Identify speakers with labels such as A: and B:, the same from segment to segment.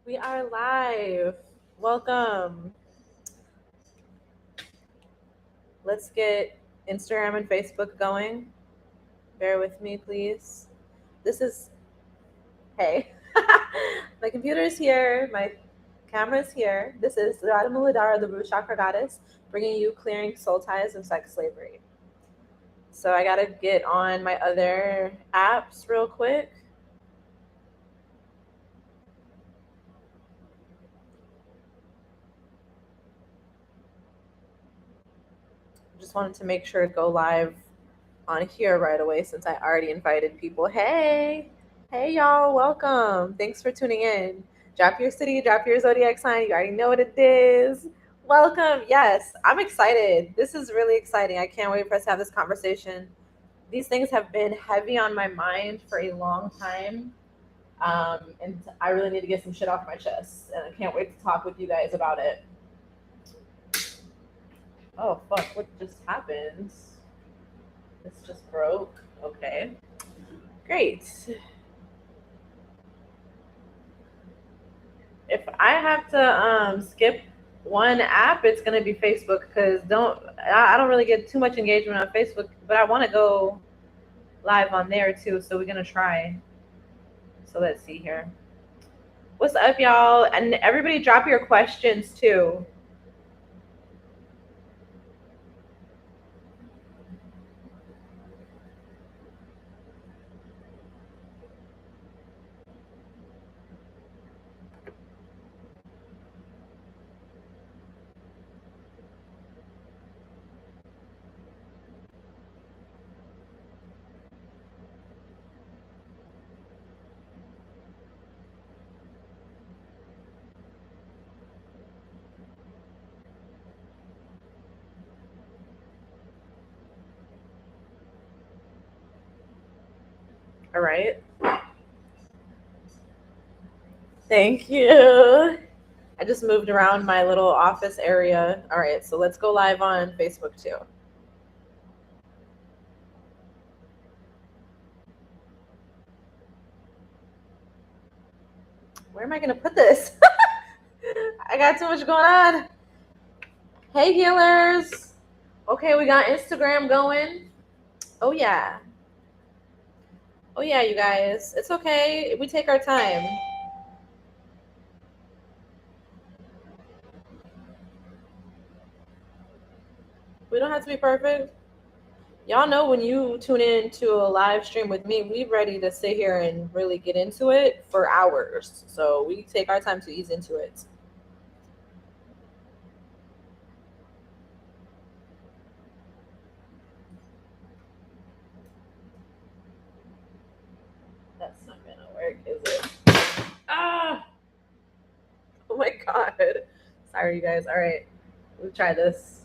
A: We are live. Welcome. Let's get Instagram and Facebook going. Bear with me, please. This is, hey, my computer is here. My camera is here. This is Radha Muladhara, the rootchakragoddess, bringing you clearing soul ties and sex slavery. So I got to get on my other apps real quick. Just wanted to make sure to go live on here right away since I already invited people. Hey y'all, welcome. Thanks for tuning in. Drop your city, drop your zodiac sign. You already know what it is. Welcome. Yes, I'm excited. This is really exciting. I can't wait for us to have this conversation. These things have been heavy on my mind for a long time. And I really need to get some shit off my chest. And I can't wait to talk with you guys about it. Oh, fuck. What just happened? This just broke. Okay. Great. If I have to skip one app, it's gonna be Facebook because I don't really get too much engagement on Facebook, but I want to go live on there too. So we're gonna try. So let's see here. What's up, y'all? And everybody, drop your questions too. All right. Thank you. I just moved around my little office area. All right, so let's go live on Facebook too. Where am I going to put this? I got too much going on. Hey, healers. Okay, we got Instagram going. Oh, yeah. Oh, yeah, you guys. It's okay. We take our time. We don't have to be perfect. Y'all know when you tune in to a live stream with me, we're ready to sit here and really get into it for hours. So we take our time to ease into it. That's not going to work, is it? Ah! Oh my God. Sorry, you guys. All right. Let's try this.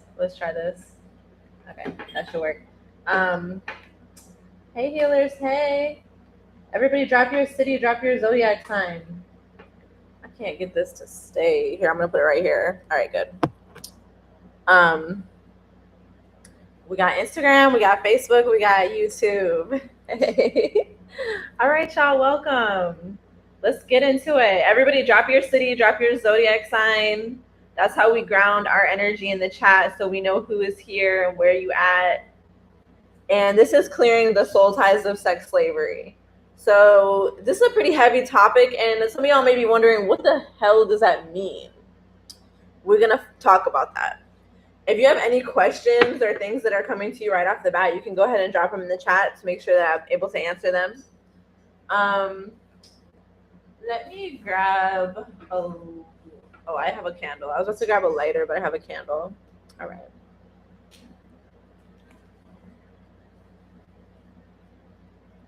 A: Okay, that should work. Hey, healers. Hey. Everybody drop your city, drop your zodiac sign. I can't get this to stay. Here, I'm going to put it right here. All right, good. We got Instagram, we got Facebook, we got YouTube. All right, y'all, welcome. Let's get into it. Everybody drop your city, drop your zodiac sign. That's how we ground our energy in the chat so we know who is here and where you at. And this is clearing the soul ties of sex slavery. So this is a pretty heavy topic, and some of y'all may be wondering, what the hell does that mean? We're going to talk about that. If you have any questions or things that are coming to you right off the bat, you can go ahead and drop them in the chat to make sure that I'm able to answer them. Let me grab I have a candle. I was about to grab a lighter, but I have a candle. All right.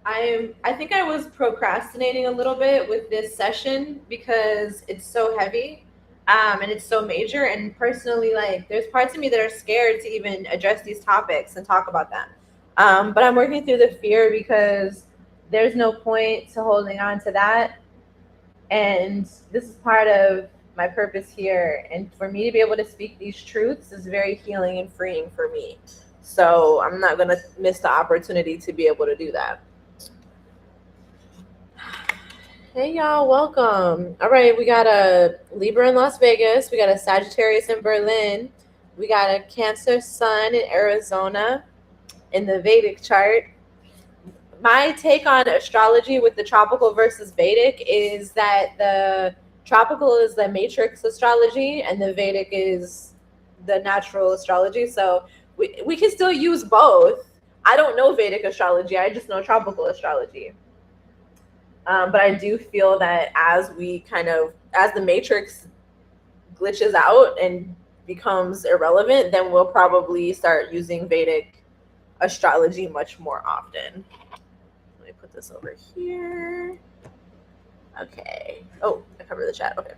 A: I think I was procrastinating a little bit with this session because it's so heavy. And it's so major, and personally, like, there's parts of me that are scared to even address these topics and talk about them. But I'm working through the fear because there's no point to holding on to that. And this is part of my purpose here. And for me to be able to speak these truths is very healing and freeing for me. So I'm not going to miss the opportunity to be able to do that. Hey y'all, welcome. All right, we got a Libra in Las Vegas, we got a Sagittarius in Berlin, we got a Cancer Sun in Arizona in the Vedic chart. My take on astrology with the tropical versus Vedic is that the tropical is the matrix astrology and the Vedic is the natural astrology. So we can still use both. I don't know Vedic astrology, I just know tropical astrology. But I do feel that as the matrix glitches out and becomes irrelevant, then we'll probably start using Vedic astrology much more often. Let me put this over here. Okay. Oh, I covered the chat. Okay.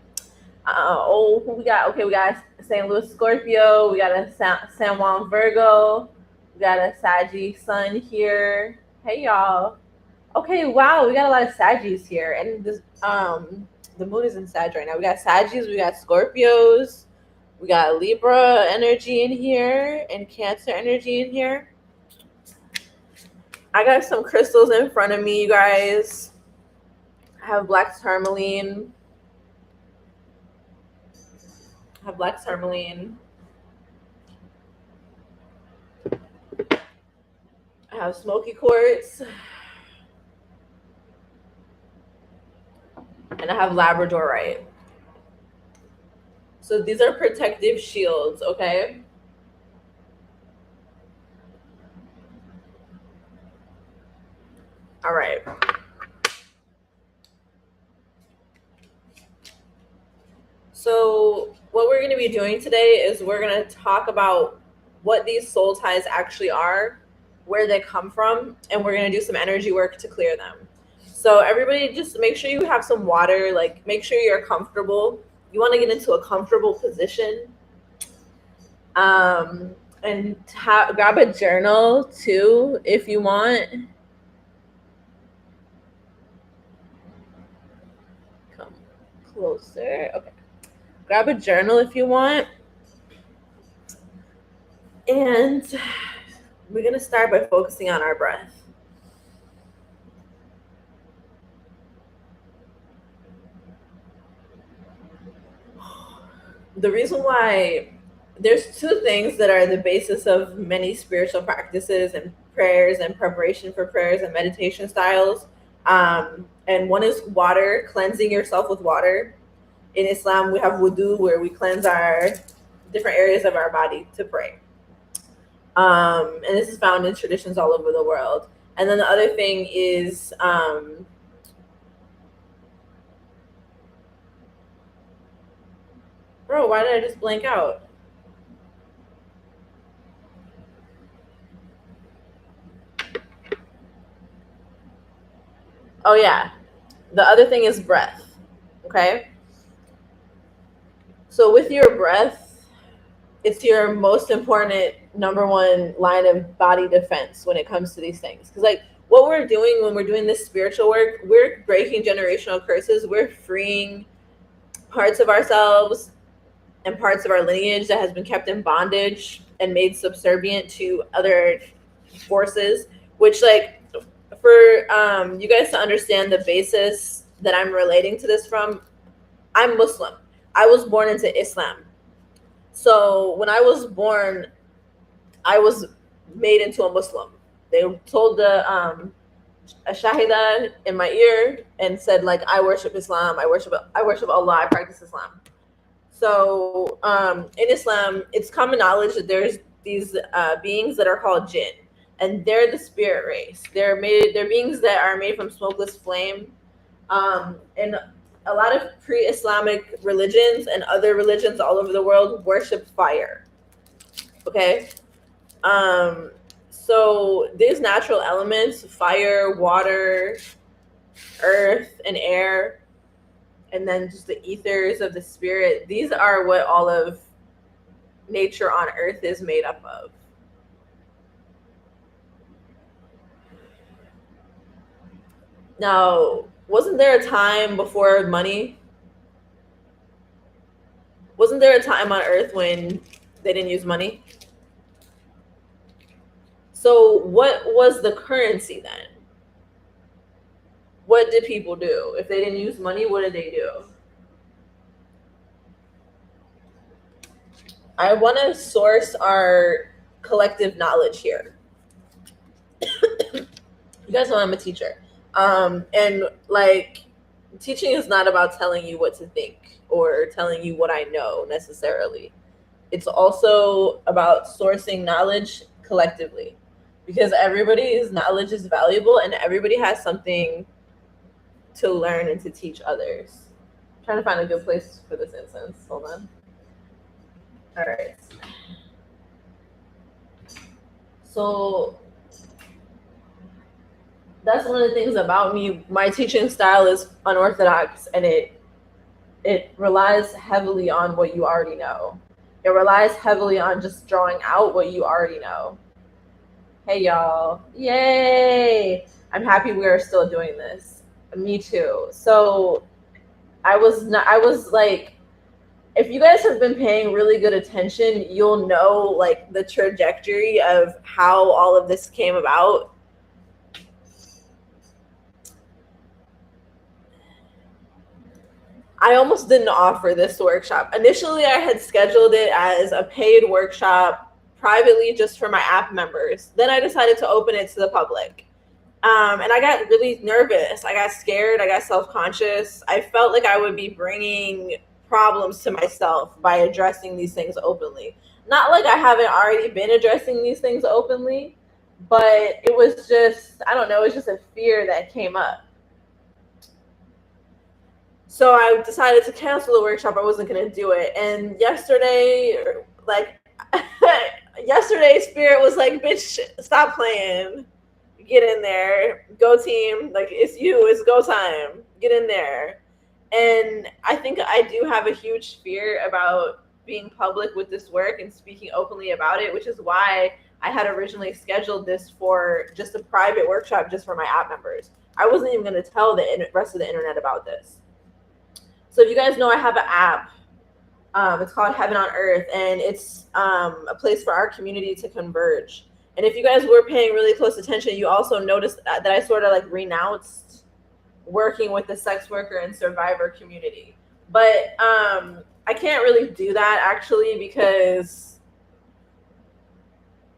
A: Who we got? Okay, we got St. Louis Scorpio. We got a San Juan Virgo. We got a Saggy Sun here. Hey, y'all. Okay, wow, we got a lot of Saggies here, and this the moon is in Sag right now. We got Saggies, we got Scorpios, we got Libra energy in here, and Cancer energy in here. I got some crystals in front of me, you guys. I have black tourmaline. I have smoky quartz. And I have labradorite. So these are protective shields, okay? All right. So what we're going to be doing today is we're going to talk about what these soul ties actually are, where they come from, and we're going to do some energy work to clear them. So everybody just make sure you have some water, like make sure you're comfortable. You want to get into a comfortable position. And grab a journal too if you want. Come closer. Okay. Grab a journal if you want. And we're going to start by focusing on our breath. The reason why there's two things that are the basis of many spiritual practices and prayers and preparation for prayers and meditation styles. And one is water, cleansing yourself with water. In Islam, we have wudu, where we cleanse our different areas of our body to pray. And this is found in traditions all over the world. And then the other thing is bro, why did I just blank out? Oh yeah, the other thing is breath. Okay, so with your breath, it's your most important number one line of body defense when it comes to these things. Because like what we're doing when we're doing this spiritual work, we're breaking generational curses. We're freeing parts of ourselves and parts of our lineage that has been kept in bondage and made subservient to other forces, which like for you guys to understand the basis that I'm relating to this from, I'm Muslim. I was born into Islam. So when I was born, I was made into a Muslim. They told a shahida in my ear and said like, I worship Islam, I worship Allah, I practice Islam. So in Islam, it's common knowledge that there's these beings that are called jinn, and they're the spirit race. They're beings that are made from smokeless flame. And a lot of pre-Islamic religions and other religions all over the world worship fire. Okay? So these natural elements, fire, water, earth, and air, and then just the ethers of the spirit, these are what all of nature on earth is made up of. Now, wasn't there a time before money? Wasn't there a time on earth when they didn't use money? So what was the currency then? what did people do? If they didn't use money, what did they do? I want to source our collective knowledge here. You guys know I'm a teacher. And like, teaching is not about telling you what to think or telling you what I know necessarily. It's also about sourcing knowledge collectively, because everybody's knowledge is valuable and everybody has something to learn and to teach others. I'm trying to find a good place for this incense. Hold on. All right. So that's one of the things about me. My teaching style is unorthodox, and it relies heavily on what you already know. It relies heavily on just drawing out what you already know. Hey y'all, yay! I'm happy we are still doing this. Me too. So I was like, if you guys have been paying really good attention, you'll know like the trajectory of how all of this came about. I almost didn't offer this workshop. Initially, I had scheduled it as a paid workshop privately just for my app members. Then I decided to open it to the public. And I got really nervous. I got scared. I got self-conscious. I felt like I would be bringing problems to myself by addressing these things openly. Not like I haven't already been addressing these things openly, but it was just, I don't know, it was just a fear that came up. So I decided to cancel the workshop. I wasn't going to do it. And yesterday, like, yesterday, Spirit was like, bitch, stop playing. Get in there. Go team. Like, it's you. It's go time. Get in there. And I think I do have a huge fear about being public with this work and speaking openly about it, which is why I had originally scheduled this for just a private workshop just for my app members. I wasn't even going to tell the rest of the internet about this. So if you guys know, I have an app. It's called Heaven on Earth, and it's a place for our community to converge. And if you guys were paying really close attention, you also noticed that I sort of like renounced working with the sex worker and survivor community. But I can't really do that actually, because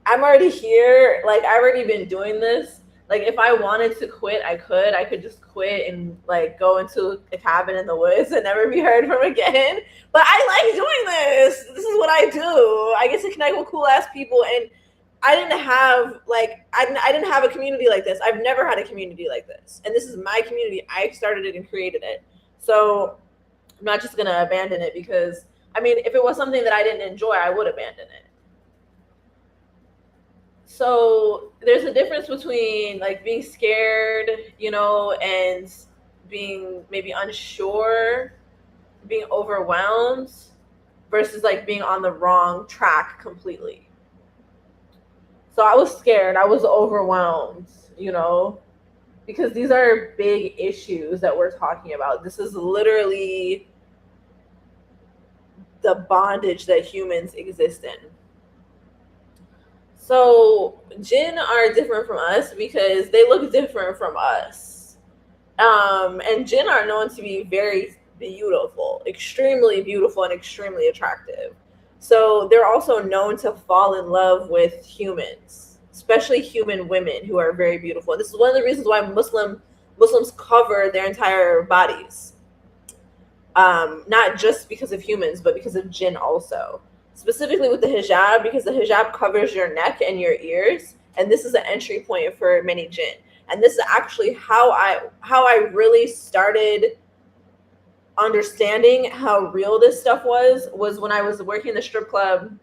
A: I'm already here. Like, I've already been doing this. Like, if I wanted to quit, I could just quit and like go into a cabin in the woods and never be heard from again. But I like doing this. This is what I do. I get to connect with cool ass people, and I didn't have I didn't have a community like this. I've never had a community like this. And this is my community. I started it and created it. So I'm not just gonna abandon it, because I mean, if it was something that I didn't enjoy, I would abandon it. So there's a difference between like being scared, you know, and being maybe unsure, being overwhelmed, versus like being on the wrong track completely. So I was scared. I was overwhelmed, you know, because these are big issues that we're talking about. This is literally the bondage that humans exist in. So jinn are different from us because they look different from us. And jinn are known to be very beautiful, extremely beautiful and extremely attractive. So they're also known to fall in love with humans, especially human women who are very beautiful. This is one of the reasons why Muslims cover their entire bodies. Not just because of humans, but because of jinn also. Specifically with the hijab, because the hijab covers your neck and your ears, and this is an entry point for many jinn. And this is actually how I really started understanding how real this stuff was when I was working in the strip club,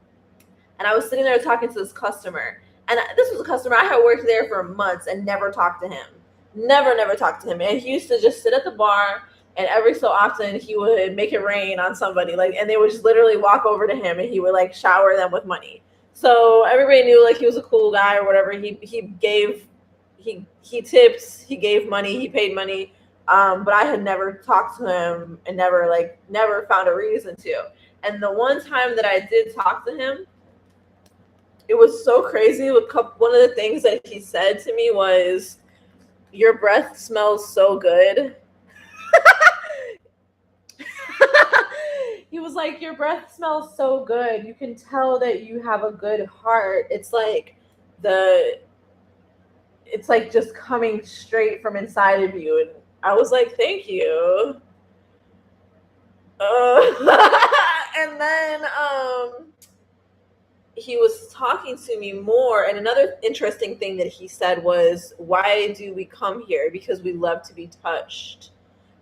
A: and I was sitting there talking to this customer. And this was a customer I had worked there for months and never talked to him. Never talked to him. And he used to just sit at the bar, and every so often he would make it rain on somebody, like, and they would just literally walk over to him and he would like shower them with money. So everybody knew like he was a cool guy or whatever. He tips, he gave money, he paid money. But I had never talked to him and never found a reason to. And the one time that I did talk to him, it was so crazy. One of the things that he said to me was, your breath smells so good. He was like, your breath smells so good. You can tell that you have a good heart. It's like just coming straight from inside of you. And I was like, thank you. And then he was talking to me more. And another interesting thing that he said was, why do we come here? Because we love to be touched.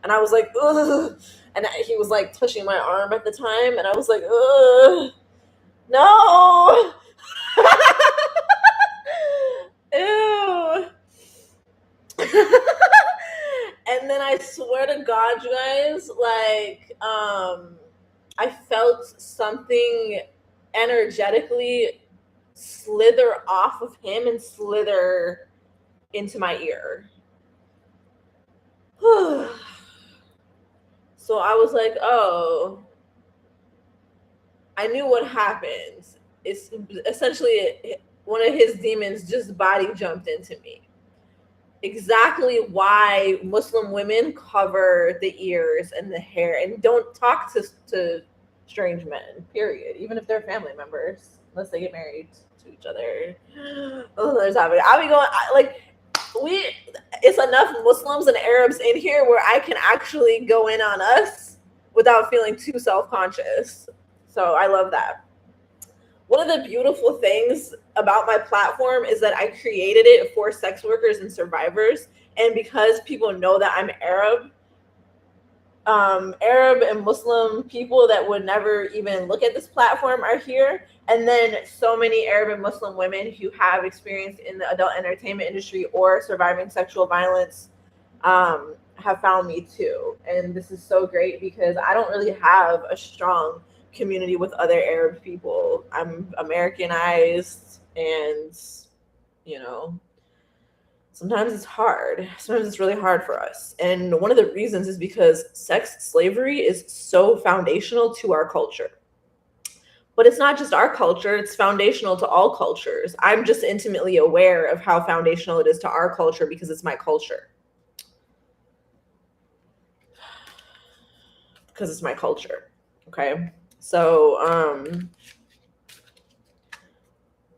A: And I was like, ugh. And he was like touching my arm at the time. And I was like, ugh, no. Ew. And then I swear to God, you guys, like, I felt something energetically slither off of him and slither into my ear. So I was like, oh, I knew what happened. It's essentially one of his demons just body jumped into me. Exactly why Muslim women cover the ears and the hair and don't talk to strange men, period, even if they're family members, unless they get married to each other. Oh, there's happening. I'll be going like it's enough Muslims and Arabs in here where I can actually go in on us without feeling too self-conscious. So I love that. One of the beautiful things about my platform is that I created it for sex workers and survivors. And because people know that I'm Arab and Muslim people that would never even look at this platform are here. And then so many Arab and Muslim women who have experience in the adult entertainment industry or surviving sexual violence have found me too. And this is so great because I don't really have a strong community with other Arab people. I'm Americanized, and sometimes it's hard. Sometimes it's really hard for us. And one of the reasons is because sex slavery is so foundational to our culture. But it's not just our culture, it's foundational to all cultures. I'm just intimately aware of how foundational it is to our culture because it's my culture. Because it's my culture. Okay. So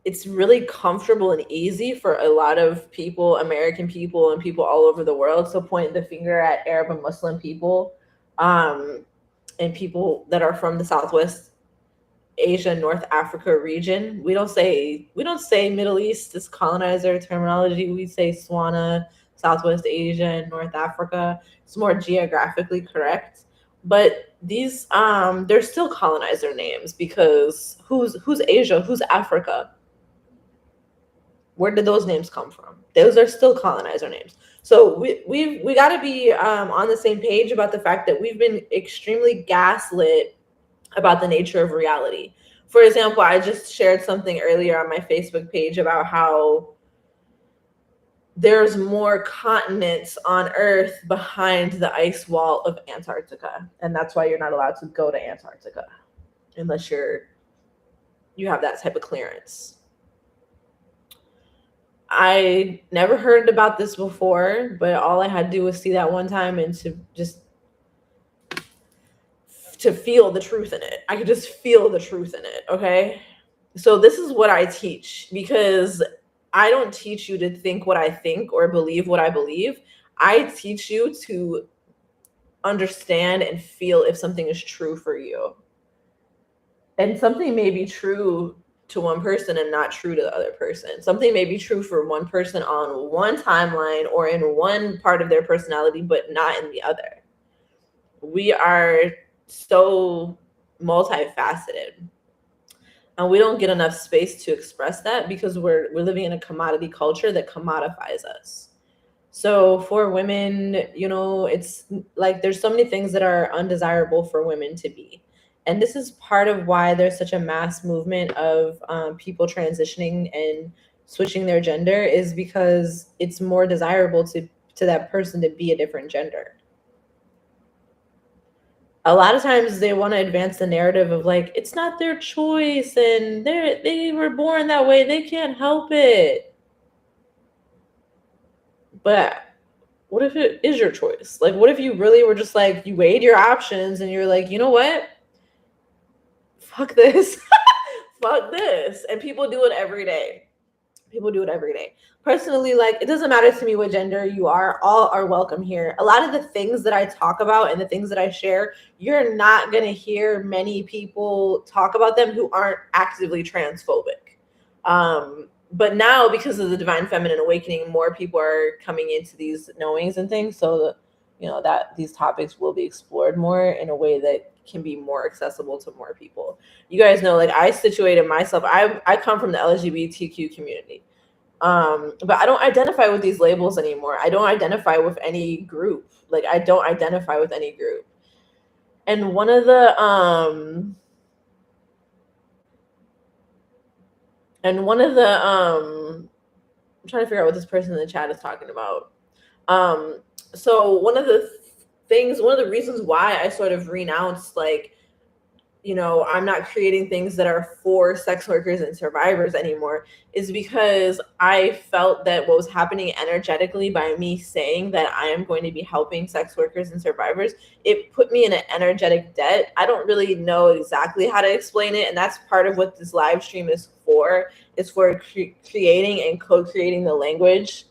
A: it's really comfortable and easy for a lot of people, American people and people all over the world, to point the finger at Arab and Muslim people and people that are from the Southwest Asia, North Africa region. We don't say Middle East is colonizer terminology. We say Swana, Southwest Asia, and North Africa. It's more geographically correct. But these they're still colonizer names because who's Asia? Who's Africa? Where did those names come from? Those are still colonizer names. So we got to be on the same page about the fact that we've been extremely gaslit about the nature of reality. For example, I just shared something earlier on my Facebook page about how there's more continents on Earth behind the ice wall of Antarctica. And that's why you're not allowed to go to Antarctica unless you have that type of clearance. I never heard about this before, but all I had to do was see that one time and to feel the truth in it. I could just feel the truth in it, okay? So this is what I teach, because I don't teach you to think what I think or believe what I believe. I teach you to understand and feel if something is true for you. And something may be true to one person and not true to the other person. Something may be true for one person on one timeline or in one part of their personality, but not in the other. We are so multifaceted, and we don't get enough space to express that because we're living in a commodity culture that commodifies us. So for women, it's like there's so many things that are undesirable for women to be. And this is part of why there's such a mass movement of people transitioning and switching their gender, is because it's more desirable to that person to be a different gender. A lot of times they want to advance the narrative of like, it's not their choice and they were born that way. They can't help it. But what if it is your choice? Like, what if you really were just like, you weighed your options and you're like, you know what? Fuck this. Fuck this. And people do it every day. People do it every day. Personally, like, it doesn't matter to me what gender you are, all are welcome here. A lot of the things that I talk about and the things that I share, you're not going to hear many people talk about them who aren't actively transphobic. But now, because of the divine feminine awakening, more people are coming into these knowings and things. So, that these topics will be explored more in a way that can be more accessible to more people. You guys know, like, I situated myself, I come from the LGBTQ community. But I don't identify with these labels anymore. I don't identify with any group. Like, I don't identify with any group. And one of the I'm trying to figure out what this person in the chat is talking about. So one of the reasons why I sort of renounced, like, I'm not creating things that are for sex workers and survivors anymore, is because I felt that what was happening energetically by me saying that I am going to be helping sex workers and survivors, it put me in an energetic debt. I don't really know exactly how to explain it. And that's part of what this live stream is for. It's for creating and co-creating the language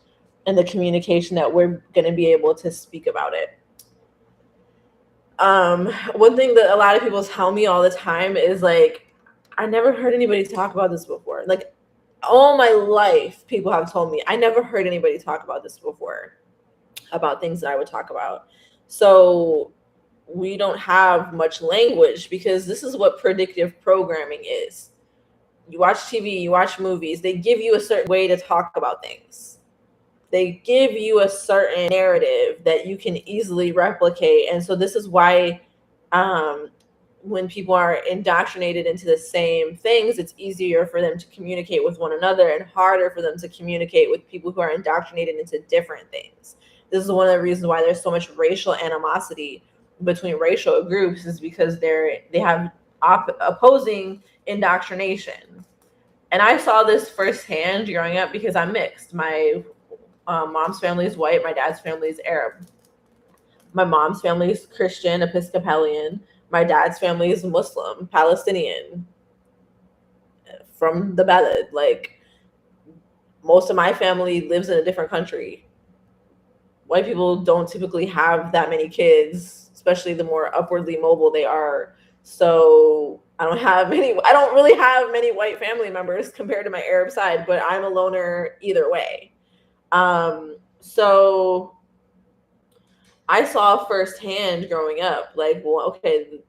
A: and the communication that we're going to be able to speak about it. One thing that a lot of people tell me all the time is, like, I never heard anybody talk about this before. Like, all my life, people have told me, I never heard anybody talk about this before, about things that I would talk about. So we don't have much language, because this is what predictive programming is. You watch TV, you watch movies, they give you a certain way to talk about things. They give you a certain narrative that you can easily replicate. And so this is why when people are indoctrinated into the same things, it's easier for them to communicate with one another and harder for them to communicate with people who are indoctrinated into different things. This is one of the reasons why there's so much racial animosity between racial groups, is because they have opposing indoctrination. And I saw this firsthand growing up because I'm mixed. My mom's family is white. My dad's family is Arab. My mom's family is Christian, Episcopalian. My dad's family is Muslim, Palestinian, from the Balad. Like, most of my family lives in a different country. White people don't typically have that many kids, especially the more upwardly mobile they are. So I don't really have many white family members compared to my Arab side, but I'm a loner either way. So I saw firsthand growing up, like, well, okay,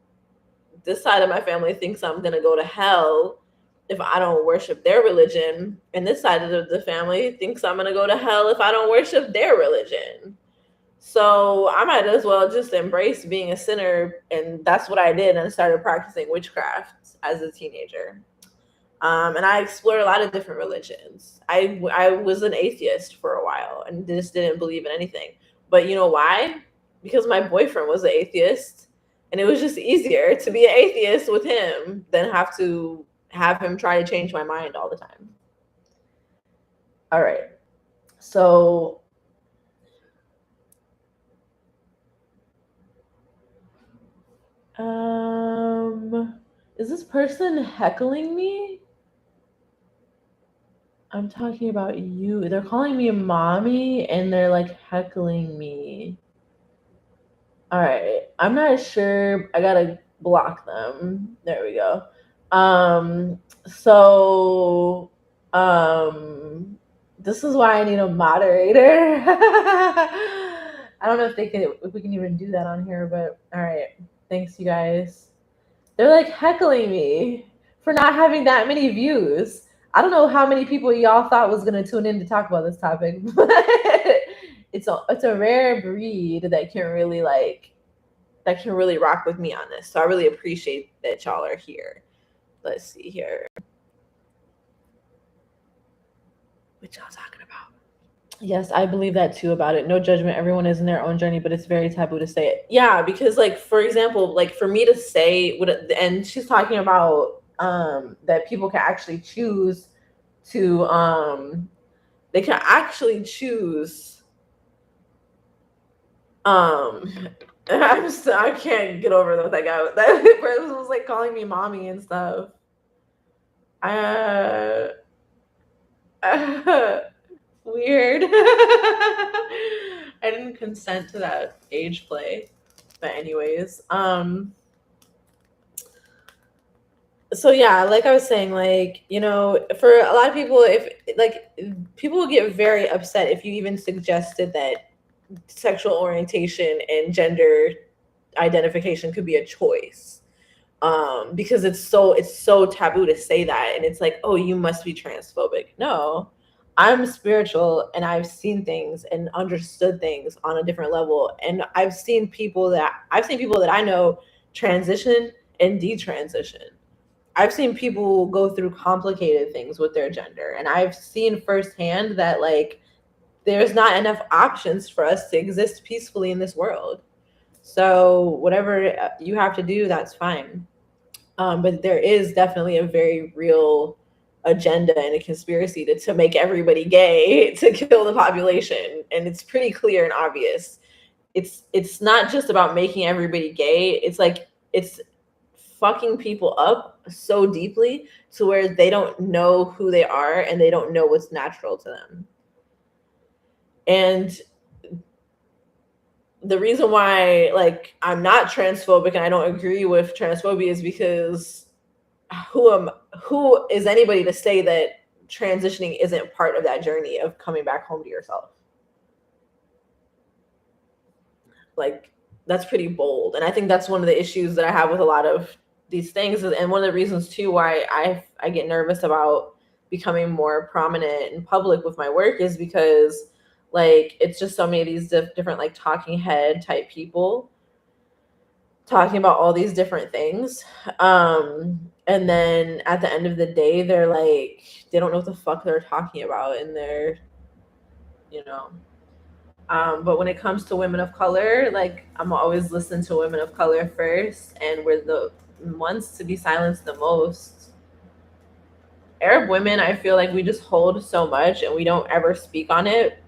A: this side of my family thinks I'm going to go to hell if I don't worship their religion. And this side of the family thinks I'm going to go to hell if I don't worship their religion. So I might as well just embrace being a sinner. And that's what I did. And I started practicing witchcraft as a teenager. And I explored a lot of different religions. I was an atheist for a while and just didn't believe in anything. But you know why? Because my boyfriend was an atheist, and it was just easier to be an atheist with him than have to have him try to change my mind all the time. All right. So is this person heckling me? I'm talking about you. They're calling me mommy and they're like heckling me. All right. I'm not sure. I gotta block them. There we go. So this is why I need a moderator. I don't know if we can even do that on here, but all right. Thanks, you guys. They're like heckling me for not having that many views. I don't know how many people y'all thought was gonna tune in to talk about this topic, but it's a rare breed that can really rock with me on this. So I really appreciate that y'all are here. Let's see here. What y'all talking about? Yes, I believe that too about it. No judgment. Everyone is in their own journey, but it's very taboo to say it. Yeah, because, like, for example, like, for me to say and she's talking about that people can actually choose to they can actually choose I can't get over that guy. That person was like calling me mommy and stuff. Weird. I didn't consent to that age play. But anyways, so yeah, like I was saying, like, you know, for a lot of people, if like people will get very upset if you even suggested that sexual orientation and gender identification could be a choice. Because it's so taboo to say that, and it's like, oh, you must be transphobic. No, I'm spiritual, and I've seen things and understood things on a different level, and I've seen people that I know transition and detransition. I've seen people go through complicated things with their gender, and I've seen firsthand that, like, there's not enough options for us to exist peacefully in this world. So whatever you have to do, that's fine. But there is definitely a very real agenda and a conspiracy to make everybody gay to kill the population, and it's pretty clear and obvious. It's not just about making everybody gay. It's like it's fucking people up so deeply to where they don't know who they are and they don't know what's natural to them. And the reason why, like, I'm not transphobic and I don't agree with transphobia is because who is anybody to say that transitioning isn't part of that journey of coming back home to yourself? Like, that's pretty bold. And I think that's one of the issues that I have with a lot of these things, and one of the reasons too why I get nervous about becoming more prominent in public with my work is because, like, it's just so many of these different, like, talking head type people talking about all these different things. And then at the end of the day, they're like, they don't know what the fuck they're talking about, and they're, you know. But when it comes to women of color, like, I'm always listen to women of color first, and we're the ones to be silenced the most. Arab women, I feel like we just hold so much and we don't ever speak on it.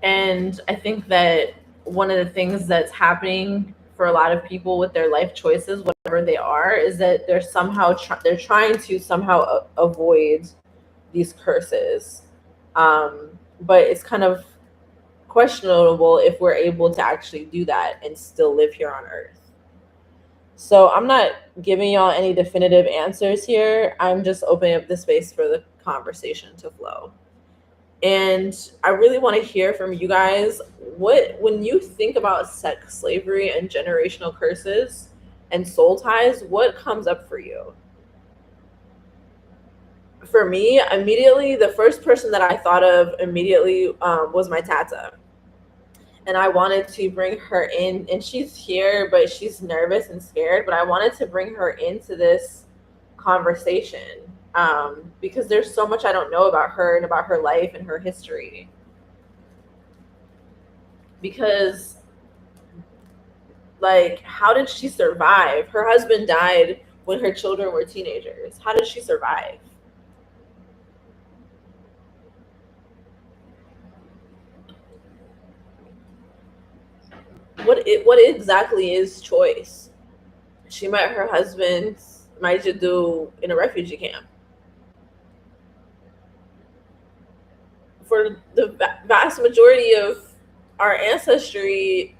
A: And I think that one of the things that's happening for a lot of people with their life choices, whatever they are, is that they're somehow they're trying to somehow avoid these curses. But it's kind of questionable if we're able to actually do that and still live here on Earth. So I'm not giving y'all any definitive answers here. I'm just opening up the space for the conversation to flow. And I really want to hear from you guys, when you think about sex slavery and generational curses and soul ties, what comes up for you? For me, immediately, the first person that I thought of immediately was my tata. And I wanted to bring her in, and she's here, but she's nervous and scared. But I wanted to bring her into this conversation because there's so much I don't know about her and about her life and her history. Because, like, how did she survive? Her husband died when her children were teenagers. How did she survive? What exactly is choice? She met her husband, Maijadu, in a refugee camp. For the vast majority of our ancestry,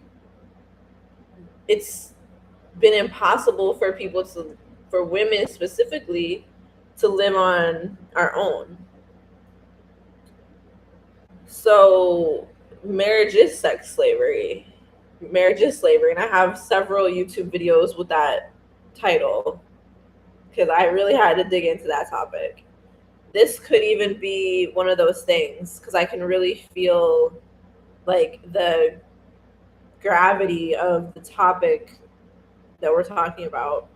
A: it's been impossible for people to, for women specifically, to live on our own. So marriage is sex slavery. Marriage is slavery. And I have several YouTube videos with that title because I really had to dig into that topic. This could even be one of those things because I can really feel, like, the gravity of the topic that we're talking about.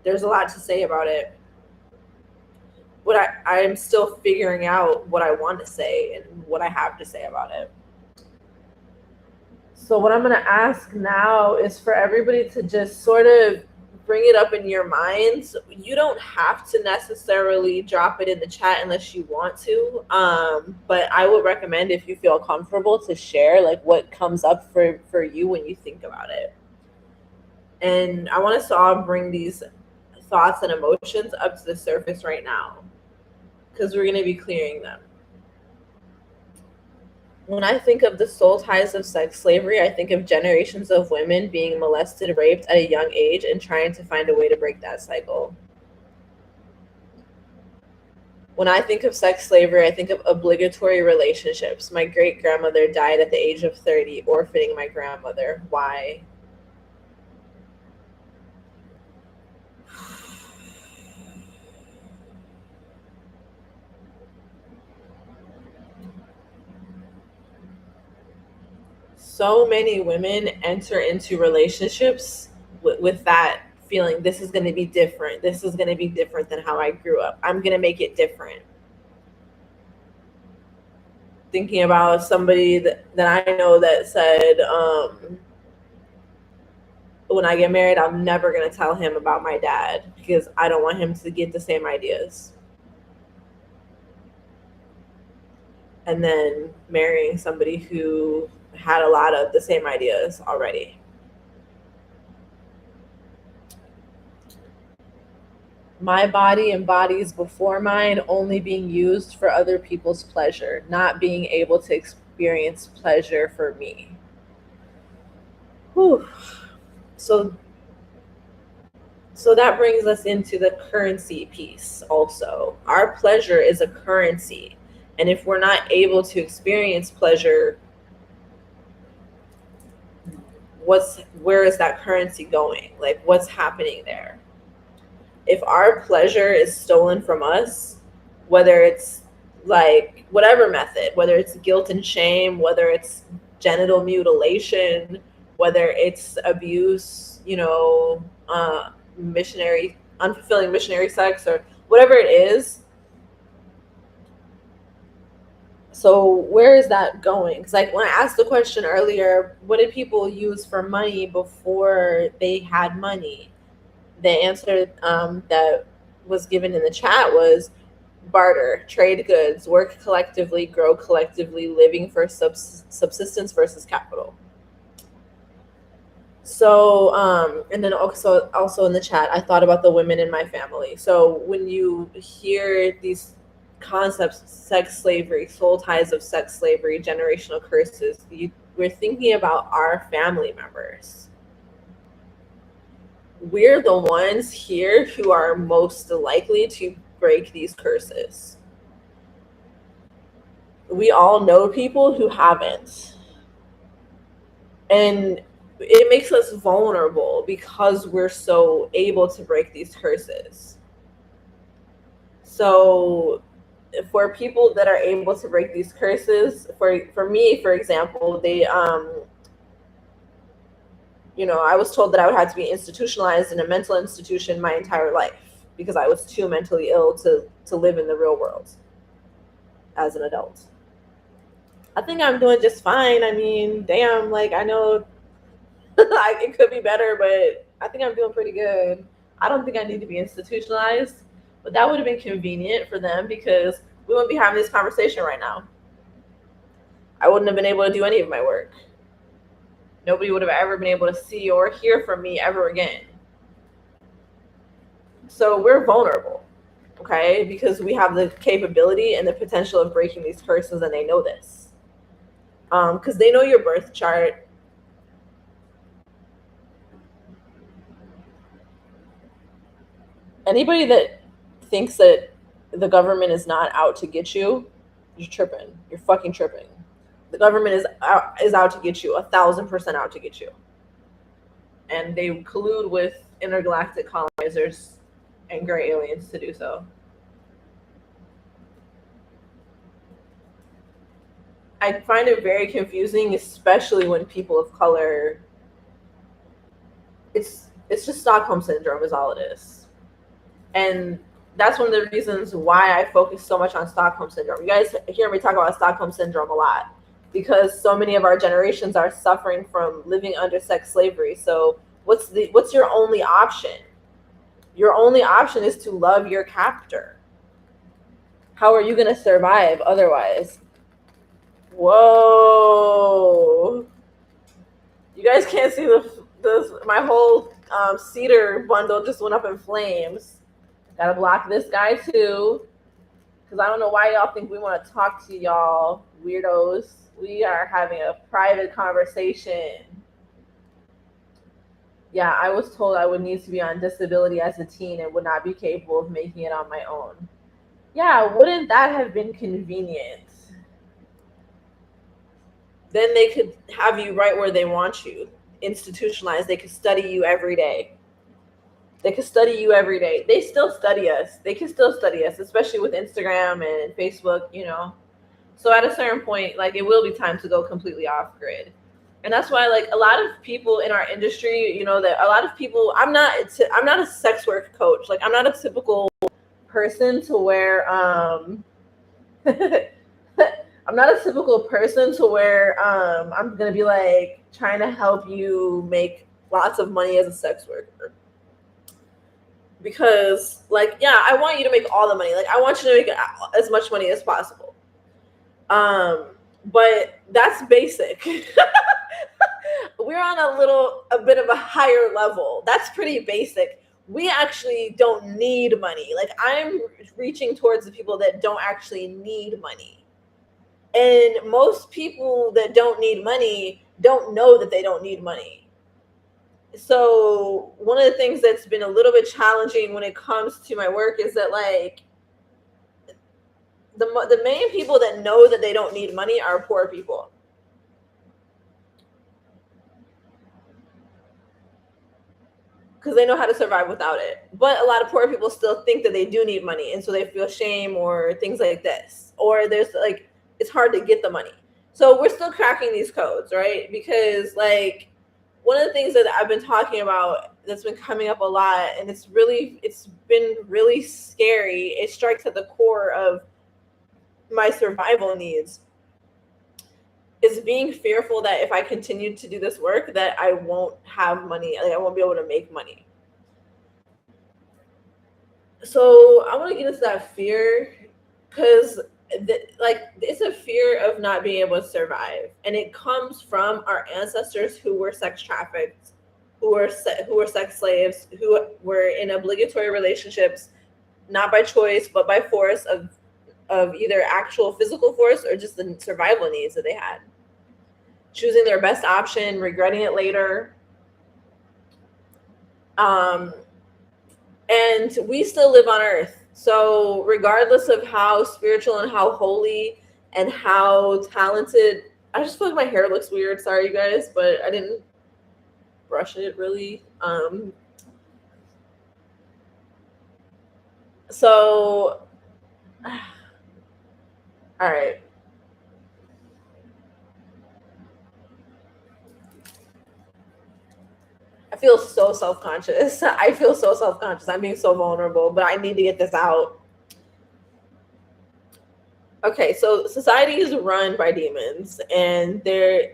A: There's a lot to say about it. What I'm still figuring out what I want to say and what I have to say about it. So what I'm going to ask now is for everybody to just sort of bring it up in your minds. You don't have to necessarily drop it in the chat unless you want to. But I would recommend, if you feel comfortable, to share like what comes up for you when you think about it. And I want us to all bring these thoughts and emotions up to the surface right now, because we're going to be clearing them. When I think of the soul ties of sex slavery, I think of generations of women being molested, raped at a young age, and trying to find a way to break that cycle. When I think of sex slavery, I think of obligatory relationships. My great-grandmother died at the age of 30, orphaning my grandmother. Why? So many women enter into relationships with that feeling, this is going to be different. This is going to be different than how I grew up. I'm going to make it different. Thinking about somebody that I know that said, when I get married, I'm never going to tell him about my dad because I don't want him to get the same ideas. And then marrying somebody who had a lot of the same ideas already. My body embodies before mine only being used for other people's pleasure, not being able to experience pleasure for me. Whew. So that brings us into the currency piece also. Our pleasure is a currency. And if we're not able to experience pleasure, where is that currency going? Like, what's happening there? If our pleasure is stolen from us, whether it's like whatever method, whether it's guilt and shame, whether it's genital mutilation, whether it's abuse, unfulfilling missionary sex, or whatever it is. So where is that going? Because like when I asked the question earlier, what did people use for money before they had money? The answer that was given in the chat was barter, trade goods, work collectively, grow collectively, living for subsistence versus capital. So, and then also in the chat, I thought about the women in my family. So when you hear these concepts, sex slavery, soul ties of sex slavery, generational curses, we're thinking about our family members. We're the ones here who are most likely to break these curses. We all know people who haven't. And it makes us vulnerable because we're so able to break these curses. So for people that are able to break these curses, for me, for example, they I was told that I would have to be institutionalized in a mental institution my entire life because I was too mentally ill to live in the real world as an adult. I think I'm doing just fine. I mean, damn, like I know it could be better, but I think I'm doing pretty good. I don't think I need to be institutionalized, but that would have been convenient for them because we wouldn't be having this conversation right now. I wouldn't have been able to do any of my work. Nobody would have ever been able to see or hear from me ever again. So we're vulnerable, okay? Because we have the capability and the potential of breaking these curses, and they know this. Because they know your birth chart. Anybody that thinks that the government is not out to get you, you're tripping. You're fucking tripping. The government is out to get you, 1,000% out to get you. And they collude with intergalactic colonizers and gray aliens to do so. I find it very confusing, especially when people of color, it's just Stockholm Syndrome is all it is. And that's one of the reasons why I focus so much on Stockholm Syndrome. You guys hear me talk about Stockholm Syndrome a lot because so many of our generations are suffering from living under sex slavery. So what's your only option? Your only option is to love your captor. How are you going to survive otherwise? Whoa. You guys can't see my whole cedar bundle just went up in flames. Gotta block this guy too. Because I don't know why y'all think we want to talk to y'all, weirdos. We are having a private conversation. Yeah, I was told I would need to be on disability as a teen and would not be capable of making it on my own. Yeah, wouldn't that have been convenient? Then they could have you right where they want you, institutionalized. They could study you every day. They could study you every day. They still study us. They can still study us, especially with Instagram and Facebook, you know. So at a certain point, like, it will be time to go completely off grid. And that's why, like, a lot of people in our industry, you know, that a lot of people, I'm not a sex work coach. Like, I'm not a typical person to where I'm not a typical person to where I'm gonna be like trying to help you make lots of money as a sex worker. Because, like, yeah, I want you to make all the money. Like, I want you to make as much money as possible. But that's basic. We're on a bit of a higher level. That's pretty basic. We actually don't need money. Like, I'm reaching towards the people that don't actually need money. And most people that don't need money don't know that they don't need money. So one of the things that's been a little bit challenging when it comes to my work is that, like, the main people that know that they don't need money are poor people. Because they know how to survive without it. But a lot of poor people still think that they do need money, and so they feel shame or things like this. Or there's, like, it's hard to get the money. So we're still cracking these codes, right? Because, like, one of the things that I've been talking about that's been coming up a lot, and it's been really scary. It strikes at the core of my survival needs, is being fearful that if I continue to do this work, that I won't have money. Like, I won't be able to make money. So I want to get into that fear because, like, it's a fear of not being able to survive, and it comes from our ancestors who were sex trafficked, who were sex slaves, who were in obligatory relationships, not by choice but by force of either actual physical force or just the survival needs that they had. Choosing their best option, regretting it later. And we still live on Earth. So regardless of how spiritual and how holy and how talented, I just feel like my hair looks weird. Sorry, you guys, but I didn't brush it really. So, all right. I feel so self-conscious. I feel so self-conscious. I'm being so vulnerable, but I need to get this out. Okay, so society is run by demons, and the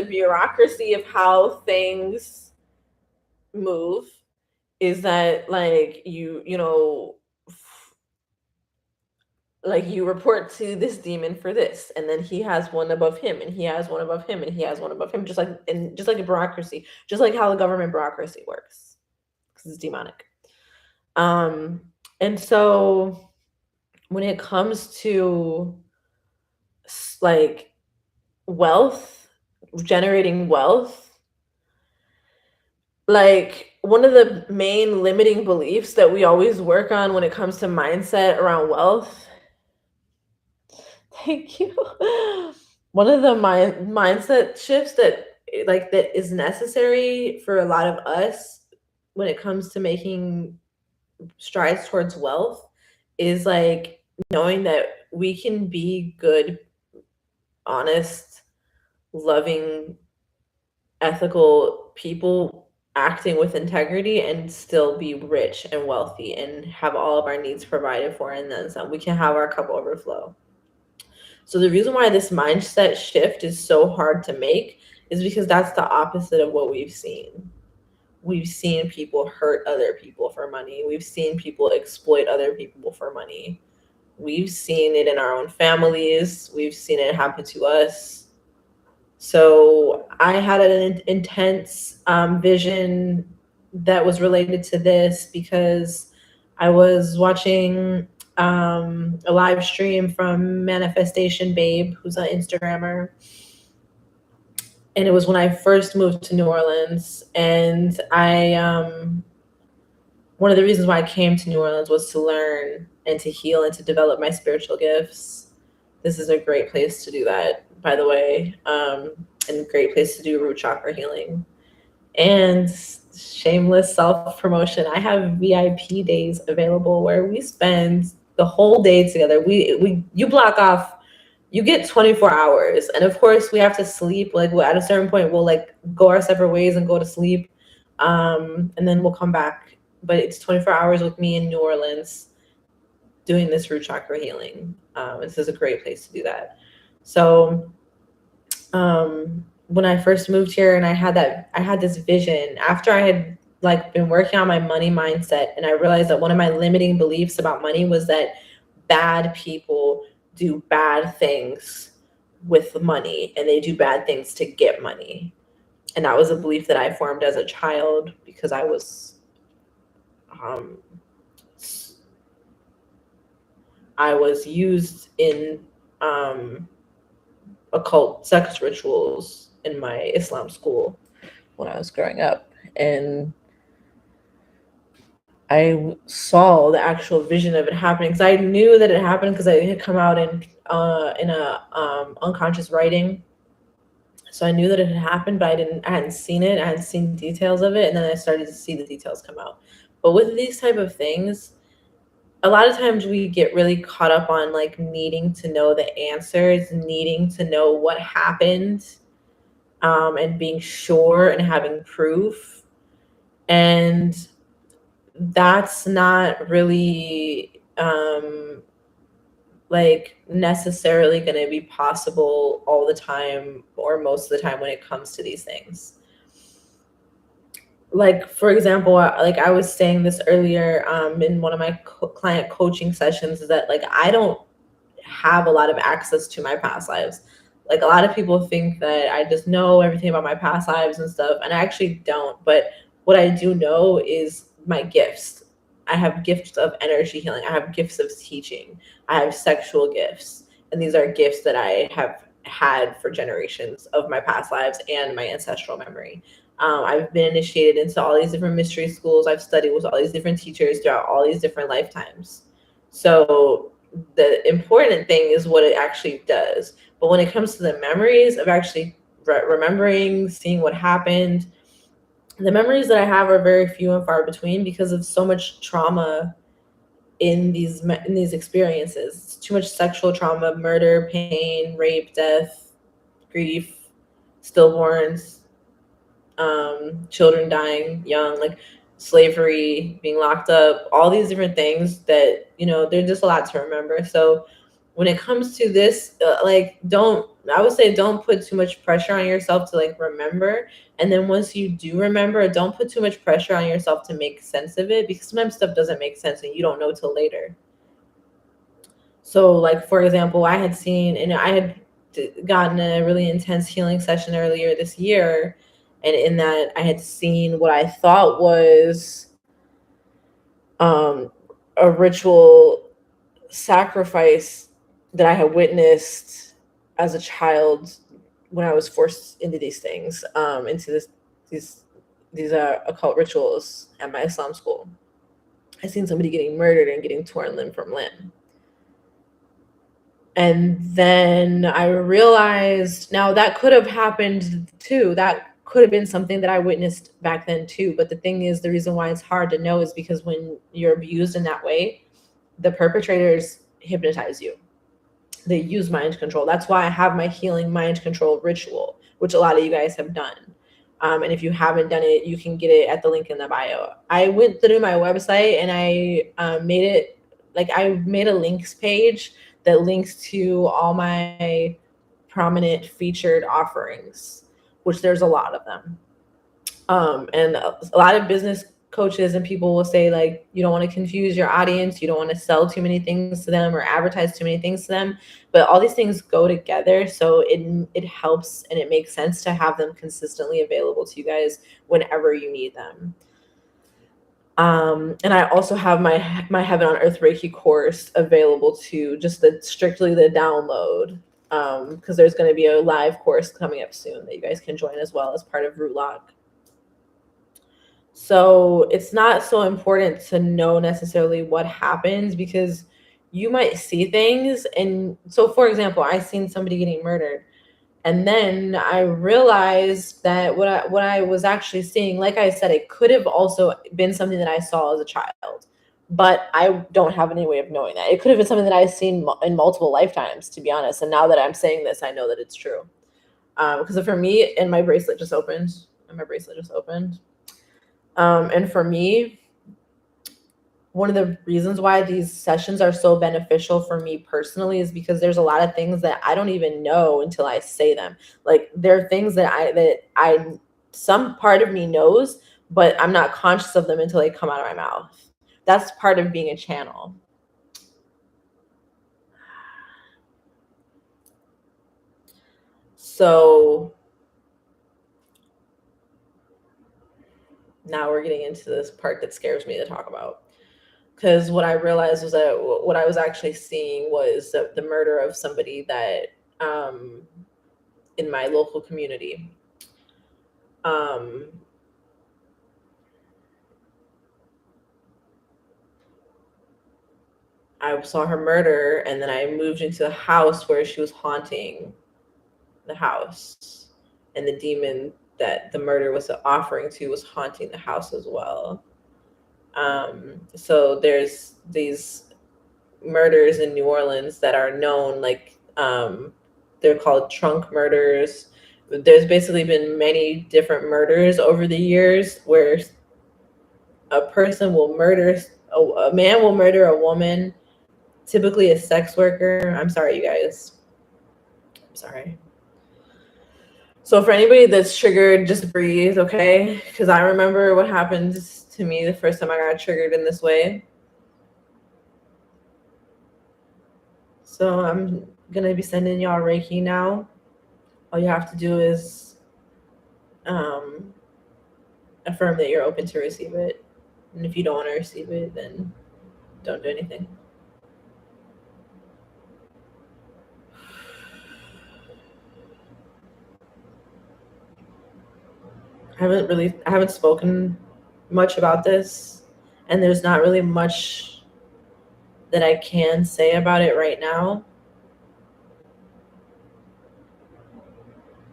A: bureaucracy of how things move is that, like, you know, like, you report to this demon for this, and then he has one above him, and he has one above him, and he has one above him, just like a bureaucracy, just like how the government bureaucracy works, because it's demonic. And so when it comes to, like, wealth, generating wealth, like, one of the main limiting beliefs that we always work on when it comes to mindset around wealth. Thank you. One of the mindset shifts that is necessary for a lot of us when it comes to making strides towards wealth is, like, knowing that we can be good, honest, loving, ethical people acting with integrity and still be rich and wealthy and have all of our needs provided for, and then some. We can have our cup overflow. So the reason why this mindset shift is so hard to make is because that's the opposite of what we've seen. We've seen people hurt other people for money. We've seen people exploit other people for money. We've seen it in our own families. We've seen it happen to us. So I had an intense vision that was related to this because I was watching a live stream from Manifestation Babe, who's an Instagrammer. And it was when I first moved to New Orleans. And one of the reasons why I came to New Orleans was to learn and to heal and to develop my spiritual gifts. This is a great place to do that, by the way, and a great place to do root chakra healing. And shameless self-promotion, I have VIP days available where we spend the whole day together. You block off, you get 24 hours. And of course we have to sleep. Like at a certain point, we'll like go our separate ways and go to sleep. And then we'll come back. But it's 24 hours with me in New Orleans doing this root chakra healing. This is a great place to do that. So when I first moved here and I had this vision after I had like been working on my money mindset, and I realized that one of my limiting beliefs about money was that bad people do bad things with money and they do bad things to get money. And that was a belief that I formed as a child because I was used in occult sex rituals in my Islam school when I was growing up. And I saw the actual vision of it happening because I knew that it happened because it had come out in a unconscious writing. So I knew that it had happened, but I hadn't seen it. I hadn't seen details of it. And then I started to see the details come out. But with these type of things, a lot of times we get really caught up on like needing to know the answers, needing to know what happened, and being sure and having proof. And that's not really like necessarily going to be possible all the time or most of the time when it comes to these things. Like, for example, like I was saying this earlier in one of my client coaching sessions, is that like I don't have a lot of access to my past lives. Like a lot of people think that I just know everything about my past lives and stuff, and I actually don't. But what I do know is my gifts. I have gifts of energy healing. I have gifts of teaching. I have sexual gifts. And these are gifts that I have had for generations of my past lives and my ancestral memory. I've been initiated into all these different mystery schools. I've studied with all these different teachers throughout all these different lifetimes. So the important thing is what it actually does. But when it comes to the memories of actually remembering, seeing what happened, the memories that I have are very few and far between because of so much trauma in these experiences. It's too much sexual trauma, murder, pain, rape, death, grief, stillborns, children dying young, like slavery, being locked up, all these different things that, you know, they're just a lot to remember. So when it comes to this, I would say don't put too much pressure on yourself to like remember. And then once you do remember, don't put too much pressure on yourself to make sense of it, because sometimes stuff doesn't make sense and you don't know till later. So like, for example, I had seen, and I had gotten a really intense healing session earlier this year. And in that I had seen what I thought was a ritual sacrifice that I had witnessed as a child when I was forced into these things, into these occult rituals at my Islam school. I seen somebody getting murdered and getting torn limb from limb. And then I realized, now that could have happened too. That could have been something that I witnessed back then too. But the thing is, the reason why it's hard to know is because when you're abused in that way, the perpetrators hypnotize you. They use mind control. That's why I have my healing mind control ritual, which a lot of you guys have done. And if you haven't done it, you can get it at the link in the bio. I went through my website and I made a links page that links to all my prominent featured offerings, which there's a lot of them. And a lot of business coaches and people will say, like, you don't want to confuse your audience, you don't want to sell too many things to them or advertise too many things to them, but all these things go together, so it helps and it makes sense to have them consistently available to you guys whenever you need them. And I also have my Heaven on Earth Reiki course available to just strictly the download, because there's going to be a live course coming up soon that you guys can join as well as part of Root Lock. So it's not so important to know necessarily what happens, because you might see things. And so, for example, I seen somebody getting murdered, and then I realized that what I was actually seeing, like I said, it could have also been something that I saw as a child, but I don't have any way of knowing that. It could have been something that I've seen in multiple lifetimes, to be honest. And now that I'm saying this, I know that it's true. Because for me, and my bracelet just opened, and for me, one of the reasons why these sessions are so beneficial for me personally is because there's a lot of things that I don't even know until I say them. Like, there are things that I some part of me knows, but I'm not conscious of them until they come out of my mouth. That's part of being a channel. So now we're getting into this part that scares me to talk about. Because what I realized was that what I was actually seeing was the murder of somebody that in my local community. I saw her murder, and then I moved into the house where she was haunting the house, and the demon that the murder was offering to was haunting the house as well. So there's these murders in New Orleans that are known, like they're called trunk murders. There's basically been many different murders over the years where a person will murder, a man will murder a woman, typically a sex worker. I'm sorry, you guys. I'm sorry. So for anybody that's triggered, just breathe, okay? Because I remember what happened to me the first time I got triggered in this way. So I'm going to be sending y'all Reiki now. All you have to do is affirm that you're open to receive it. And if you don't want to receive it, then don't do anything. I haven't spoken much about this, and there's not really much that I can say about it right now.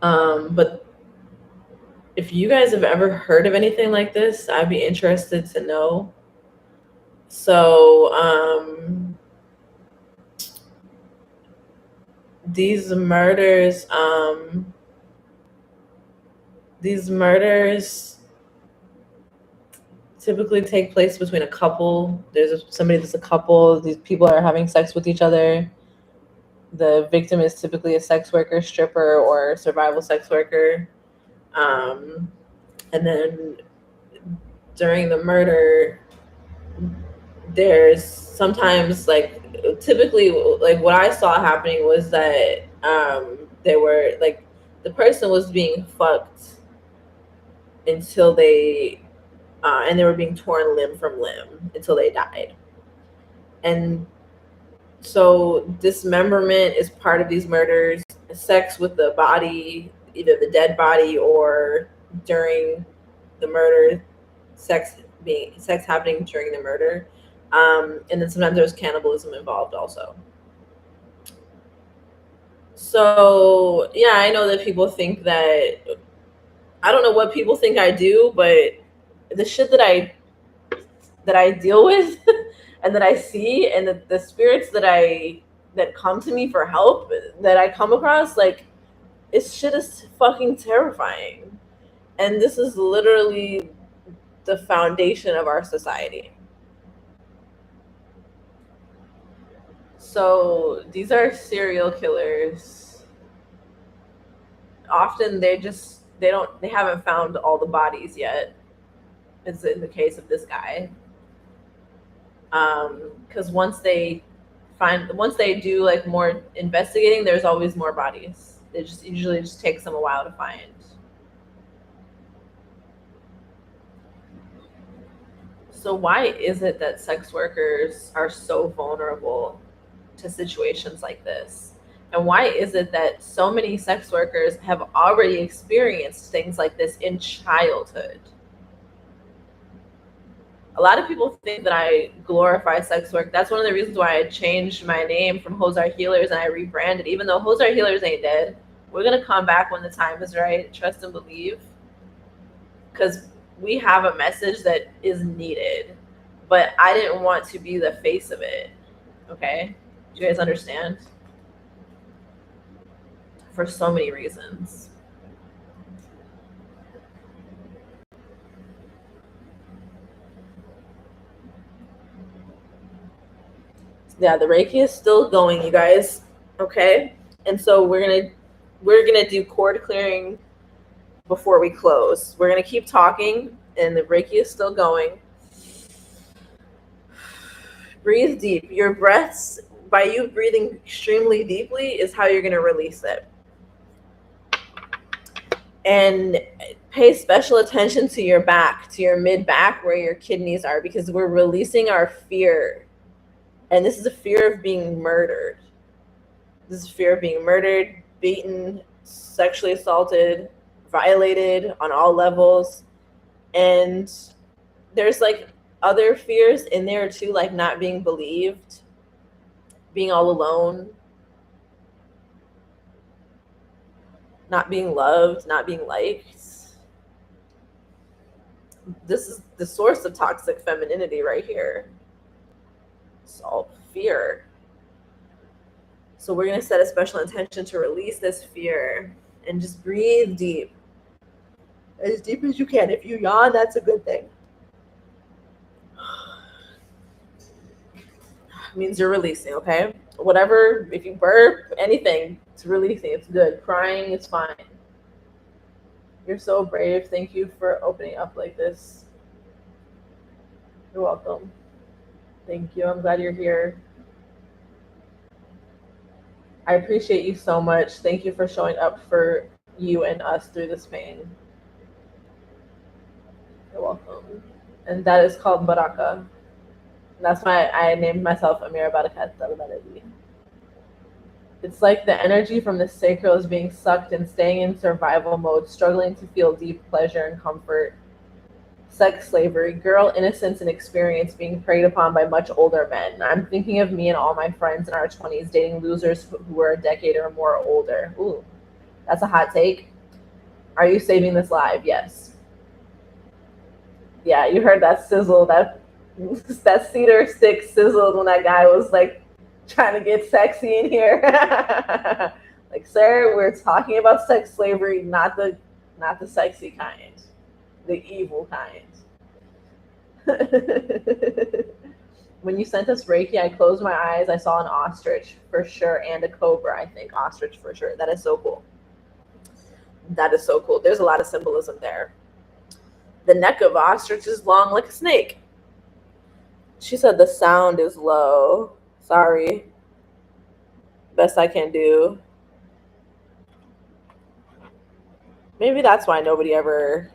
A: But if you guys have ever heard of anything like this, I'd be interested to know. So these murders typically take place between a couple. There's somebody that's a couple. These people are having sex with each other. The victim is typically a sex worker, stripper, or survival sex worker. And then during the murder, there's sometimes, like, typically, like, what I saw happening was that they were, like, the person was being fucked until they and they were being torn limb from limb until they died. And so dismemberment is part of these murders. Sex with the body, either the dead body or during the murder, sex happening during the murder. And then sometimes there's cannibalism involved also. So yeah, I know that people think that, I don't know what people think I do, but the shit that I deal with and that I see, and the spirits that come to me for help that I come across, like, it's shit is fucking terrifying. And this is literally the foundation of our society. So these are serial killers. Often they're just they haven't found all the bodies yet. It's in the case of this guy. Because once they do like more investigating, there's always more bodies. It just usually just takes them a while to find. So why is it that sex workers are so vulnerable to situations like this? And why is it that so many sex workers have already experienced things like this in childhood? A lot of people think that I glorify sex work. That's one of the reasons why I changed my name from Hoesarehealers and I rebranded. Even though Hoesarehealers ain't dead, we're going to come back when the time is right. Trust and believe. Because we have a message that is needed. But I didn't want to be the face of it. Okay? Do you guys understand? For so many reasons. Yeah, the Reiki is still going, you guys. Okay? And so we're gonna do cord clearing before we close. We're gonna keep talking, and the Reiki is still going. Breathe deep. Your breaths, by you breathing extremely deeply, is how you're gonna release it. And pay special attention to your back, to your mid back, where your kidneys are, because we're releasing our fear. And this is a fear of being murdered. This is fear of being murdered, beaten, sexually assaulted, violated on all levels. And there's like other fears in there too, like not being believed, being all alone, not being loved, not being liked. This is the source of toxic femininity right here. It's all fear. So we're going to set a special intention to release this fear and just breathe deep. As deep as you can. If you yawn, that's a good thing. It means you're releasing, okay? Whatever, if you burp, anything, it's releasing. It's good. Crying is fine. You're so brave. Thank you for opening up like this. You're welcome. Thank you. I'm glad you're here. I appreciate you so much. Thank you for showing up for you and us through this pain. You're welcome. And that is called Baraka. That's why I named myself Amira Barakat al-Baladi. It's like the energy from the sacral is being sucked and staying in survival mode, struggling to feel deep pleasure and comfort. Sex slavery, girl innocence and experience being preyed upon by much older men. I'm thinking of me and all my friends in our 20s dating losers who were a decade or more older. Ooh, that's a hot take. Are you saving this live? Yes. Yeah, you heard that sizzle, that cedar stick sizzled when that guy was like trying to get sexy in here. Like, sir, we're talking about sex slavery, not the sexy kind, the evil kind. When you sent us Reiki, I closed my eyes. I saw an ostrich for sure and a cobra. I think ostrich for sure. That is so cool. That is so cool. There's a lot of symbolism there. The neck of ostrich is long like a snake. She said the sound is low. Sorry. Best I can do. Maybe that's why nobody ever...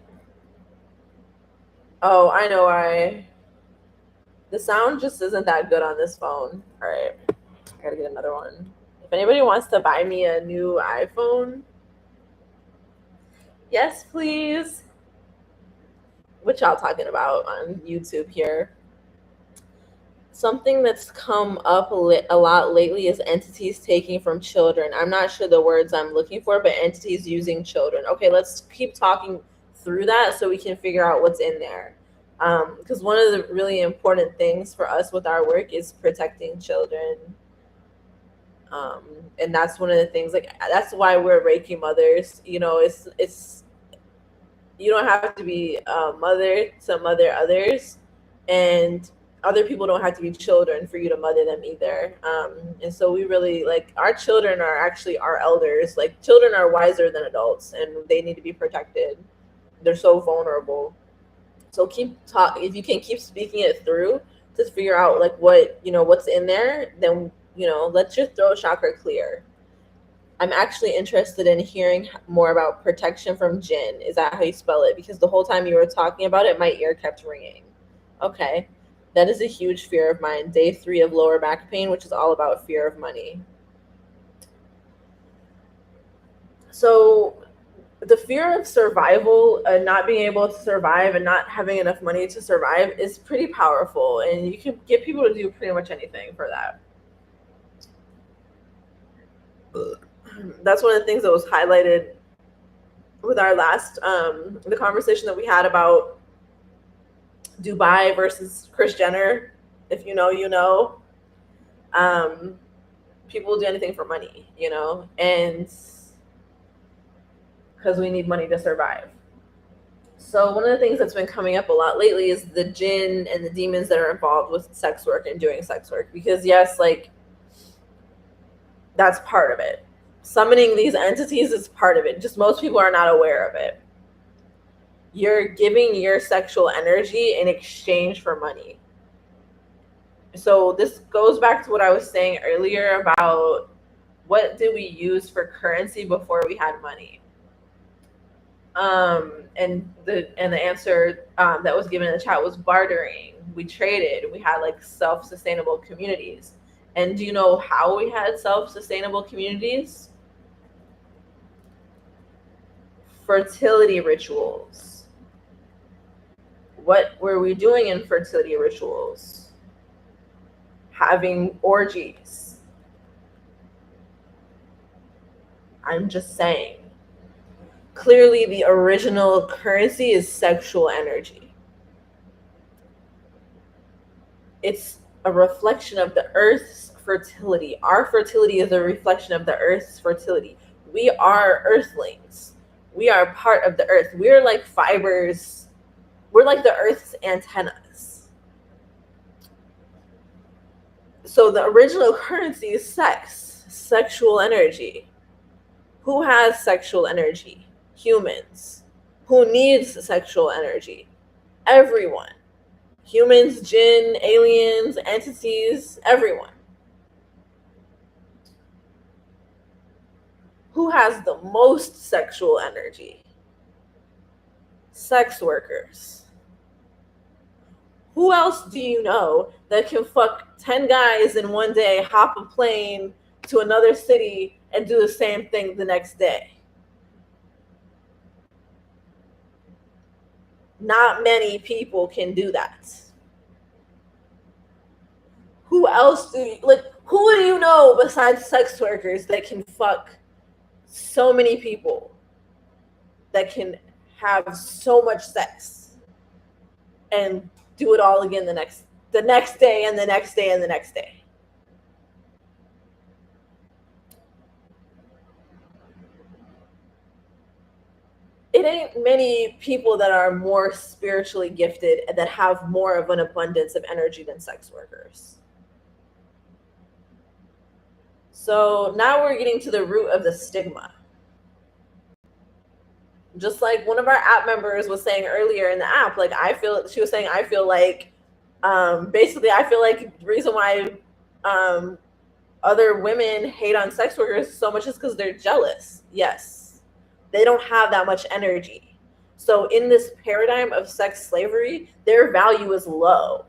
A: Oh, I know why. The sound just isn't that good on this phone. All right. I gotta get another one. If anybody wants to buy me a new iPhone, yes, please. What y'all talking about on YouTube here? Something that's come up a lot lately is entities taking from children. I'm not sure the words I'm looking for, but entities using children. Okay, let's keep talking through that so we can figure out what's in there. Because one of the really important things for us with our work is protecting children. And that's one of the things, like, that's why we're Reiki mothers. You know, it's you don't have to be a mother to mother others. And other people don't have to be children for you to mother them either. And so we really, like, our children are actually our elders. Like, children are wiser than adults, and they need to be protected. They're so vulnerable. So if you can keep speaking it through to figure out like what's in there, then let your throat chakra clear. I'm actually interested in hearing more about protection from jinn. Is that how you spell it? Because the whole time you were talking about it, my ear kept ringing. Okay. That is a huge fear of mine. Day 3 of lower back pain, which is all about fear of money. So the fear of survival, not being able to survive and not having enough money to survive is pretty powerful. And you can get people to do pretty much anything for that. That's one of the things that was highlighted with our last, the conversation that we had about Dubai versus Kris Jenner. If you know, you know. People will do anything for money, and because we need money to survive. So one of the things that's been coming up a lot lately is the jinn and the demons that are involved with sex work and doing sex work. Because yes, like, that's part of it. Summoning these entities is part of it. Just most people are not aware of it. You're giving your sexual energy in exchange for money. So this goes back to what I was saying earlier about what did we use for currency before we had money. And the answer that was given in the chat was bartering. We traded. We had like self-sustainable communities. And do you know how we had self-sustainable communities? Fertility rituals. What were we doing in fertility rituals? Having orgies. I'm just saying. Clearly, the original currency is sexual energy. It's a reflection of the earth's fertility. Our fertility is a reflection of the earth's fertility. We are earthlings. We are part of the earth. We're like fibers. We're like the earth's antennas. So the original currency is sex, sexual energy. Who has sexual energy? Humans. Who needs sexual energy? Everyone. Humans, jinn, aliens, entities, everyone. Who has the most sexual energy? Sex workers. Who else do you know that can fuck 10 guys in one day, hop a plane to another city, and do the same thing the next day? Not many people can do that. Who else who do you know besides sex workers that can fuck so many people, that can have so much sex and do it all again the next day and the next day and the next day? It ain't many people that are more spiritually gifted and that have more of an abundance of energy than sex workers. So now we're getting to the root of the stigma. Just like one of our app members was saying earlier in the app, like I feel like the reason why other women hate on sex workers so much is because they're jealous. Yes. They don't have that much energy. So in this paradigm of sex slavery, their value is low.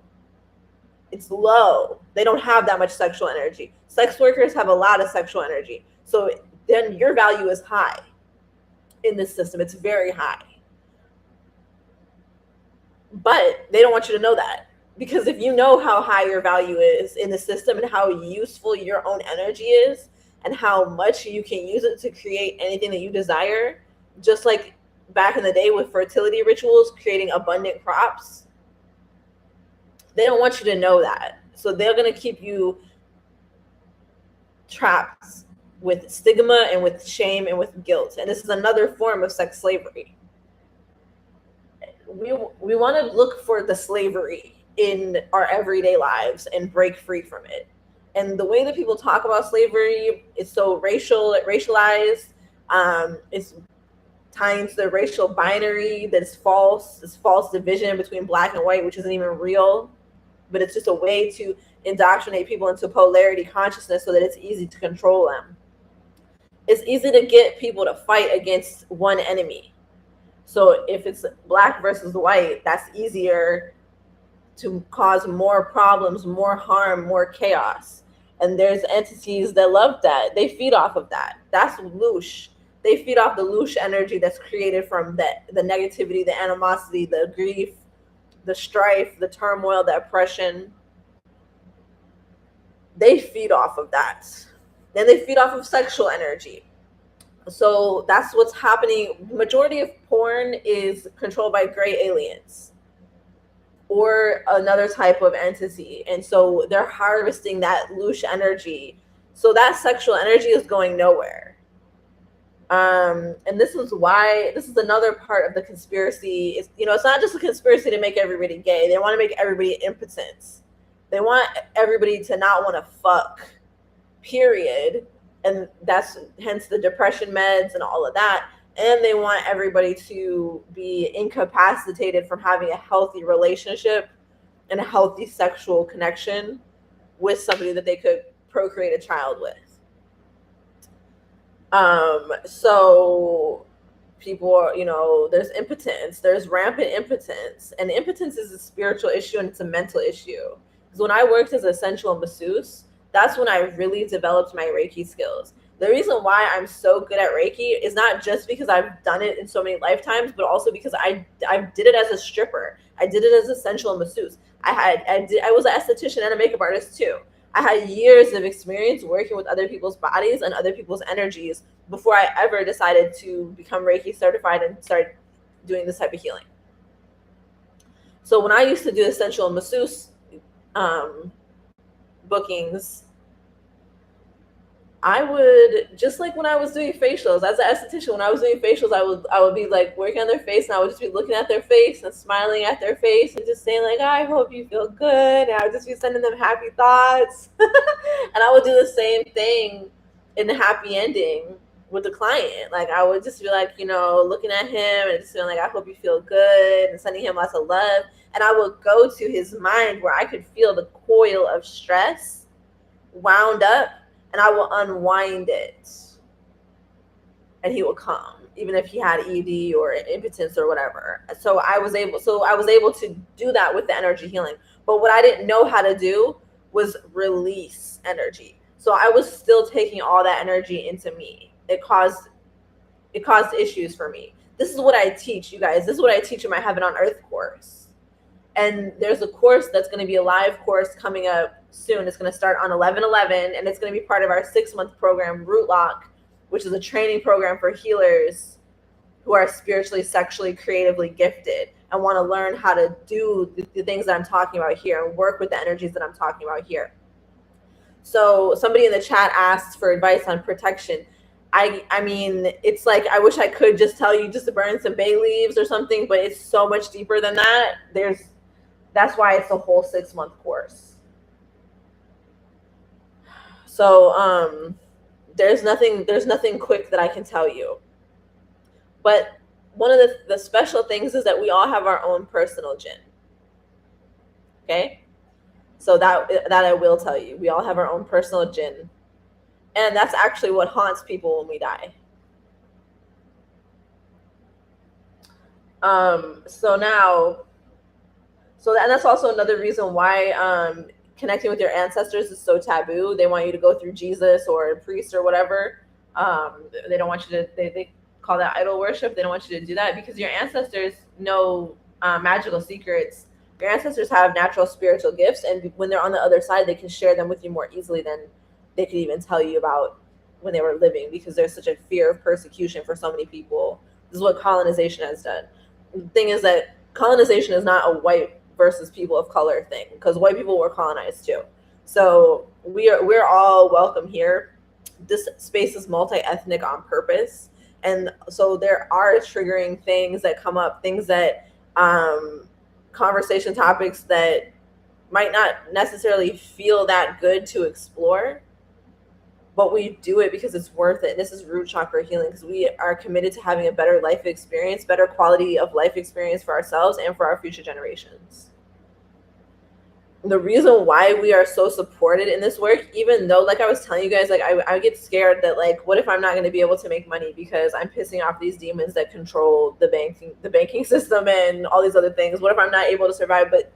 A: It's low. They don't have that much sexual energy. Sex workers have a lot of sexual energy. So then your value is high in this system. It's very high. But they don't want you to know that. Because if you know how high your value is in the system and how useful your own energy is, and how much you can use it to create anything that you desire, just like back in the day with fertility rituals, creating abundant crops, they don't want you to know that. So they're going to keep you trapped with stigma and with shame and with guilt. And this is another form of sex slavery. We want to look for the slavery in our everyday lives and break free from it. And the way that people talk about slavery is so racialized. It's tying to the racial binary that's false, this false division between black and white, which isn't even real, but it's just a way to indoctrinate people into polarity consciousness so that it's easy to control them. It's easy to get people to fight against one enemy. So if it's black versus white, that's easier to cause more problems, more harm, more chaos. And there's entities that love that. They feed off of that. That's loosh. They feed off the loosh energy that's created from the negativity, the animosity, the grief, the strife, the turmoil, the oppression. They feed off of that. Then they feed off of sexual energy. So that's what's happening. Majority of porn is controlled by gray aliens or another type of entity. And so they're harvesting that loosh energy. So that sexual energy is going nowhere. And this is another part of the conspiracy. It's not just a conspiracy to make everybody gay. They want to make everybody impotent. They want everybody to not want to fuck, period. And that's hence the depression meds and all of that. And they want everybody to be incapacitated from having a healthy relationship and a healthy sexual connection with somebody that they could procreate a child with. So people are, there's impotence, there's rampant impotence, and impotence is a spiritual issue and it's a mental issue. Because when I worked as a sensual masseuse, that's when I really developed my Reiki skills. The reason why I'm so good at Reiki is not just because I've done it in so many lifetimes, but also because I did it as a stripper. I did it as a sensual masseuse. I was an esthetician and a makeup artist too. I had years of experience working with other people's bodies and other people's energies before I ever decided to become Reiki certified and start doing this type of healing. So when I used to do essential masseuse bookings, I would, just like when I was doing facials as an esthetician, when I was doing facials, I would be like working on their face, and I would just be looking at their face and smiling at their face and just saying like, I hope you feel good. And I would just be sending them happy thoughts. And I would do the same thing in the happy ending with the client. Like I would just be like, looking at him and just feeling like, I hope you feel good, and sending him lots of love. And I would go to his mind where I could feel the coil of stress wound up, and I will unwind it, and he will come, even if he had ED or impotence or whatever. So I was able to do that with the energy healing. But what I didn't know how to do was release energy. So I was still taking all that energy into me. It caused issues for me. This is what I teach, you guys. This is what I teach in my Heaven on Earth course. And there's a course that's going to be a live course coming up soon. It's going to start on 11/11, and it's going to be part of our 6-month program, Root Lock, which is a training program for healers who are spiritually, sexually, creatively gifted and want to learn how to do the things that I'm talking about here and work with the energies that I'm talking about here. So somebody in the chat asked for advice on protection. I mean, it's like, I wish I could just tell you just to burn some bay leaves or something, but it's so much deeper than that. That's why it's a whole 6-month course. So there's nothing quick that I can tell you. But one of the special things is that we all have our own personal jinn. Okay? So that I will tell you. We all have our own personal jinn. And that's actually what haunts people when we die. And that's also another reason why connecting with your ancestors is so taboo. They want you to go through Jesus or a priest or whatever. They don't want you to, they call that idol worship. They don't want you to do that because your ancestors know magical secrets. Your ancestors have natural spiritual gifts, and when they're on the other side, they can share them with you more easily than they could even tell you about when they were living, because there's such a fear of persecution for so many people. This is what colonization has done. The thing is that colonization is not a white versus people of color thing, because white people were colonized too. So we're all welcome here. This space is multi-ethnic on purpose. And so there are triggering things that come up, things that conversation topics that might not necessarily feel that good to explore, but we do it because it's worth it. And this is root chakra healing, because we are committed to having a better life experience, better quality of life experience for ourselves and for our future generations. The reason why we are so supported in this work, even though, like I was telling you guys, like I get scared that, like, what if I'm not going to be able to make money because I'm pissing off these demons that control the banking system and all these other things? What if I'm not able to survive? But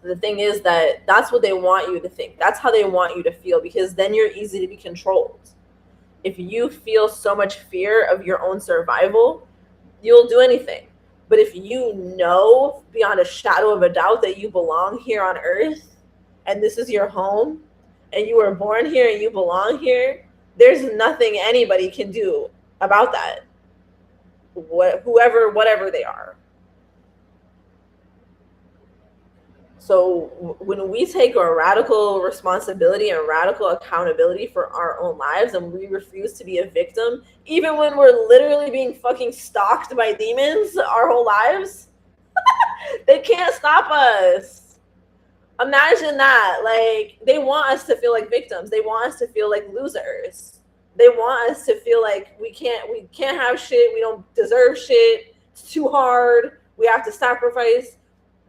A: the thing is that that's what they want you to think. That's how they want you to feel, because then you're easy to be controlled. If you feel so much fear of your own survival, you'll do anything. But if you know beyond a shadow of a doubt that you belong here on earth and this is your home and you were born here and you belong here, there's nothing anybody can do about that. Whatever they are. So when we take a radical responsibility and radical accountability for our own lives, and we refuse to be a victim, even when we're literally being fucking stalked by demons our whole lives, they can't stop us. Imagine that. Like, they want us to feel like victims. They want us to feel like losers. They want us to feel like we can't have shit. We don't deserve shit. It's too hard. We have to sacrifice.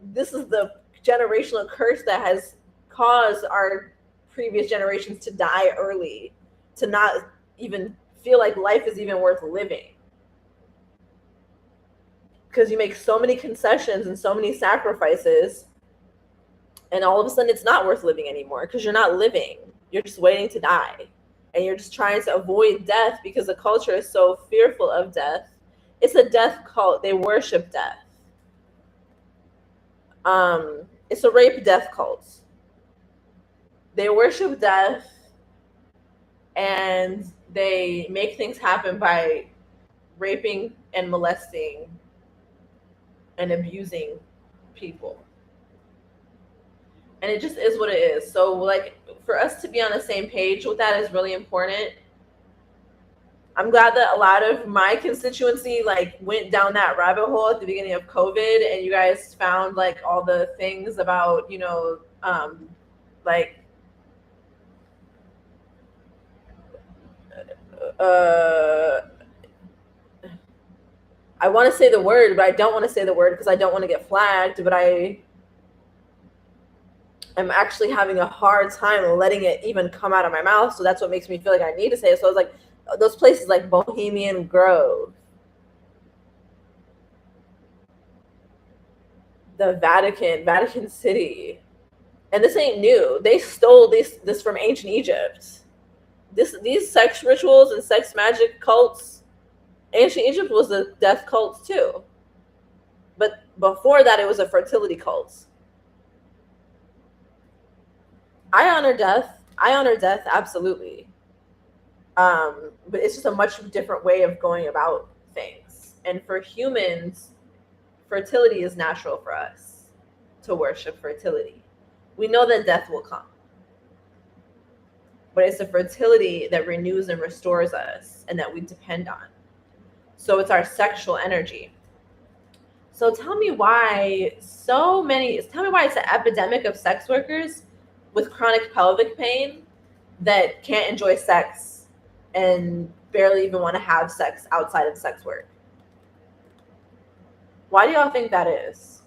A: This is the generational curse that has caused our previous generations to die early, to not even feel like life is even worth living, because you make so many concessions and so many sacrifices, and all of a sudden it's not worth living anymore, because you're not living, you're just waiting to die, and you're just trying to avoid death because the culture is so fearful of death. It's a death cult. They worship death. It's a rape death cult. They worship death, and they make things happen by raping and molesting and abusing people. And it just is what it is. So, like, for us to be on the same page with that is really important. I'm glad that a lot of my constituency, like, went down that rabbit hole at the beginning of COVID, and you guys found, like, all the things about, you know, like, I want to say the word, but I don't want to say the word because I don't want to get flagged, but I'm actually having a hard time letting it even come out of my mouth. So that's what makes me feel like I need to say it. So I was like, those places like Bohemian Grove, the Vatican City. And this ain't new. They stole this from ancient Egypt. These sex rituals and sex magic cults, ancient Egypt was a death cult too. But before that, it was a fertility cult. I honor death, absolutely. But it's just a much different way of going about things. And for humans, fertility is natural for us to worship fertility. We know that death will come. But it's the fertility that renews and restores us and that we depend on. So it's our sexual energy. So tell me why it's an epidemic of sex workers with chronic pelvic pain that can't enjoy sex and barely even want to have sex outside of sex work. Why do y'all think that is?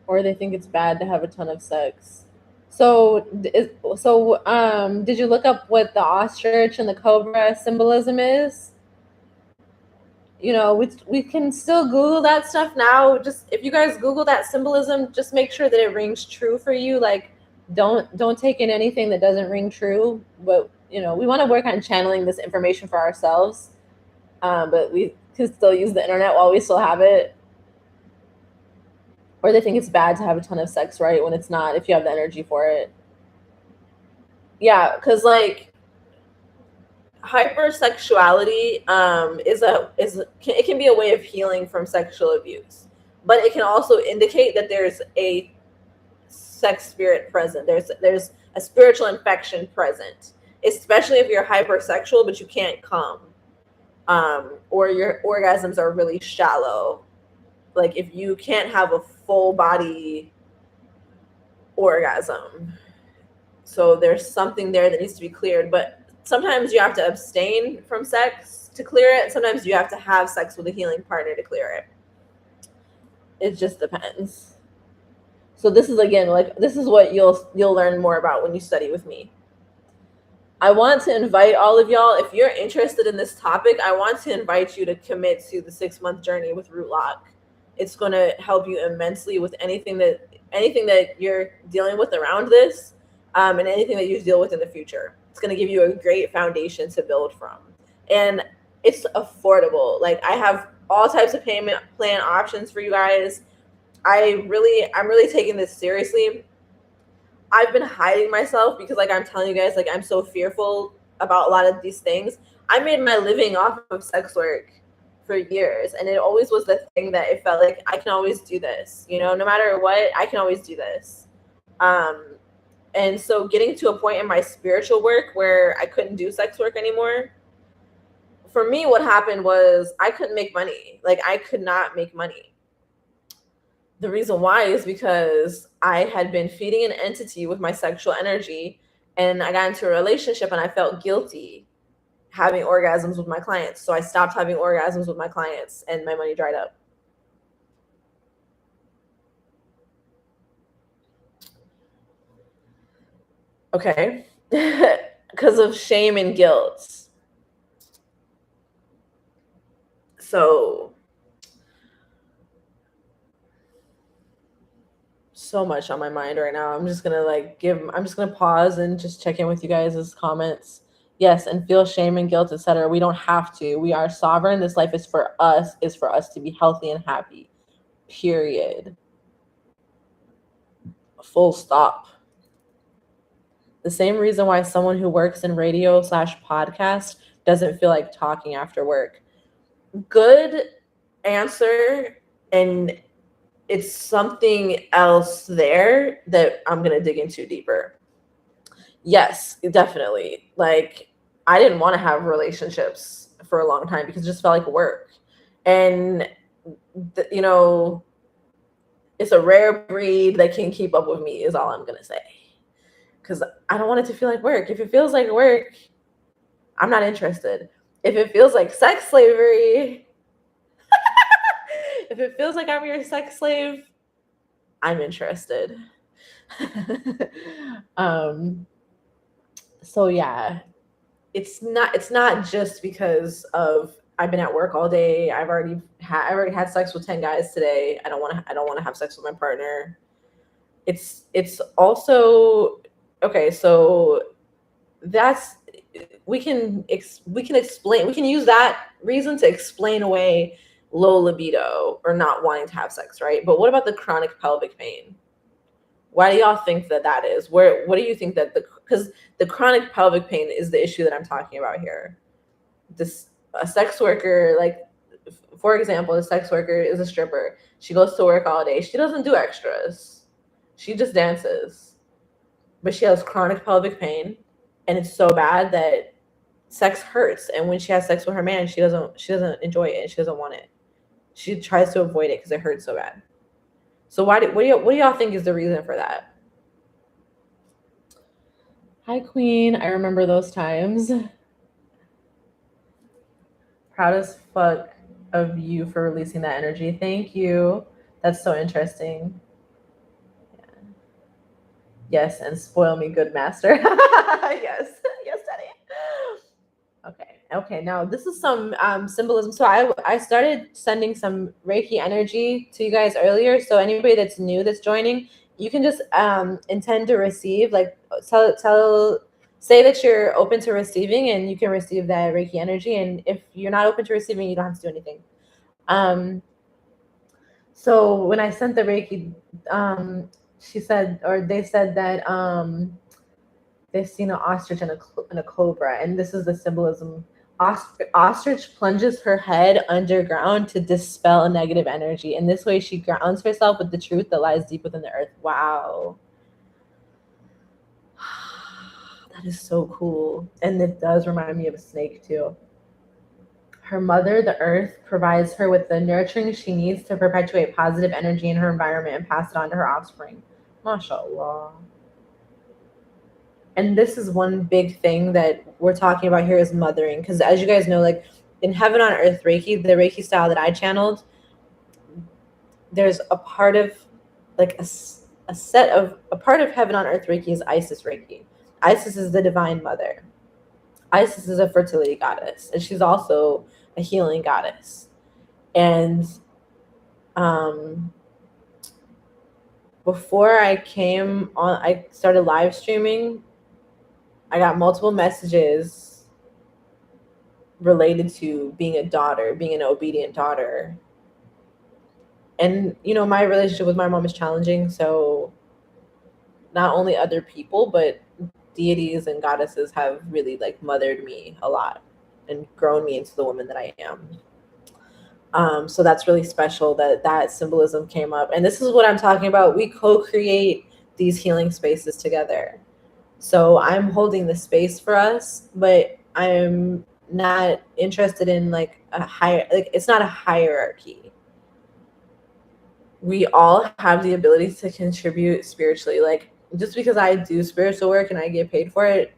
A: Or they think it's bad to have a ton of sex. So did you look up what the ostrich and the cobra symbolism is? You know, we can still Google that stuff now. Just if you guys Google that symbolism, just make sure that it rings true for you. Like, don't take in anything that doesn't ring true. But you know, we want to work on channeling this information for ourselves. But we can still use the internet while we still have it. Or they think it's bad to have a ton of sex, right? When it's not, if you have the energy for it. Yeah, because like hypersexuality it can be a way of healing from sexual abuse, but it can also indicate that there's a sex spirit present. There's a spiritual infection present, especially if you're hypersexual but you can't come, or your orgasms are really shallow. Like if you can't have a full body orgasm, so there's something there that needs to be cleared. But sometimes you have to abstain from sex to clear it. Sometimes you have to have sex with a healing partner to clear it. It just depends. So this is, again, like, this is what you'll learn more about when you study with me. I want to invite all of y'all, if you're interested in this topic, I want to invite you to commit to the 6-month journey with Rootlock. It's going to help you immensely with anything that you're dealing with around this, and anything that you deal with in the future. It's going to give you a great foundation to build from. And it's affordable. Like, I have all types of payment plan options for you guys. I'm really taking this seriously. I've been hiding myself because, like I'm telling you guys, like, I'm so fearful about a lot of these things. I made my living off of sex work for years, and it always was the thing that it felt like I can always do this, no matter what, I can always do this. And so getting to a point in my spiritual work where I couldn't do sex work anymore, for me, what happened was I couldn't make money. Like, I could not make money. The reason why is because I had been feeding an entity with my sexual energy, and I got into a relationship and I felt guilty having orgasms with my clients. So I stopped having orgasms with my clients and my money dried up. Okay. Because of shame and guilt. So much on my mind right now. I'm just gonna pause and just check in with you guys' comments. Yes, and feel shame and guilt, etc. We don't have to. We are sovereign. This life is for us to be healthy and happy. Period. Full stop. The same reason why someone who works in radio/podcast doesn't feel like talking after work. Good answer, and it's something else there that I'm going to dig into deeper. Yes, definitely. Like, I didn't want to have relationships for a long time because it just felt like work. And, it's a rare breed that can keep up with me is all I'm going to say. Because I don't want it to feel like work. If it feels like work, I'm not interested. If it feels like sex slavery, if it feels like I'm your sex slave, I'm interested. So yeah, it's not just because of I've been at work all day. I already had sex with 10 guys today. I don't want to have sex with my partner. It's also okay. So that's we can use that reason to explain away low libido or not wanting to have sex, right? But what about the chronic pelvic pain? Why do y'all think that is? What do you think that because the chronic pelvic pain is the issue that I'm talking about here? A sex worker, like, for example, a sex worker is a stripper. She goes to work all day. She doesn't do extras. She just dances. But she has chronic pelvic pain, and it's so bad that sex hurts. And when she has sex with her man, she doesn't enjoy it. She doesn't want it. She tries to avoid it because it hurts so bad. So what do y'all think is the reason for that? Hi, Queen. I remember those times. Proud as fuck of you for releasing that energy. Thank you. That's so interesting. Yeah. Yes, and spoil me, good master. Yes, Daddy. Okay. Now this is some symbolism. So I started sending some Reiki energy to you guys earlier. So anybody that's new that's joining, you can just intend to receive, like say that you're open to receiving, and you can receive that Reiki energy. And if you're not open to receiving, you don't have to do anything. So when I sent the Reiki, they said that they've seen an ostrich and a cobra, and this is the symbolism. Ostrich plunges her head underground to dispel negative energy. In this way, she grounds herself with the truth that lies deep within the earth. Wow. is so cool. And it does remind me of a snake too. Her mother, the earth, provides her with the nurturing she needs to perpetuate positive energy in her environment and pass it on to her offspring. MashaAllah. And this is one big thing that we're talking about here is mothering. Because as you guys know, like in Heaven on Earth Reiki, the Reiki style that I channeled, there's a part of like a part of Heaven on Earth Reiki is Isis Reiki. Isis is the divine mother. Isis is a fertility goddess, and she's also a healing goddess. And before I came on, I started live streaming. I got multiple messages related to being a daughter, being an obedient daughter. And, you know, my relationship with my mom is challenging. So not only other people, but deities and goddesses have really like mothered me a lot and grown me into the woman that I am. So that's really special that symbolism came up. And this is what I'm talking about. We co-create these healing spaces together. So I'm holding the space for us, but I'm not interested in like it's not a hierarchy. We all have the ability to contribute spiritually. Like just because I do spiritual work and I get paid for it,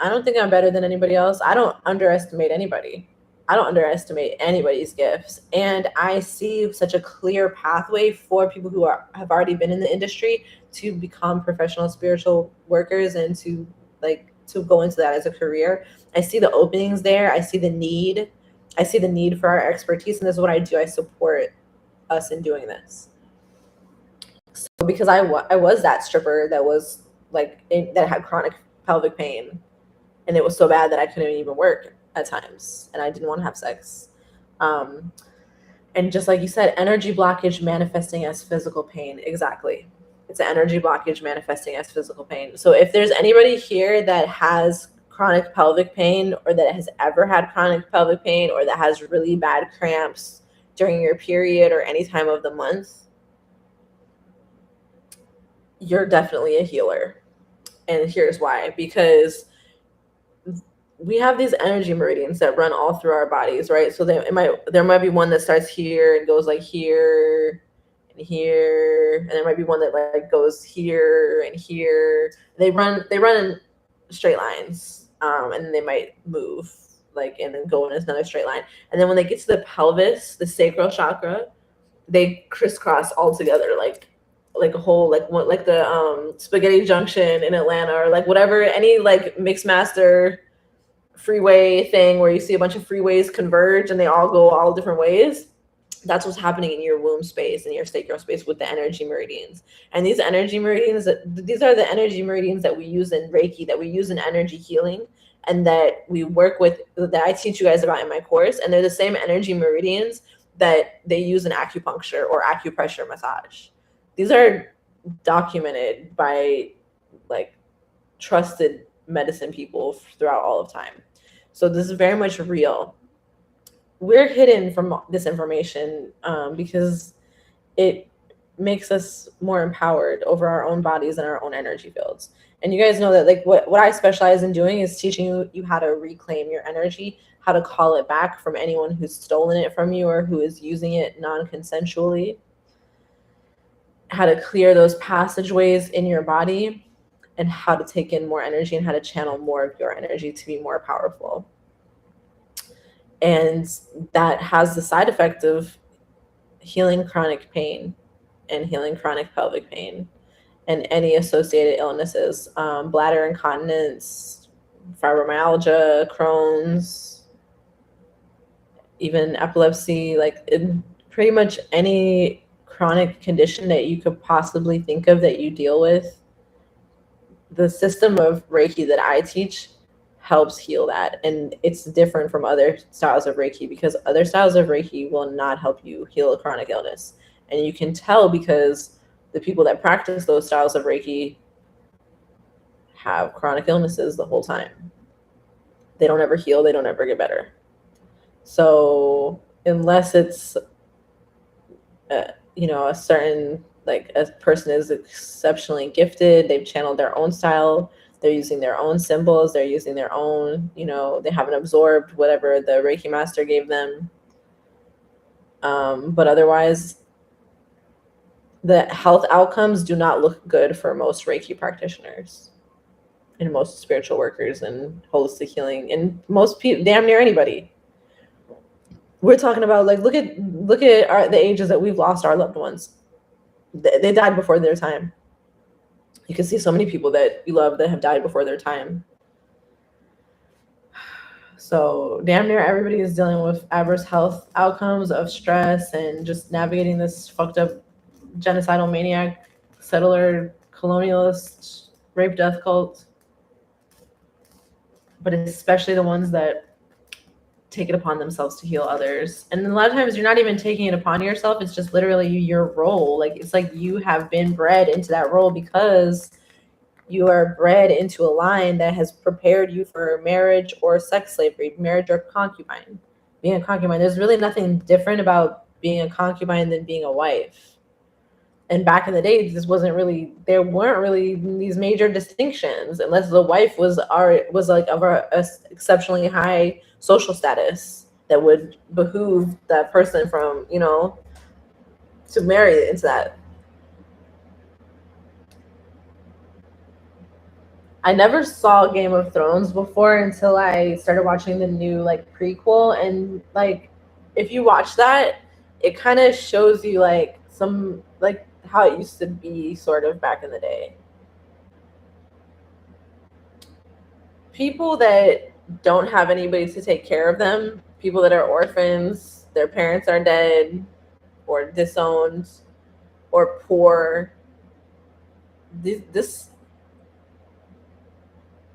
A: I don't think I'm better than anybody else. I don't underestimate anybody. I don't underestimate anybody's gifts. And I see such a clear pathway for people who have already been in the industry to become professional spiritual workers and to go into that as a career. I see the openings there. I see the need. I see the need for our expertise. And this is what I do. I support us in doing this. So because I was that stripper that was that had chronic pelvic pain, and it was so bad that I couldn't even work at times, and I didn't want to have sex. And just like you said, energy blockage manifesting as physical pain. Exactly. It's an energy blockage manifesting as physical pain. So if there's anybody here that has chronic pelvic pain, or that has ever had chronic pelvic pain, or that has really bad cramps during your period or any time of the month, you're definitely a healer. And here's why. Because we have these energy meridians that run all through our bodies, right? So there might be one that starts here and goes like here and here, and there might be one that like goes here and here. They run in straight lines, and they might move and then go in another straight line. And then when they get to the pelvis, the sacral chakra, they crisscross all together like a whole like the spaghetti junction in Atlanta, or like whatever, any like mixed master freeway thing where you see a bunch of freeways converge and they all go all different ways. That's what's happening in your womb space and your sacral space with the energy meridians. And these energy meridians, these are the energy meridians that we use in Reiki, that we use in energy healing, and that we work with, that I teach you guys about in my course. And they're the same energy meridians that they use in acupuncture or acupressure massage. These are documented by like trusted medicine people throughout all of time. So this is very much real. We're hidden from this information because it makes us more empowered over our own bodies and our own energy fields. And you guys know that like what I specialize in doing is teaching you how to reclaim your energy, how to call it back from anyone who's stolen it from you or who is using it non-consensually, how to clear those passageways in your body, and how to take in more energy and how to channel more of your energy to be more powerful. And that has the side effect of healing chronic pain and healing chronic pelvic pain and any associated illnesses, bladder incontinence, fibromyalgia, Crohn's, even epilepsy, pretty much any chronic condition that you could possibly think of that you deal with. The system of Reiki that I teach helps heal that. And it's different from other styles of Reiki because other styles of Reiki will not help you heal a chronic illness. And you can tell because the people that practice those styles of Reiki have chronic illnesses the whole time. They don't ever heal. They don't ever get better. So unless it's, a certain, a person is exceptionally gifted, they've channeled their own style, They're using their own symbols. They're using their own, they haven't absorbed whatever the Reiki master gave them. But otherwise, the health outcomes do not look good for most Reiki practitioners and most spiritual workers and holistic healing and most people, damn near anybody. We're talking about, like, look at the ages that we've lost our loved ones. They died before their time. You can see so many people that we love that have died before their time. So damn near everybody is dealing with adverse health outcomes of stress and just navigating this fucked up genocidal maniac, settler, colonialist, rape death cult. But especially the ones that take it upon themselves to heal others. And a lot of times you're not even taking it upon yourself. It's just literally your role. Like, it's like you have been bred into that role because you are bred into a line that has prepared you for marriage or sex slavery, marriage or concubine. Being a concubine, there's really nothing different about being a concubine than being a wife. And back in the day, there weren't really these major distinctions unless the wife was like of a exceptionally high social status that would behoove that person from, to marry into that. I never saw Game of Thrones before until I started watching the new, like, prequel. And, like, if you watch that, it kind of shows you, like, some, like, how it used to be sort of back in the day. People that don't have anybody to take care of them, people that are orphans, their parents are dead or disowned or poor,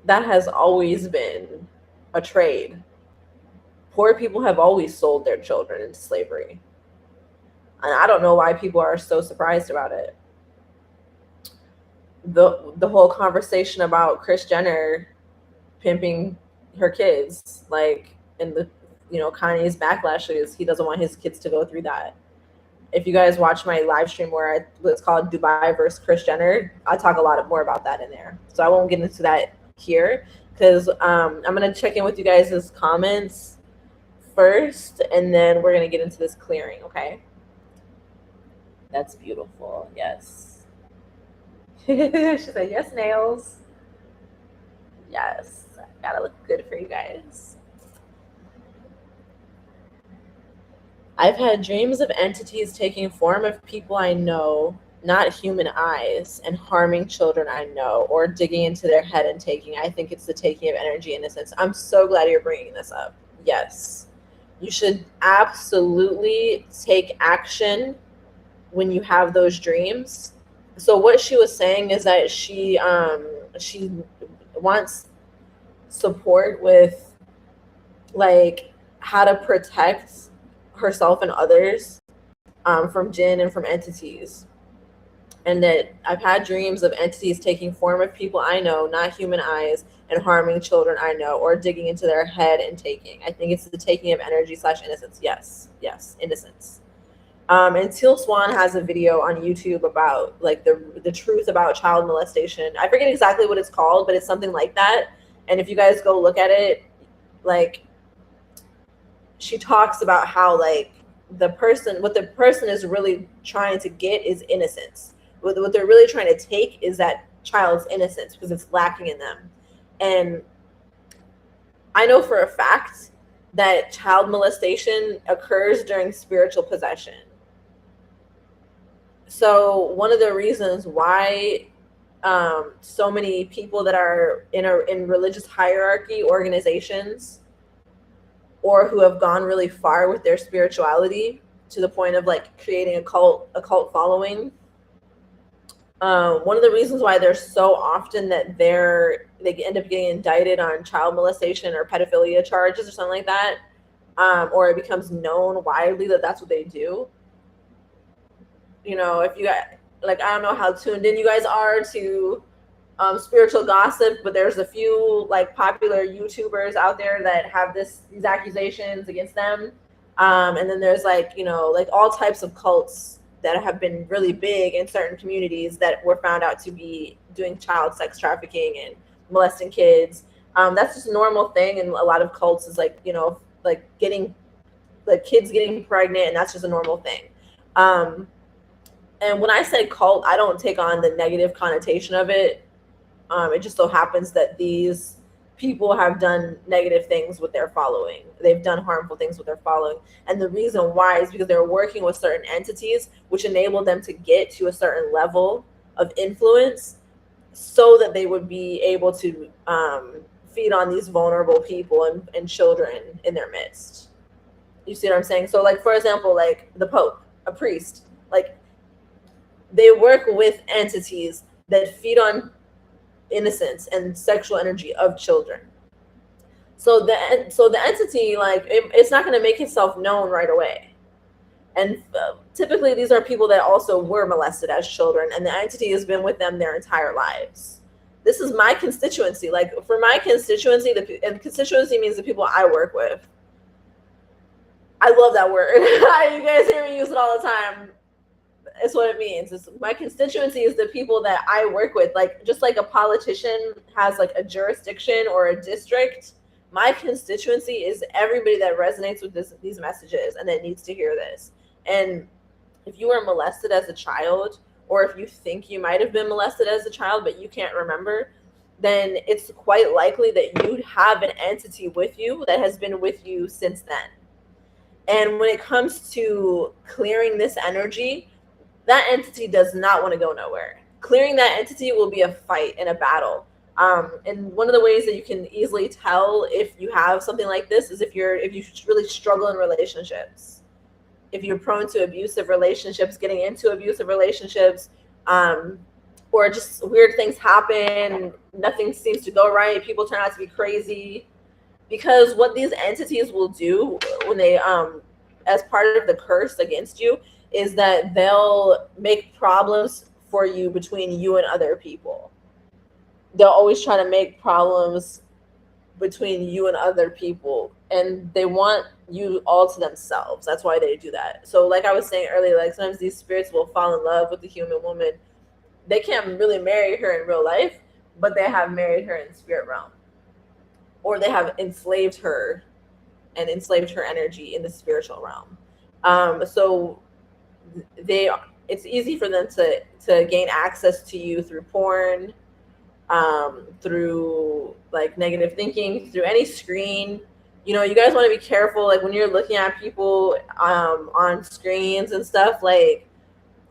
A: that has always been a trade. Poor people have always sold their children into slavery. And I don't know why people are so surprised about it. The whole conversation about Kris Jenner pimping her kids, like, and the, Kanye's backlash is he doesn't want his kids to go through that. If you guys watch my live stream where it's called Dubai versus Kris Jenner, I talk a lot more about that in there. So I won't get into that here because I'm going to check in with you guys' comments first, and then we're going to get into this clearing, okay? That's beautiful. Yes. She said, yes, nails. Yes. Gotta look good for you guys. I've had dreams of entities taking form of people I know, not human eyes, and harming children I know, or digging into their head and taking. I think it's the taking of energy innocence. I'm so glad you're bringing this up. Yes. You should absolutely take action when you have those dreams. So what she was saying is that she wants support with, like, how to protect herself and others from jinn and from entities. And that I've had dreams of entities taking form of people I know, not human eyes, and harming children I know, or digging into their head and taking. I think it's the taking of energy / innocence. Yes, innocence. And Teal Swan has a video on YouTube about, like, the truth about child molestation. I forget exactly what it's called, but it's something like that. And if you guys go look at it, like, she talks about how, like, what the person is really trying to get is innocence. What they're really trying to take is that child's innocence because it's lacking in them. And I know for a fact that child molestation occurs during spiritual possession. So one of the reasons why so many people that are in religious hierarchy organizations, or who have gone really far with their spirituality to the point of, like, creating a cult following, one of the reasons why there's so often that they end up getting indicted on child molestation or pedophilia charges or something like that, or it becomes known widely that that's what they do. If you got, like, I don't know how tuned in you guys are to spiritual gossip, but there's a few, like, popular YouTubers out there that have these accusations against them. And then there's, like, like, all types of cults that have been really big in certain communities that were found out to be doing child sex trafficking and molesting kids. That's just a normal thing, and a lot of cults is like, like getting like kids getting pregnant, and that's just a normal thing. And when I say cult, I don't take on the negative connotation of it. It just so happens that these people have done negative things with their following. They've done harmful things with their following. And the reason why is because they're working with certain entities, which enable them to get to a certain level of influence so that they would be able to feed on these vulnerable people and children in their midst. You see what I'm saying? So, like, for example, like the Pope, a priest, like they work with entities that feed on innocence and sexual energy of children. So the entity, like, it's not going to make itself known right away. And typically these are people that also were molested as children, and the entity has been with them their entire lives. This is my constituency. Like, for my constituency, and constituency means the people I work with. I love that word. You guys hear me use it all the time. It's what it means. My constituency is the people that I work with. Like, just like a politician has like a jurisdiction or a district, my constituency is everybody that resonates with these messages and that needs to hear this. And if you were molested as a child, or if you think you might have been molested as a child but you can't remember, then it's quite likely that you have an entity with you that has been with you since then. And when it comes to clearing this energy, that entity does not want to go nowhere. Clearing that entity will be a fight and a battle. And one of the ways that you can easily tell if you have something like this is if you really struggle in relationships, if you're prone to abusive relationships, getting into abusive relationships, or just weird things happen, nothing seems to go right, people turn out to be crazy. Because what these entities will do when they, as part of the curse against you, is that they'll make problems for you between you and other people. They'll always try to make problems between you and other people, and they want you all to themselves. That's why they do that. So like I was saying earlier, like sometimes these spirits will fall in love with the human woman. They can't really marry her in real life, but they have married her in the spirit realm. Or they have enslaved her and enslaved her energy in the spiritual realm. So it's easy for them to gain access to you through porn, through like negative thinking, through any screen. You guys want to be careful, like when you're looking at people on screens and stuff, like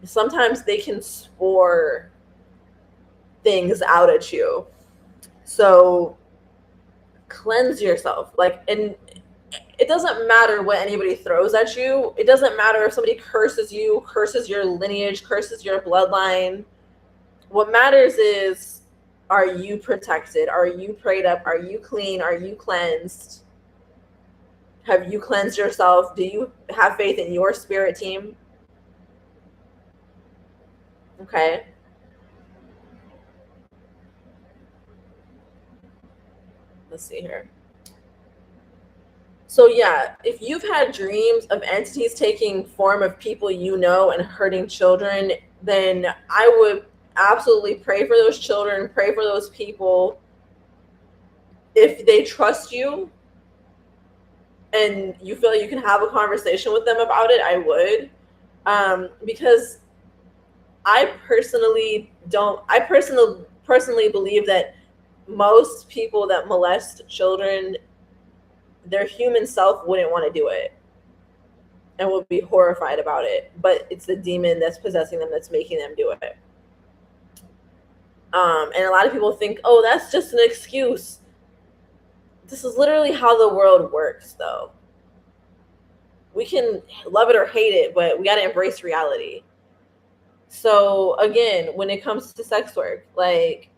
A: sometimes they can spore things out at you. So cleanse yourself. Like, and it doesn't matter what anybody throws at you. It doesn't matter if somebody curses you, curses your lineage, curses your bloodline. What matters is, are you protected? Are you prayed up? Are you clean? Are you cleansed? Have you cleansed yourself? Do you have faith in your spirit team? Okay. Let's see here. So yeah, if you've had dreams of entities taking form of people you know and hurting children, then I would absolutely pray for those children, pray for those people. If they trust you and you feel like you can have a conversation with them about it, I would. Because I personally believe that most people that molest children, their human self wouldn't want to do it and would be horrified about it, but it's the demon that's possessing them that's making them do it. And a lot of people think, oh, that's just an excuse. This is literally how the world works, though. We can love it or hate it, but we got to embrace reality. So again, when it comes to sex work, like,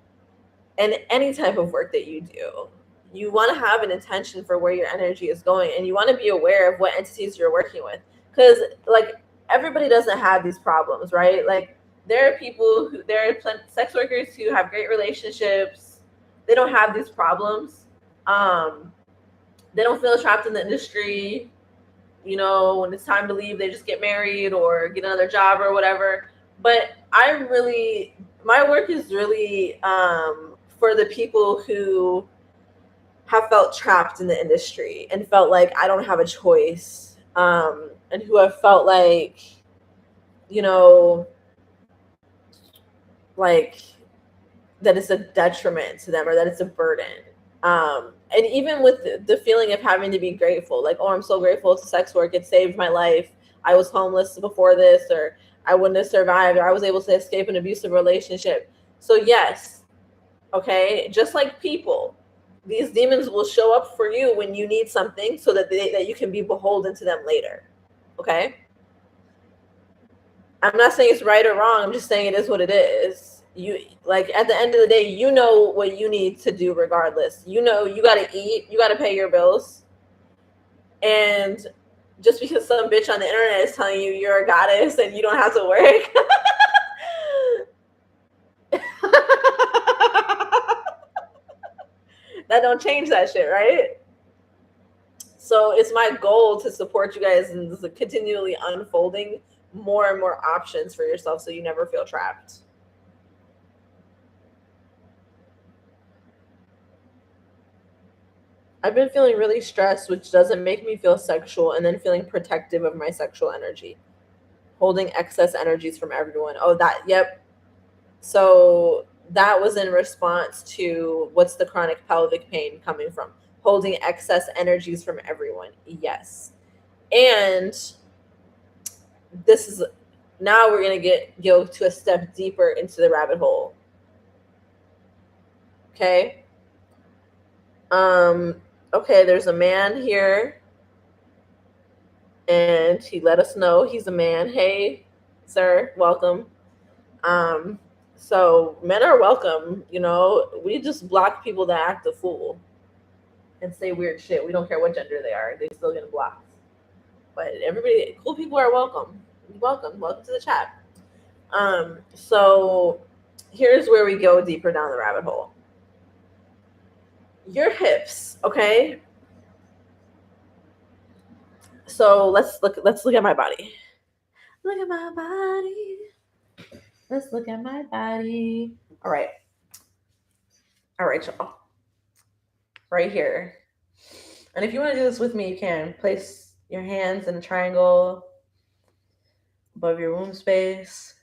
A: and any type of work that you do, you want to have an intention for where your energy is going, and you want to be aware of what entities you're working with, because like everybody doesn't have these problems, right? Like there are sex workers who have great relationships. They don't have these problems. They don't feel trapped in the industry. When it's time to leave, they just get married or get another job or whatever. But my work is really for the people who have felt trapped in the industry and felt like I don't have a choice, and who have felt like, you know, like that it's a detriment to them or that it's a burden. And even with the feeling of having to be grateful, like, oh, I'm so grateful to sex work. It saved my life. I was homeless before this, or I wouldn't have survived, or I was able to escape an abusive relationship. So yes, okay, just like people, these demons will show up for you when you need something so that that you can be beholden to them later. Okay? I'm not saying it's right or wrong. I'm just saying it is what it is. You, like, at the end of the day, you know what you need to do regardless. You know you got to eat, you got to pay your bills. And just because some bitch on the internet is telling you you're a goddess and you don't have to work, that don't change that shit, right? So it's my goal to support you guys in this continually unfolding more and more options for yourself so you never feel trapped. I've been feeling really stressed, which doesn't make me feel sexual, and then feeling protective of my sexual energy, holding excess energies from everyone. Oh, that, yep. So that was in response to what's the chronic pelvic pain coming from? Holding excess energies from everyone. Yes. And this is, now we're going to go to a step deeper into the rabbit hole. Okay. Okay, there's a man here and he let us know he's a man. Hey, sir, welcome. So men are welcome, you know. We just block people that act a fool and say weird shit. We don't care what gender they are, they still get blocked. But everybody, cool people are welcome. Welcome to the chat. So here's where we go deeper down the rabbit hole. Your hips, okay? So let's look at my body. Look at my body. Let's look at my body. All right, y'all. Right here. And if you want to do this with me, you can. Place your hands in a triangle above your womb space.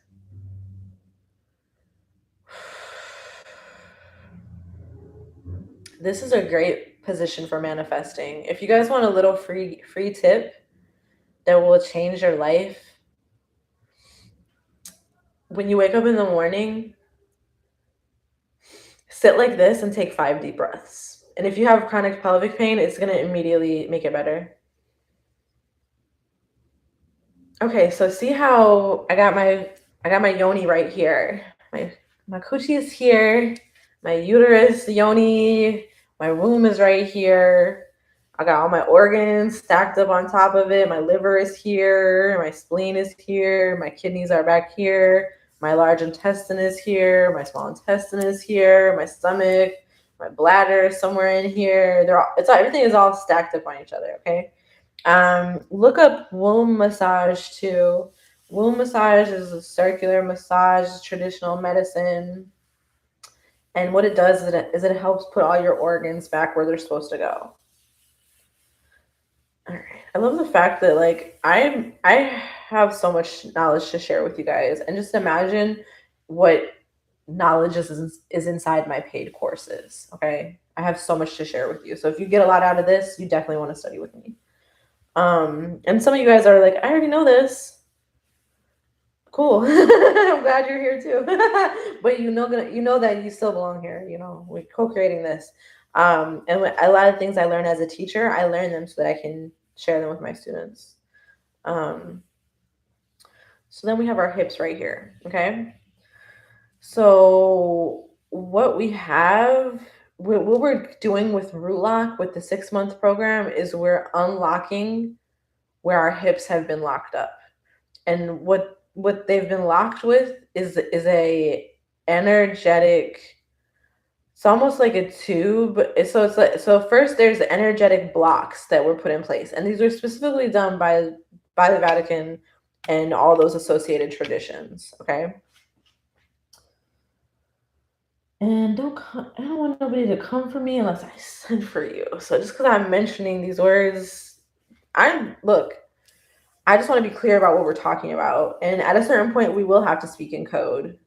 A: This is a great position for manifesting. If you guys want a little free tip that will change your life, when you wake up in the morning, sit like this and take 5 deep breaths. And if you have chronic pelvic pain, it's going to immediately make it better. Okay, so see how I got my yoni right here. My coochie is here. My uterus, yoni, my womb is right here. I got all my organs stacked up on top of it. My liver is here. My spleen is here. My kidneys are back here. My large intestine is here. My small intestine is here. My stomach, my bladder is somewhere in here. Everything is all stacked up on each other, okay? Look up womb massage too. Womb massage is a circular massage, traditional medicine. And what it does is it helps put all your organs back where they're supposed to go. All right. I love the fact that, like, I have so much knowledge to share with you guys, and just imagine what knowledge is inside my paid courses. Okay. I have so much to share with you. So if you get a lot out of this, you definitely want to study with me. And some of you guys are like, I already know this. Cool. I'm glad you're here too. But you know that you still belong here. You know, we're co-creating this. And a lot of things I learn as a teacher, I learn them so that I can share them with my students. So then we have our hips right here. Okay. So what we're doing with Root Lock, with the 6-month program, is we're unlocking where our hips have been locked up. And what they've been locked with is a energetic, it's almost like a tube. So first there's energetic blocks that were put in place, and these were specifically done by the Vatican and all those associated traditions, okay? And I don't want nobody to come for me unless I send for you. So just because I'm mentioning these words, I just want to be clear about what we're talking about. And at a certain point, we will have to speak in code.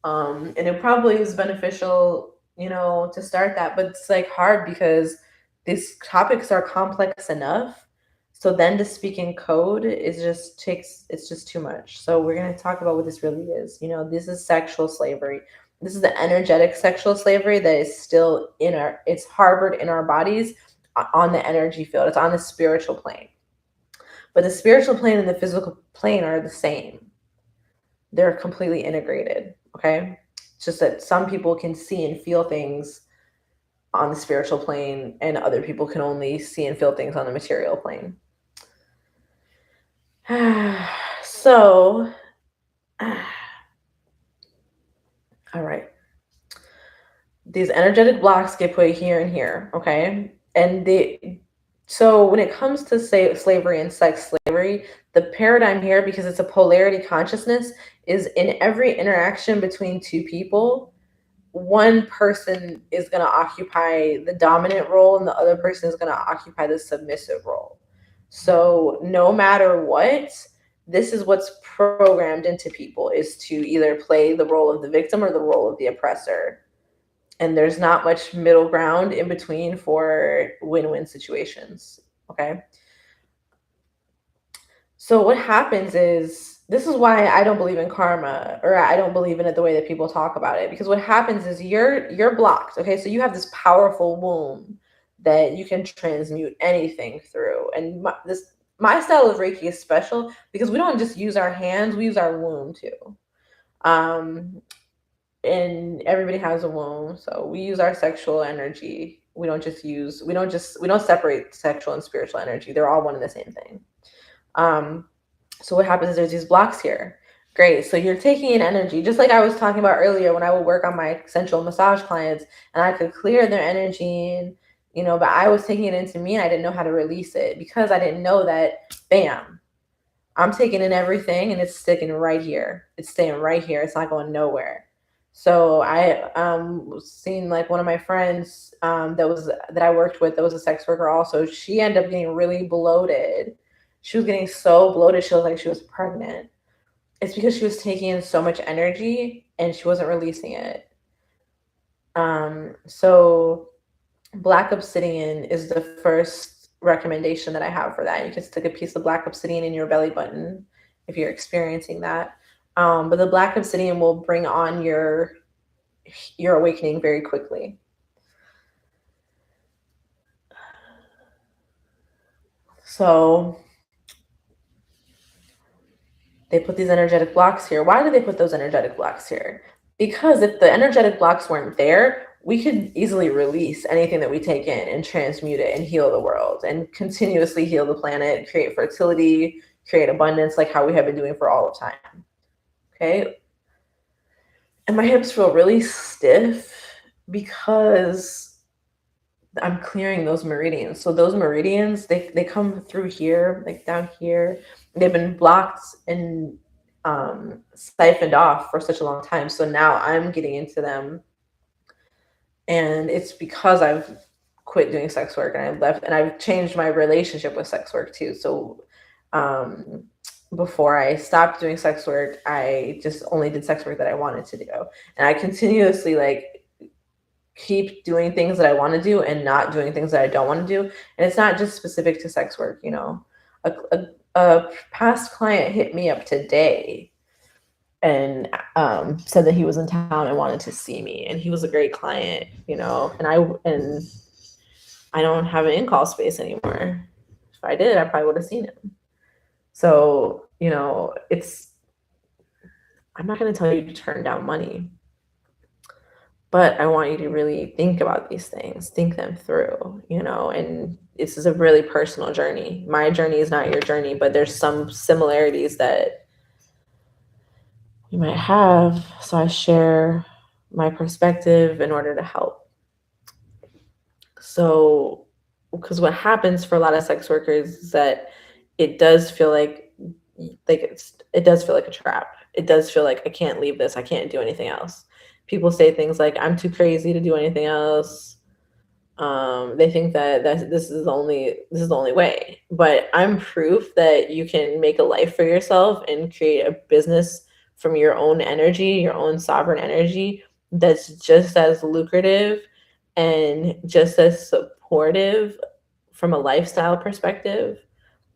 A: And it probably is beneficial, to start that, but it's like hard because these topics are complex enough. So then to speak in code it's just too much. So we're going to talk about what this really is. This is sexual slavery. This is the energetic sexual slavery that is still it's harbored in our bodies on the energy field. It's on the spiritual plane. But the spiritual plane and the physical plane are the same. They're completely integrated. Okay. It's just that some people can see and feel things on the spiritual plane and other people can only see and feel things on the material plane. So, all right. These energetic blocks get put here and here. Okay. So when it comes to slavery and sex slavery, the paradigm here, because it's a polarity consciousness, is in every interaction between two people, one person is going to occupy the dominant role and the other person is going to occupy the submissive role. So no matter what, this is what's programmed into people, is to either play the role of the victim or the role of the oppressor. And there's not much middle ground in between for win-win situations. Okay. So what happens is, this is why I don't believe in karma, or I don't believe in it the way that people talk about it, because what happens is you're blocked. Okay. So you have this powerful womb that you can transmute anything through. And my style of Reiki is special because we don't just use our hands, we use our womb too. And everybody has a womb, so we use our sexual energy. We don't separate sexual and spiritual energy. They're all one and the same thing. So what happens is there's these blocks here. Great. So you're taking in energy, just like I was talking about earlier when I would work on my sensual massage clients and I could clear their energy, and but I was taking it into me and I didn't know how to release it because I didn't know that, bam, I'm taking in everything and it's sticking right here. It's staying right here. It's not going nowhere. So I seen like one of my friends that I worked with that was a sex worker also. She ended up getting really bloated. She was getting so bloated, she was like she was pregnant. It's because she was taking in so much energy and she wasn't releasing it. So black obsidian is the first recommendation that I have for that. You can stick a piece of black obsidian in your belly button if you're experiencing that. But the black obsidian will bring on your awakening very quickly. So they put these energetic blocks here. Why do they put those energetic blocks here? Because if the energetic blocks weren't there, we could easily release anything that we take in and transmute it and heal the world and continuously heal the planet, create fertility, create abundance, like how we have been doing for all of time. Okay. And my hips feel really stiff because I'm clearing those meridians. So those meridians, they come through here, like down here. They've been blocked and siphoned off for such a long time. So now I'm getting into them. And it's because I've quit doing sex work and I've left and I've changed my relationship with sex work too. So before I stopped doing sex work, I just only did sex work that I wanted to do. And I continuously keep doing things that I want to do and not doing things that I don't want to do. And it's not just specific to sex work. A past client hit me up today and said that he was in town and wanted to see me, and he was a great client, and I don't have an in-call space anymore. If I did, I probably would have seen him. So, I'm not going to tell you to turn down money, but I want you to really think about these things, think them through, and this is a really personal journey. My journey is not your journey, but there's some similarities that you might have. So I share my perspective in order to help. So, because what happens for a lot of sex workers is that it does feel like it does feel like a trap. It does feel like I can't leave this. I can't do anything else. People say things like, I'm too crazy to do anything else. They think that this is the only way. But I'm proof that you can make a life for yourself and create a business from your own energy, your own sovereign energy, that's just as lucrative and just as supportive from a lifestyle perspective,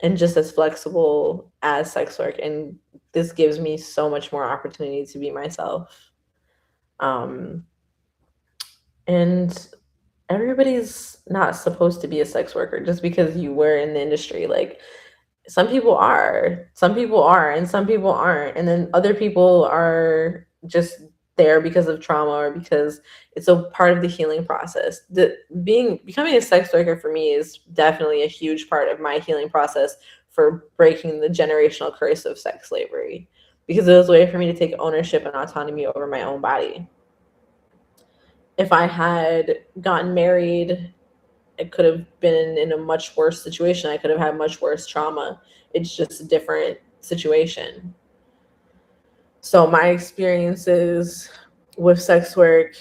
A: and just as flexible as sex work. And this gives me so much more opportunity to be myself. And everybody's not supposed to be a sex worker just because you were in the industry. Like, some people are, and some people aren't. And then other people are just there because of trauma or because it's a part of the healing process. Becoming a sex worker for me is definitely a huge part of my healing process for breaking the generational curse of sex slavery, because it was a way for me to take ownership and autonomy over my own body. If I had gotten married, it could have been in a much worse situation. I could have had much worse trauma. It's just a different situation. So my experiences with sex work,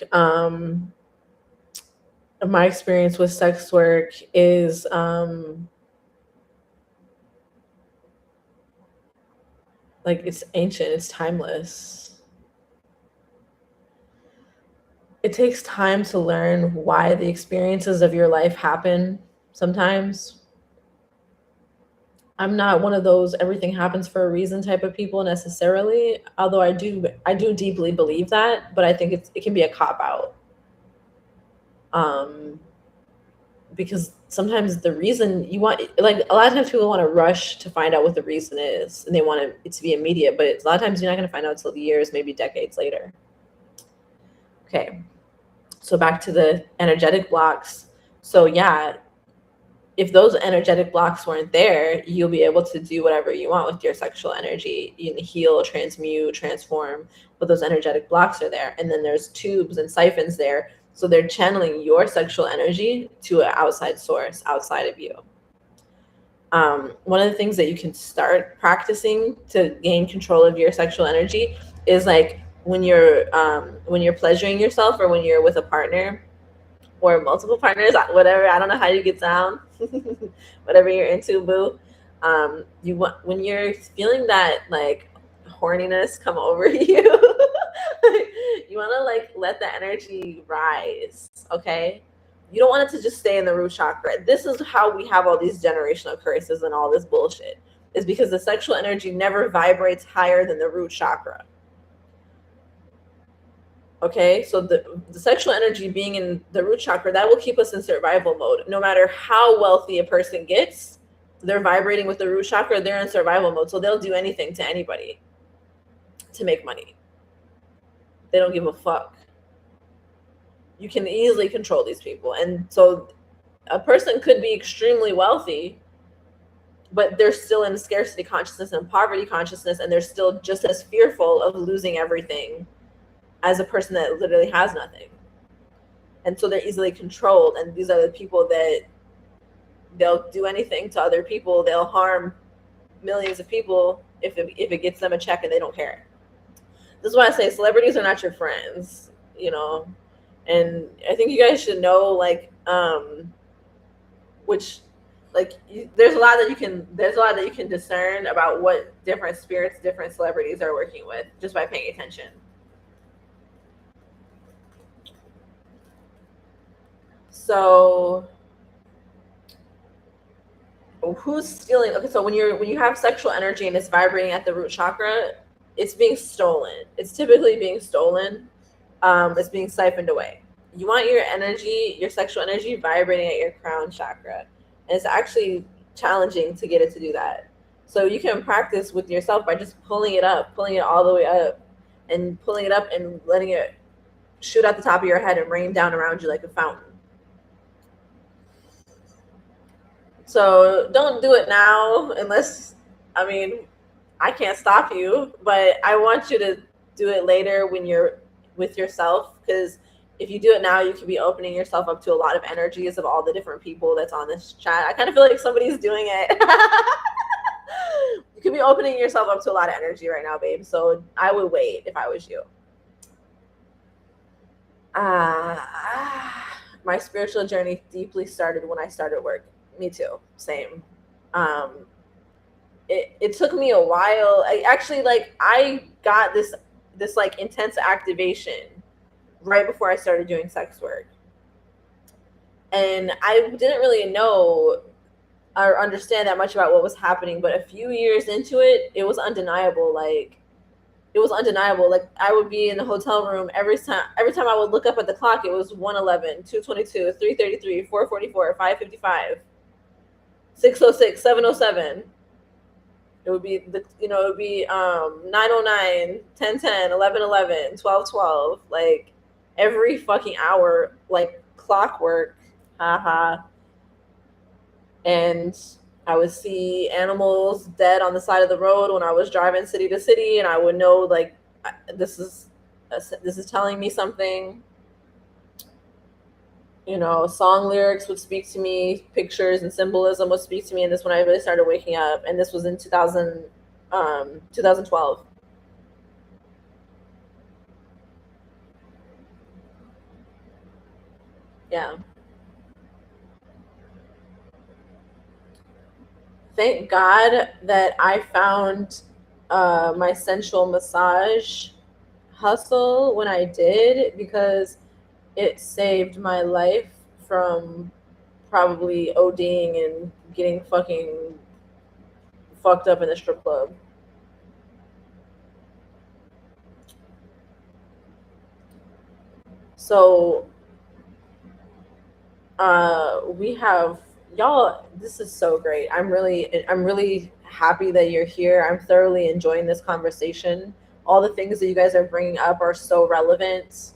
A: is like, it's ancient, it's timeless. It takes time to learn why the experiences of your life happen sometimes. I'm not one of those everything happens for a reason type of people necessarily, although I do deeply believe that, but I think it can be a cop out. Because sometimes the reason you want, like, a lot of times people want to rush to find out what the reason is, and they want it to be immediate, but a lot of times you're not going to find out until years, maybe decades later. Okay, so back to the energetic blocks. So yeah, if those energetic blocks weren't there, you'll be able to do whatever you want with your sexual energy. You can heal, transmute, transform, but those energetic blocks are there. And then there's tubes and siphons there. So they're channeling your sexual energy to an outside source outside of you. One of the things that you can start practicing to gain control of your sexual energy is, like, when you're pleasuring yourself, or when you're with a partner or multiple partners, whatever. I don't know how you get down, whatever you're into, boo. You want, when you're feeling that, like, horniness come over you, you want to, like, let the energy rise. Okay, you don't want it to just stay in the root chakra. This is how we have all these generational curses and all this bullshit, is because the sexual energy never vibrates higher than the root chakra. Okay, so the sexual energy being in the root chakra, that will keep us in survival mode. No matter how wealthy a person gets, they're vibrating with the root chakra, they're in survival mode. So they'll do anything to anybody to make money. They don't give a fuck. You can easily control these people. And so a person could be extremely wealthy, but they're still in scarcity consciousness and poverty consciousness, and they're still just as fearful of losing everything as a person that literally has nothing. And so they're easily controlled. And these are the people that they'll do anything to other people. They'll harm millions of people if it gets them a check, and they don't care. This is why I say celebrities are not your friends, you know. And I think you guys should know, like, which, like, there's a lot that you can discern about what different spirits different celebrities are working with just by paying attention. So who's stealing? Okay, so when you have sexual energy and it's vibrating at the root chakra, it's being stolen. It's typically being stolen. It's being siphoned away. You want your energy, your sexual energy, vibrating at your crown chakra, and it's actually challenging to get it to do that. So you can practice with yourself by just pulling it all the way up, and pulling it up and letting it shoot at the top of your head and rain down around you like a fountain. So don't do it now unless, I mean, I can't stop you, but I want you to do it later when you're with yourself, because if you do it now, you could be opening yourself up to a lot of energies of all the different people that's on this chat. I kind of feel like somebody's doing it. You could be opening yourself up to a lot of energy right now, babe. So I would wait if I was you. My spiritual journey deeply started when I started work. Me too. Same. Um, it took me a while. I got this like intense activation right before I started doing sex work. And I didn't really know or understand that much about what was happening, but a few years into it, it was undeniable. Like I would be in the hotel room every time I would look up at the clock, it was 111, 222, 333, 444, 555, 606, 707. It would be 909, 1010, 1111, 1212, like every fucking hour, like clockwork. Haha. And I would see animals dead on the side of the road when I was driving city to city, and I would know like this is telling me something. Song lyrics would speak to me, pictures and symbolism would speak to me, and this when I really started waking up, and this was in 2012. Yeah. Thank God that I found my sensual massage hustle when I did, because it saved my life from probably ODing and getting fucking fucked up in the strip club. So we have y'all. This is so great. I'm really happy that you're here. I'm thoroughly enjoying this conversation. All the things that you guys are bringing up are so relevant.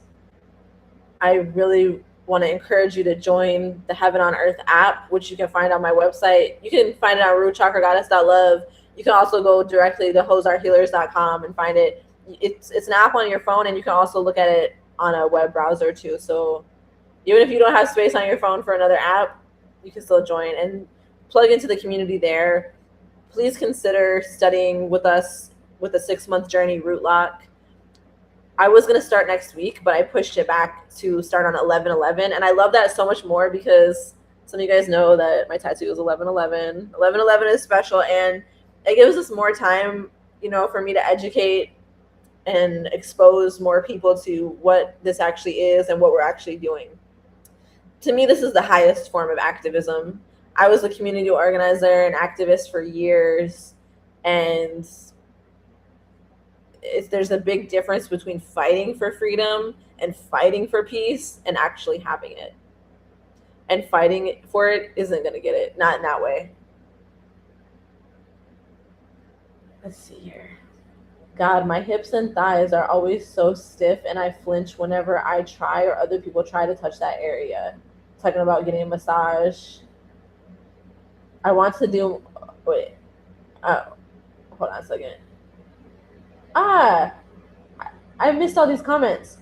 A: I really want to encourage you to join the Heaven on Earth app, which you can find on my website. You can find it on rootchakragoddess.love. You can also go directly to hoesarehealers.com and find it. It's an app on your phone, and you can also look at it on a web browser too. So even if you don't have space on your phone for another app, you can still join and plug into the community there. Please consider studying with us with a 6-month journey root lock. I was going to start next week, but I pushed it back to start on 11/11. And I love that so much more because some of you guys know that my tattoo is 11/11. 11/11 is special, and it gives us more time, for me to educate and expose more people to what this actually is and what we're actually doing. To me, this is the highest form of activism. I was a community organizer and activist for years, and there's a big difference between fighting for freedom and fighting for peace and actually having it. And fighting for it isn't going to get it. Not in that way. Let's see here. God, my hips and thighs are always so stiff, and I flinch whenever I try or other people try to touch that area. Talking about getting a massage. I want to do. Wait. Hold on a second. I missed all these comments.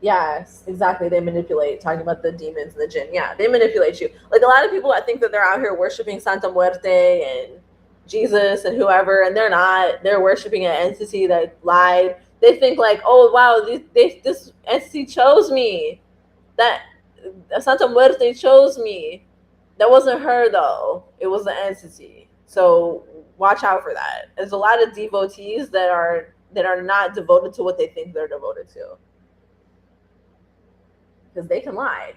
A: Yes, exactly. They manipulate. Talking about the demons and the jinn. Yeah, they manipulate you. Like a lot of people, I think that they're out here worshiping Santa Muerte and Jesus and whoever, and they're not. They're worshiping an entity that lied. They think like, oh wow, this entity chose me. That Santa Muerte chose me. That wasn't her though. It was the entity. So watch out for that. There's a lot of devotees that are not devoted to what they think they're devoted to, because they can lie.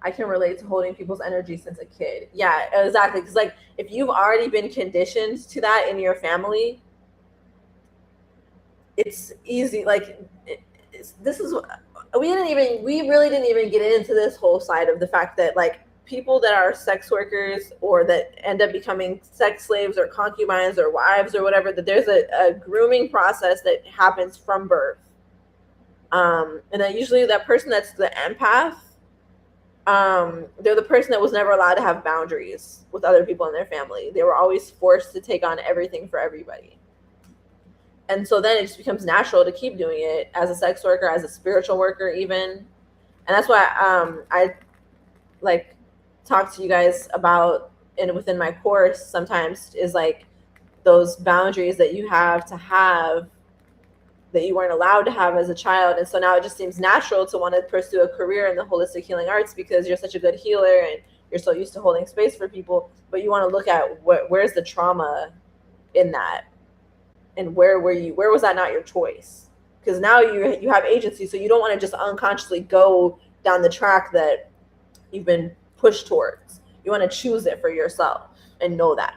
A: I can relate to holding people's energy since a kid. Yeah, exactly. Because like if you've already been conditioned to that in your family, it's easy. Like this is we really didn't even get into this whole side of the fact that like people that are sex workers or that end up becoming sex slaves or concubines or wives or whatever, that there's a grooming process that happens from birth. And then usually that person that's the empath, they're the person that was never allowed to have boundaries with other people in their family. They were always forced to take on everything for everybody. And so then it just becomes natural to keep doing it as a sex worker, as a spiritual worker even. And that's why I like talk to you guys about, and within my course sometimes, is like those boundaries that you have to have that you weren't allowed to have as a child. And so now it just seems natural to want to pursue a career in the holistic healing arts because you're such a good healer and you're so used to holding space for people. But you want to look at where's the trauma in that, and where was that not your choice? Because now you have agency, so you don't want to just unconsciously go down the track that you've been pushed towards. You want to choose it for yourself and know that.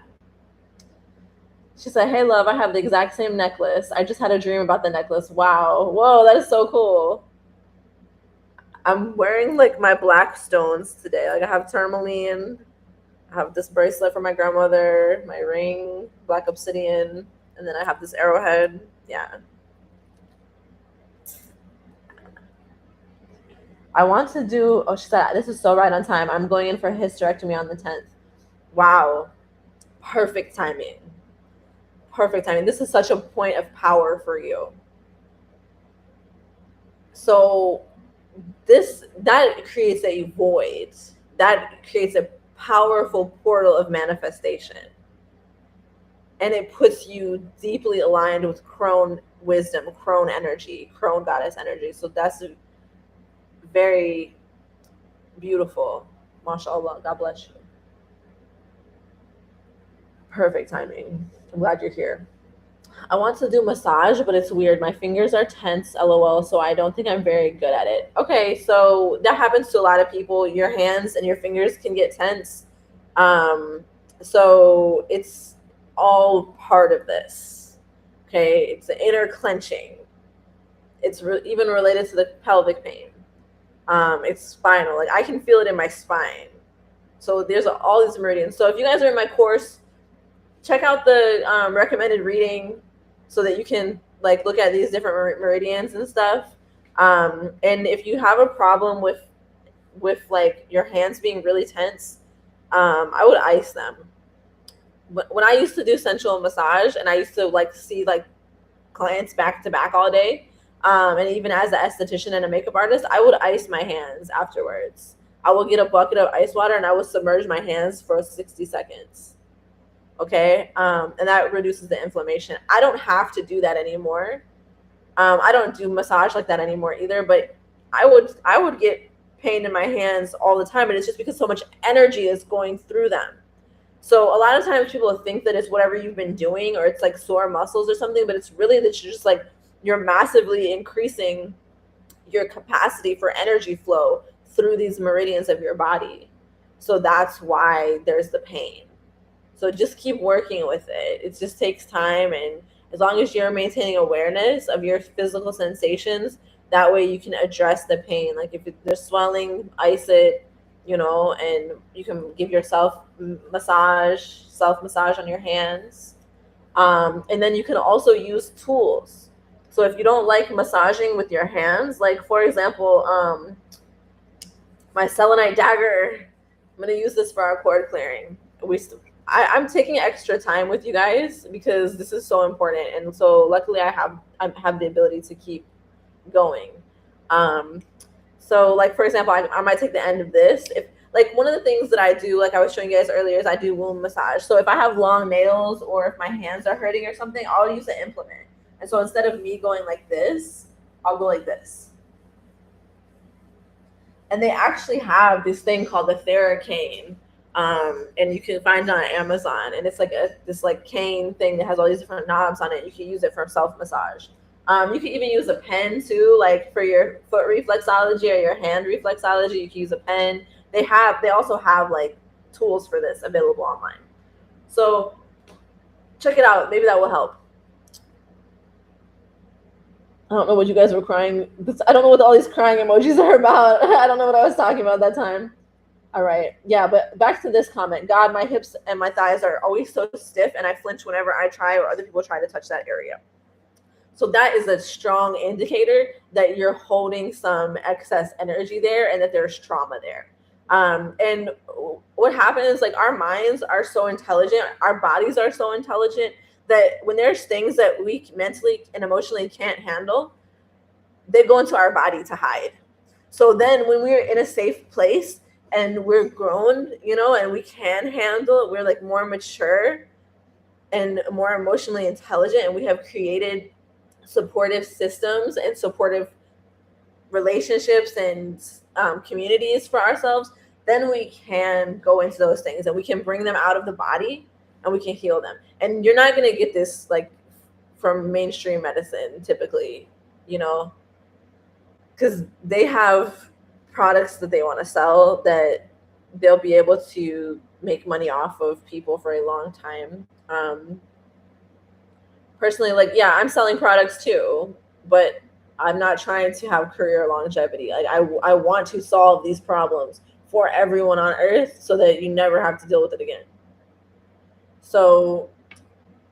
A: She said, hey, love, I have the exact same necklace. I just had a dream about the necklace. Wow. Whoa, that is so cool. I'm wearing like my black stones today. Like I have tourmaline. I have this bracelet from my grandmother, my ring, black obsidian, and then I have this arrowhead. Yeah. I want to do, oh, she said, this is so right on time. I'm going in for a hysterectomy on the 10th. Wow. Perfect timing. Perfect timing. This is such a point of power for you. So that creates a void. That creates a powerful portal of manifestation. And it puts you deeply aligned with crone wisdom, crone energy, crone goddess energy. So that's very beautiful. MashaAllah. God bless you. Perfect timing. I'm glad you're here. I want to do massage, but it's weird. My fingers are tense, LOL, so I don't think I'm very good at it. Okay, so that happens to a lot of people. Your hands and your fingers can get tense. So it's all part of this. Okay, it's the inner clenching. It's even related to the pelvic pain. It's spinal. Like I can feel it in my spine. So there's all these meridians. So if you guys are in my course, check out the recommended reading so that you can like look at these different meridians and stuff. And if you have a problem with like your hands being really tense, I would ice them. When I used to do sensual massage and I used to like see like clients back to back all day, and even as an esthetician and a makeup artist, I would ice my hands afterwards. I will get a bucket of ice water and I would submerge my hands for 60 seconds. Okay. And that reduces the inflammation. I don't have to do that anymore. I don't do massage like that anymore either, but I would get pain in my hands all the time. And it's just because so much energy is going through them. So a lot of times people think that it's whatever you've been doing or it's like sore muscles or something, but it's really that you're just like, you're massively increasing your capacity for energy flow through these meridians of your body. So that's why there's the pain. So just keep working with it. It just takes time. And as long as you're maintaining awareness of your physical sensations, that way you can address the pain. Like if there's swelling, ice it, and you can give yourself self-massage on your hands. And then you can also use tools. So if you don't like massaging with your hands, like for example, my selenite dagger, I'm going to use this for our cord clearing. I'm taking extra time with you guys because this is so important. And so luckily I have the ability to keep going. So like, for example, I might take the end of this. If like one of the things that I do, like I was showing you guys earlier, is I do womb massage. So if I have long nails or if my hands are hurting or something, I'll use an implement. And so instead of me going like this, I'll go like this. And they actually have this thing called the Theracane. And you can find it on Amazon. And it's like this like cane thing that has all these different knobs on it. You can use it for self-massage. You can even use a pen too, like for your foot reflexology or your hand reflexology. You can use a pen. They also have like tools for this available online. So check it out. Maybe that will help. I don't know what you guys were crying. I don't know what all these crying emojis are about. I don't know what I was talking about that time. All right. Yeah, but back to this comment. God, my hips and my thighs are always so stiff and I flinch whenever I try or other people try to touch that area. So that is a strong indicator that you're holding some excess energy there and that there's trauma there. And what happens, like our minds are so intelligent, our bodies are so intelligent that when there's things that we mentally and emotionally can't handle, they go into our body to hide. So then when we're in a safe place and we're grown, and we can handle it, we're like more mature and more emotionally intelligent, and we have created supportive systems and supportive relationships and communities for ourselves, then we can go into those things and we can bring them out of the body and we can heal them. And you're not going to get this like from mainstream medicine typically, you know, because they have products that they want to sell that they'll be able to make money off of people for a long time. Personally, like, yeah, I'm selling products too, but I'm not trying to have career longevity. Like, I want to solve these problems for everyone on earth so that you never have to deal with it again. So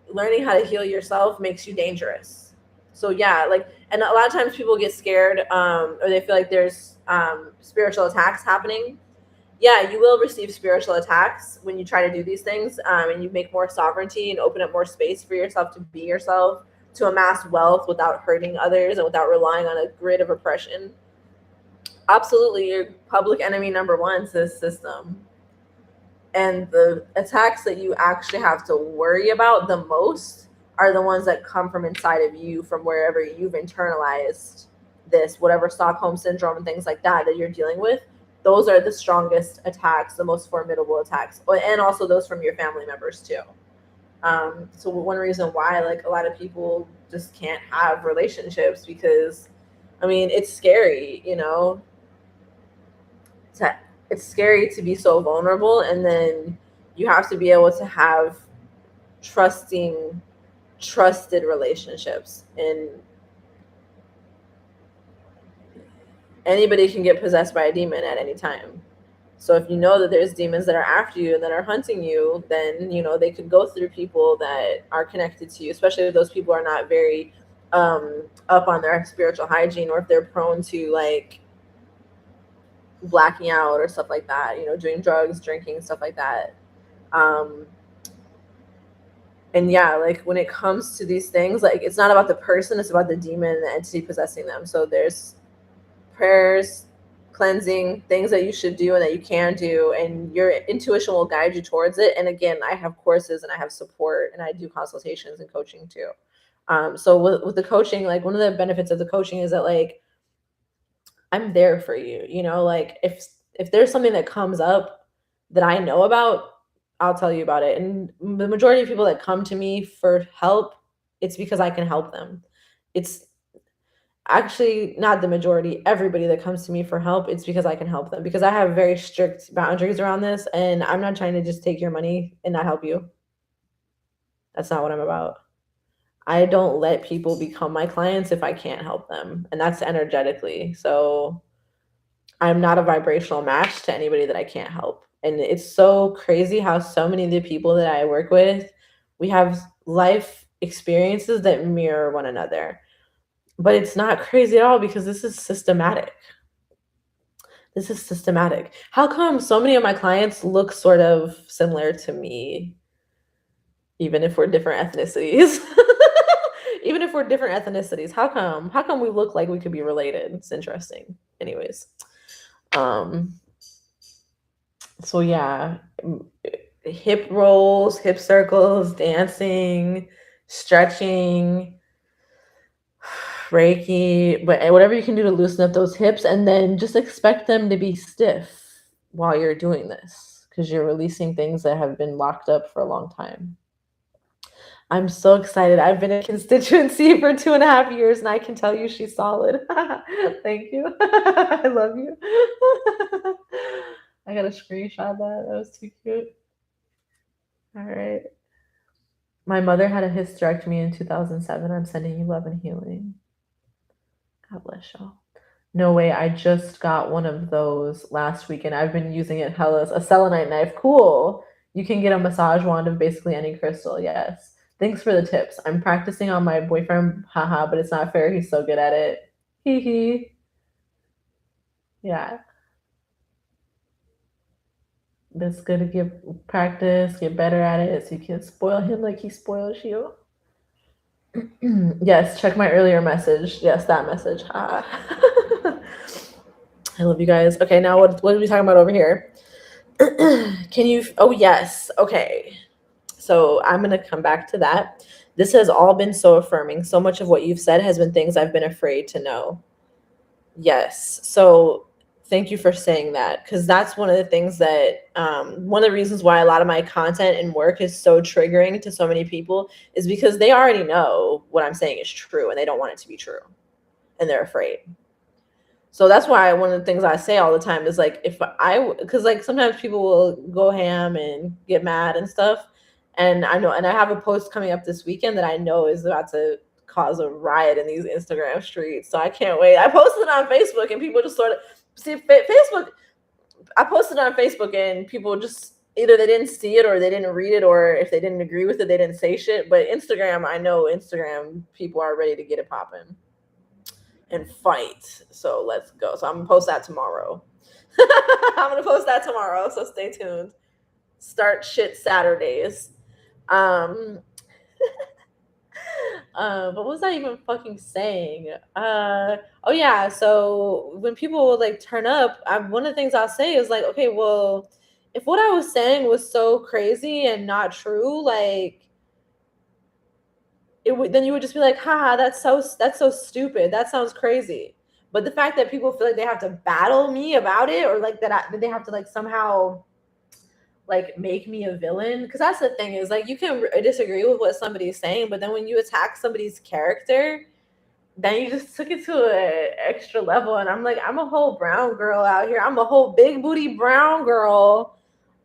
A: learning how to heal yourself makes you dangerous. So yeah, like, and a lot of times people get scared, or they feel like there's spiritual attacks happening. Yeah, you will receive spiritual attacks when you try to do these things, and you make more sovereignty and open up more space for yourself to be yourself, to amass wealth without hurting others and without relying on a grid of oppression. Absolutely, your public enemy number one is this system. And the attacks that you actually have to worry about the most are the ones that come from inside of you, from wherever you've internalized this, whatever Stockholm syndrome and things like that you're dealing with. Those are the strongest attacks, the most formidable attacks, and also those from your family members too. So one reason why like a lot of people just can't have relationships, because I mean, it's scary, you know, it's scary to be so vulnerable, and then you have to be able to have trusted relationships. And anybody can get possessed by a demon at any time. So if you know that there's demons that are after you and that are hunting you, then, you know, they could go through people that are connected to you, especially if those people are not very up on their spiritual hygiene, or if they're prone to like blacking out or stuff like that, you know, doing drugs, drinking, stuff like that. And yeah, like when it comes to these things, like it's not about the person, it's about the demon and the entity possessing them. So there's prayers, cleansing, things that you should do and that you can do, and your intuition will guide you towards it. And again, I have courses and I have support and I do consultations and coaching too. So with the coaching, like one of the benefits of the coaching is that like I'm there for you, you know, like if there's something that comes up that I know about, I'll tell you about it. And the majority of people that come to me for help, it's because I can help them. It's actually not the majority. Everybody that comes to me for help, it's because I can help them, because I have very strict boundaries around this, and I'm not trying to just take your money and not help you. That's not what I'm about. I don't let people become my clients if I can't help them, and that's energetically. So I'm not a vibrational match to anybody that I can't help. And it's so crazy how so many of the people that I work with, we have life experiences that mirror one another. But it's not crazy at all, because this is systematic. This is systematic. How come so many of my clients look sort of similar to me, even if we're different ethnicities? Even if we're different ethnicities, how come we look like we could be related? It's interesting. Anyways. So yeah, hip rolls, hip circles, dancing, stretching, Reiki, but whatever you can do to loosen up those hips, and then just expect them to be stiff while you're doing this, because you're releasing things that have been locked up for a long time. I'm so excited. I've been a constituency for 2.5 years, and I can tell you she's solid. Thank you. I love you. I got to screenshot that. That was too cute. All right. My mother had a hysterectomy in 2007. I'm sending you love and healing. God bless y'all. No way. I just got one of those last weekend. I've been using it hella. A selenite knife. Cool. You can get a massage wand of basically any crystal. Yes. Thanks for the tips. I'm practicing on my boyfriend. Haha, but it's not fair. He's so good at it. Hee hee. Yeah. It's good to get practice, get better at it, so you can spoil him like he spoils you. Yes, check my earlier message. Yes, that message. I love you guys. Okay, now what are we talking about over here? Can you? Oh yes. Okay. So I'm going to come back to that. This has all been so affirming. So much of what you've said has been things I've been afraid to know. Yes. So thank you for saying that, because that's one of the things that one of the reasons why a lot of my content and work is so triggering to so many people is because they already know what I'm saying is true and they don't want it to be true and they're afraid. So that's why one of the things I say all the time is like, because like sometimes people will go ham and get mad and stuff. And I know, and I have a post coming up this weekend that I know is about to cause a riot in these Instagram streets. So I can't wait. I posted it on Facebook and people just sort of see Facebook. I posted it on Facebook and people just either they didn't see it or they didn't read it, or if they didn't agree with it, they didn't say shit. But Instagram, I know Instagram people are ready to get it popping and fight. So let's go. So I'm gonna post that tomorrow. I'm gonna post that tomorrow. So stay tuned. Start shit Saturdays. But what was I even fucking saying? Oh yeah. So when people will like turn up, one of the things I'll say is like, okay, well, if what I was saying was so crazy and not true, like then you would just be like, haha, that's so stupid. That sounds crazy. But the fact that people feel like they have to battle me about it, or like that they have to like somehow like make me a villain, because that's the thing is like you can disagree with what somebody's saying, but then when you attack somebody's character, then you just took it to an extra level. And I'm like, I'm a whole brown girl out here. I'm a whole big booty brown girl,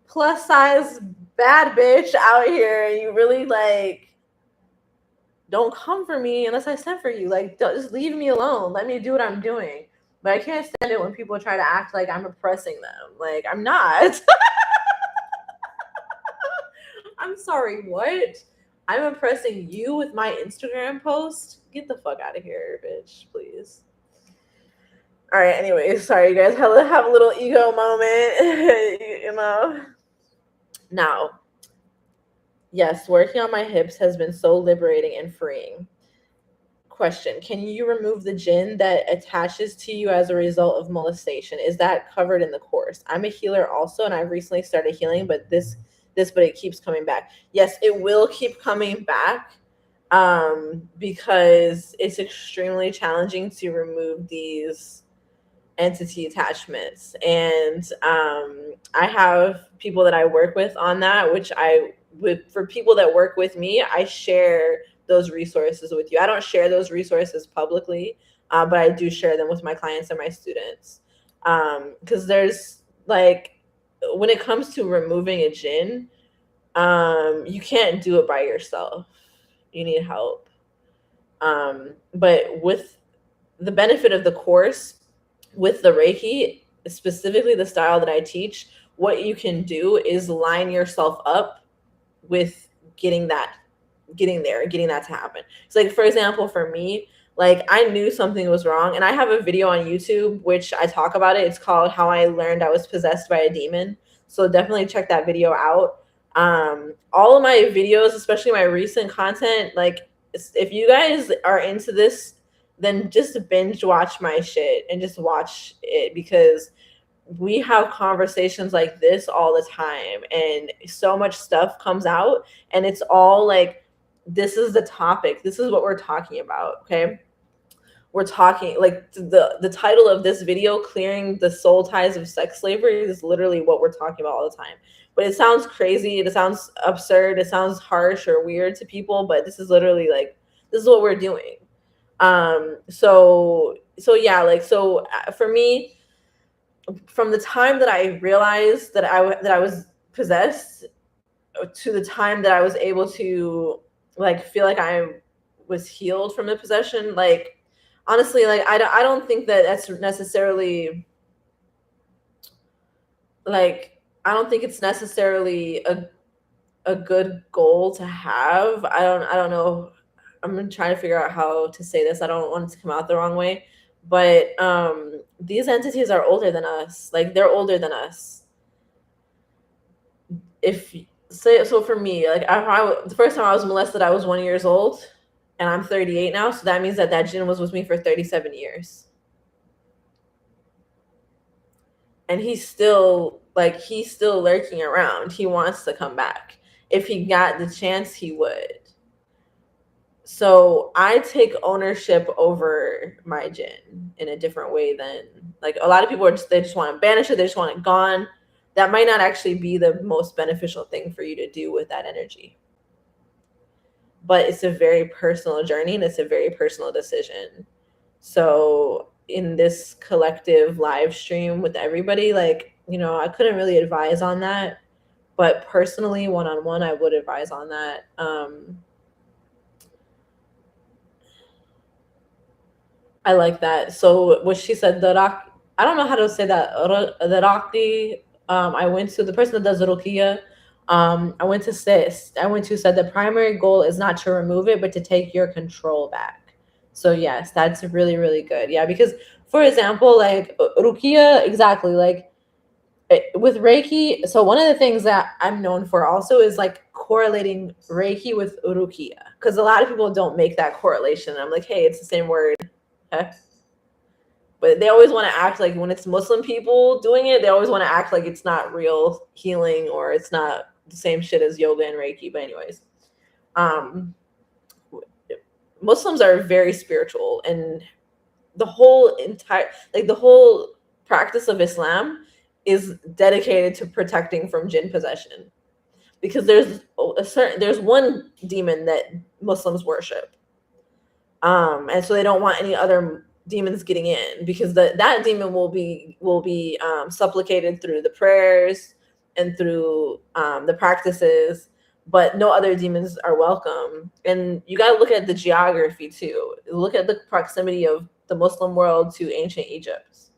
A: plus size bad bitch out here, and you really like don't come for me unless I sent for you. Like, just leave me alone. Let me do what I'm doing. But I can't stand it when people try to act like I'm oppressing them. Like, I'm not. I'm sorry, what? I'm oppressing you with my Instagram post? Get the fuck out of here, bitch, please. All right, anyways, sorry, you guys have a little ego moment, you know. Now, yes, working on my hips has been so liberating and freeing. Question: can you remove the jinn that attaches to you as a result of molestation? Is that covered in the course? I'm a healer also, and I've recently started healing, but but it keeps coming back. Yes, it will keep coming back, because it's extremely challenging to remove these entity attachments. And I have people that I work with on that, which for people that work with me, I share those resources with you. I don't share those resources publicly, but I do share them with my clients and my students. Because there's like, when it comes to removing a jinn, you can't do it by yourself. You need help. But with the benefit of the course, with the Reiki, specifically the style that I teach, what you can do is line yourself up with getting that to happen. So like, for example, for me, like I knew something was wrong, and I have a video on YouTube which I talk about it. It's called How I Learned I Was Possessed by a Demon. So definitely check that video out. All of my videos, especially my recent content, like if you guys are into this, then just binge watch my shit and just watch it, because we have conversations like this all the time and so much stuff comes out, and it's all like, this is the topic, this is what we're talking about. Okay, we're talking like the title of this video, Clearing the Soul Ties of Sex Slavery, is literally what we're talking about all the time. But it sounds crazy, it sounds absurd, it sounds harsh or weird to people, but this is literally like, this is what we're doing. So yeah, like, so for me, from the time that I realized that I was possessed to the time that I was able to like feel like I was healed from the possession, like honestly, like I don't think that that's necessarily like, I don't think it's necessarily a good goal to have. I don't know. I'm trying to figure out how to say this. I don't want it to come out the wrong way, but these entities are older than us. Like, they're older than us. So for me, like the first time I was molested, I was 1 year old, and I'm 38 now. So that means that jinn was with me for 37 years. And he's still lurking around. He wants to come back. If he got the chance, he would. So I take ownership over my jinn in a different way than, like, a lot of people are they just want to banish it, they just want it gone. That might not actually be the most beneficial thing for you to do with that energy. But it's a very personal journey and it's a very personal decision. So in this collective live stream with everybody, like, I couldn't really advise on that. But personally, one-on-one, I would advise on that. I like that. So what she said, I don't know how to say that. The Rakti, I went to the person that does Rukia. I went to said the primary goal is not to remove it, but to take your control back. So yes, that's really, really good. Yeah, because for example, like Rukia, exactly, like with Reiki. So one of the things that I'm known for also is like correlating Reiki with Rukia, because a lot of people don't make that correlation. I'm like, hey, it's the same word. Okay. But they always want to act like when it's Muslim people doing it, they always want to act like it's not real healing or it's not the same shit as yoga and Reiki. But anyways, Muslims are very spiritual, and the whole practice of Islam is dedicated to protecting from jinn possession, because there's one demon that Muslims worship, and so they don't want any other demons getting in, because that demon will be supplicated through the prayers and through the practices, but no other demons are welcome. And you got to look at the geography too. Look at the proximity of the Muslim world to ancient Egypt,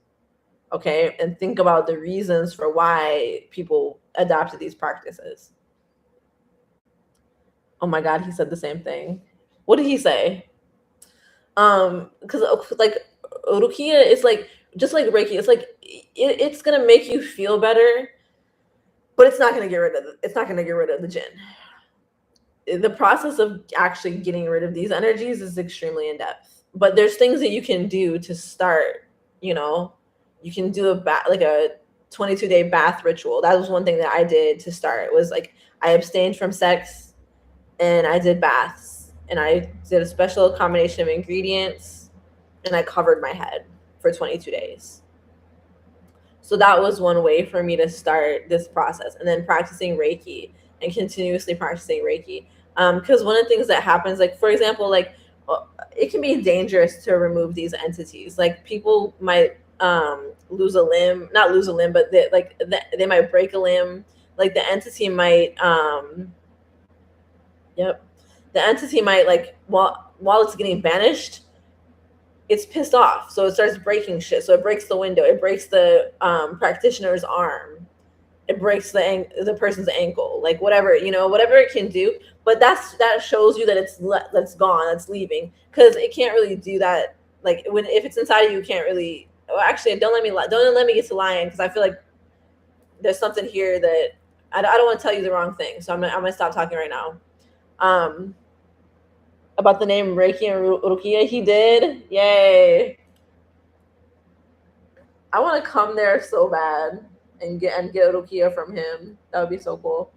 A: okay, and think about the reasons for why people adopted these practices. Oh my God, he said the same thing. What did he say? Because like Rukia is like just like Reiki. It's like it's gonna make you feel better, but it's not gonna get rid of the jinn. The process of actually getting rid of these energies is extremely in depth. But there's things that you can do to start. You can do a 22-day bath ritual. That was one thing that I did to start. Was like I abstained from sex and I did baths. And I did a special combination of ingredients, and I covered my head for 22 days. So that was one way for me to start this process. And then practicing Reiki and continuously practicing Reiki. Because one of the things that happens, like, for example, like, it can be dangerous to remove these entities. Like, people might lose a limb, not lose a limb, but they might break a limb. Like, the entity might, the entity might, like, while it's getting banished, it's pissed off, so it starts breaking shit. So it breaks the window, it breaks the practitioner's arm, it breaks the person's ankle, like whatever it can do. But that shows you that that's gone, that's leaving, because it can't really do that. Like, if it's inside of you, can't really. Well, actually, don't let me get to lying, because I feel like there's something here that I don't want to tell you the wrong thing. So I'm gonna stop talking right now. About the name Reiki and Rukia, he did. Yay! I want to come there so bad and get Rukia from him. That would be so cool.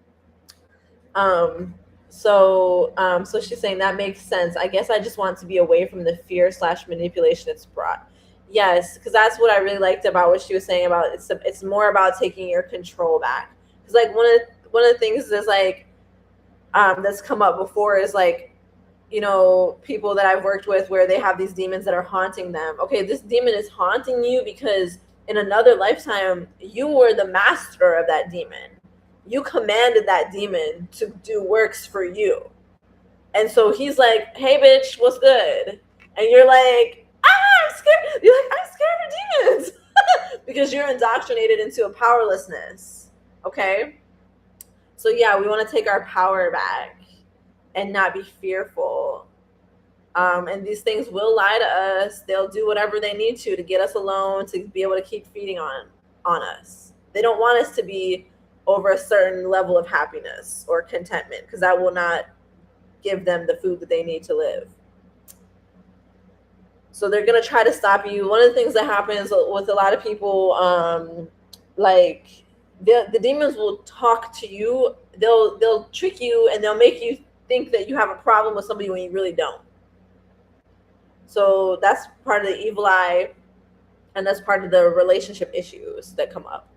A: So she's saying that makes sense. I guess I just want to be away from the fear / manipulation it's brought. Yes, because that's what I really liked about what she was saying about it's more about taking your control back. Because like one of the things is like that's come up before is like, people that I've worked with where they have these demons that are haunting them. Okay, this demon is haunting you because in another lifetime, you were the master of that demon. You commanded that demon to do works for you. And so he's like, hey, bitch, what's good? And you're like, I'm scared. You're like, I'm scared of demons. Because you're indoctrinated into a powerlessness. Okay? So yeah, we want to take our power back and not be fearful. And these things will lie to us. They'll do whatever they need to get us alone, to be able to keep feeding on us. They don't want us to be over a certain level of happiness or contentment, because that will not give them the food that they need to live. So they're going to try to stop you. One of the things that happens with a lot of people, like the demons will talk to you they'll trick you and they'll make you think that you have a problem with somebody when you really don't. So that's part of the evil eye, and that's part of the relationship issues that come up.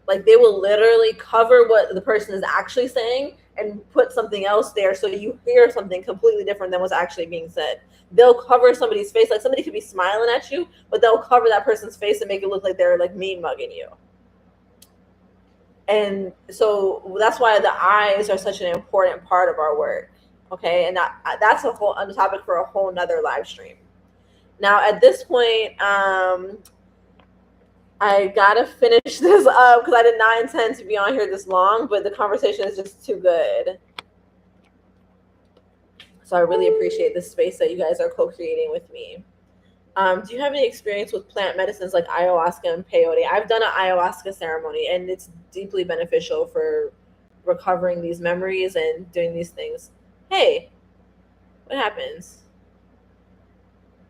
A: Like they will literally cover what the person is actually saying and put something else there so you hear something completely different than what's actually being said. They'll cover somebody's face, like somebody could be smiling at you, but they'll cover that person's face and make it look like they're like mean mugging you. And so that's why the eyes are such an important part of our work. Okay, and that's a whole other topic for a whole nother live stream. Now at this point, I gotta finish this up because I did not intend to be on here this long, but the conversation is just too good. So I really appreciate the space that you guys are co-creating with me. Do you have any experience with plant medicines like ayahuasca and peyote? I've done an ayahuasca ceremony, and it's deeply beneficial for recovering these memories and doing these things. Hey, what happens?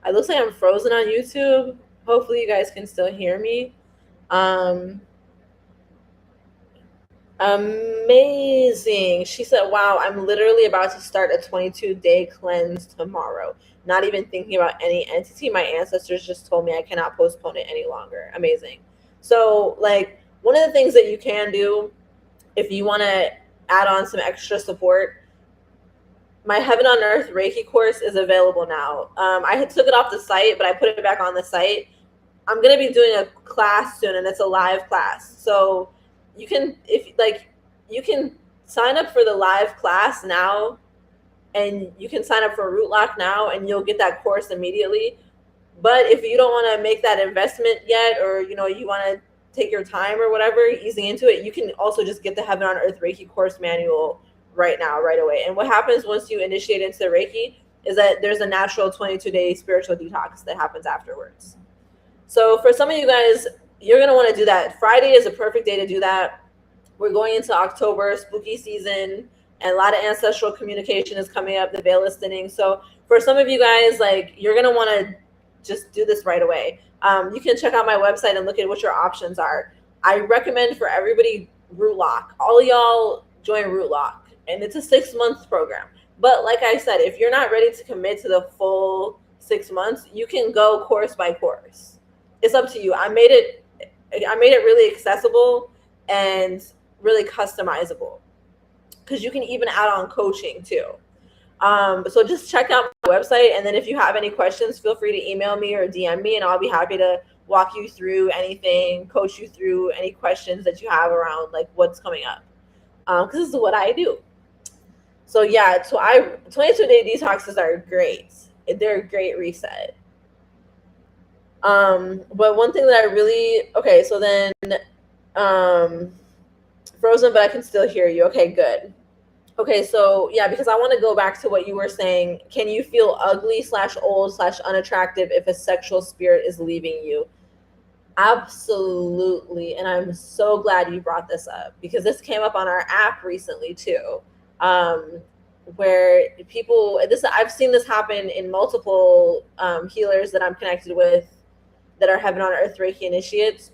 A: It looks like I'm frozen on YouTube. Hopefully you guys can still hear me. Amazing. She said, wow, I'm literally about to start a 22-day cleanse tomorrow. Not even thinking about any entity. My ancestors just told me I cannot postpone it any longer. Amazing. So, like, one of the things that you can do if you want to add on some extra support, my Heaven on Earth Reiki course is available now. I had took it off the site, but I put it back on the site. I'm going to be doing a class soon, and it's a live class. So you can, you can sign up for the live class now, and you can sign up for Root Lock now, and you'll get that course immediately. But if you don't want to make that investment yet, or, you want to take your time or whatever, easing into it, you can also just get the Heaven on Earth Reiki course manual right now, right away. And what happens once you initiate into the Reiki is that there's a natural 22-day spiritual detox that happens afterwards. So for some of you guys, you're going to want to do that. Friday is a perfect day to do that. We're going into October, spooky season, and a lot of ancestral communication is coming up. The veil is thinning. So for some of you guys, like, you're going to want to just do this right away. You can check out my website and look at what your options are. I recommend for everybody Root Lock. All of y'all join Root Lock, and it's a 6-month program. But like I said, if you're not ready to commit to the full 6 months, you can go course by course. It's up to you. I made it really accessible and really customizable, because you can even add on coaching too. So just check out my website, and then if you have any questions, feel free to email me or DM me, and I'll be happy to walk you through anything, coach you through any questions that you have around like what's coming up. Because this is what I do. So yeah, 22-day detoxes are great. They're a great reset. But one thing that I really, okay, so then, frozen, but I can still hear you. Okay, good. Okay, so yeah, because I want to go back to what you were saying. Can you feel ugly / old / unattractive if a sexual spirit is leaving you? Absolutely. And I'm so glad you brought this up, because this came up on our app recently too. Where people, I've seen this happen in multiple healers that I'm connected with that are Heaven on Earth Reiki initiates,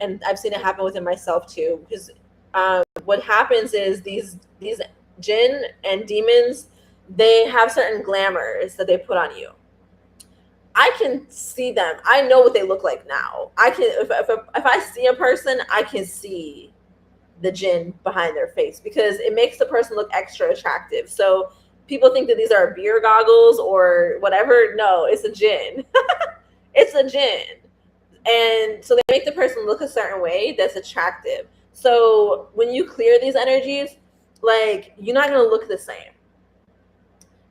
A: and I've seen it happen within myself too. Because what happens is these jinn and demons, they have certain glamours that they put on you. I can see them. I know what they look like now. I can, if I see a person, I can see the jinn behind their face, because it makes the person look extra attractive. So people think that these are beer goggles or whatever. No, it's a jinn. It's a jinn. And so they make the person look a certain way that's attractive. So when you clear these energies, like, you're not going to look the same.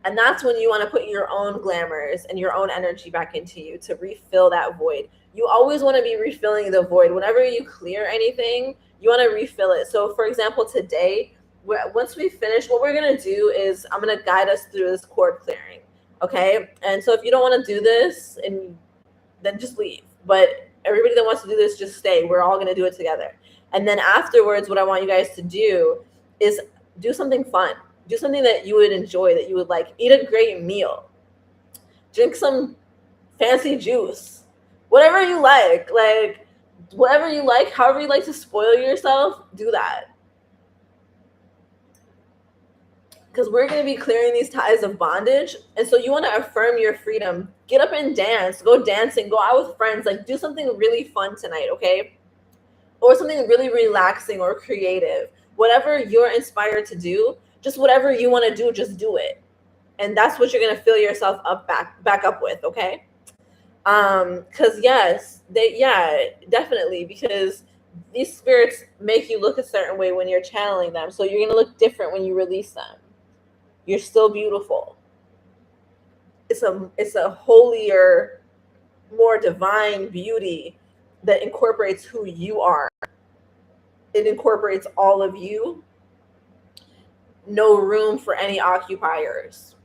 A: And that's when you want to put your own glamours and your own energy back into you to refill that void. You always want to be refilling the void. Whenever you clear anything, you want to refill it. So for example, today, once we finish, what we're going to do is I'm going to guide us through this cord clearing. Okay. And so if you don't want to do this, and then just leave. But everybody that wants to do this, just stay. We're all going to do it together. And then afterwards, what I want you guys to do is do something fun. Do something that you would enjoy, that you would like. Eat a great meal. Drink some fancy juice. Whatever you like. Like, whatever you like, however you like to spoil yourself, do that. because we're going to be clearing these ties of bondage. And so you want to affirm your freedom. Get up and dance. Go dancing. Go out with friends. Like, do something really fun tonight, okay? Or something really relaxing or creative. Whatever you're inspired to do, just whatever you want to do, just do it. And that's what you're going to fill yourself up back up with, okay? Because yes, definitely, because these spirits make you look a certain way when you're channeling them. So you're going to look different when you release them. You're still beautiful. It's a holier, more divine beauty that incorporates who you are. It incorporates all of you. No room for any occupiers.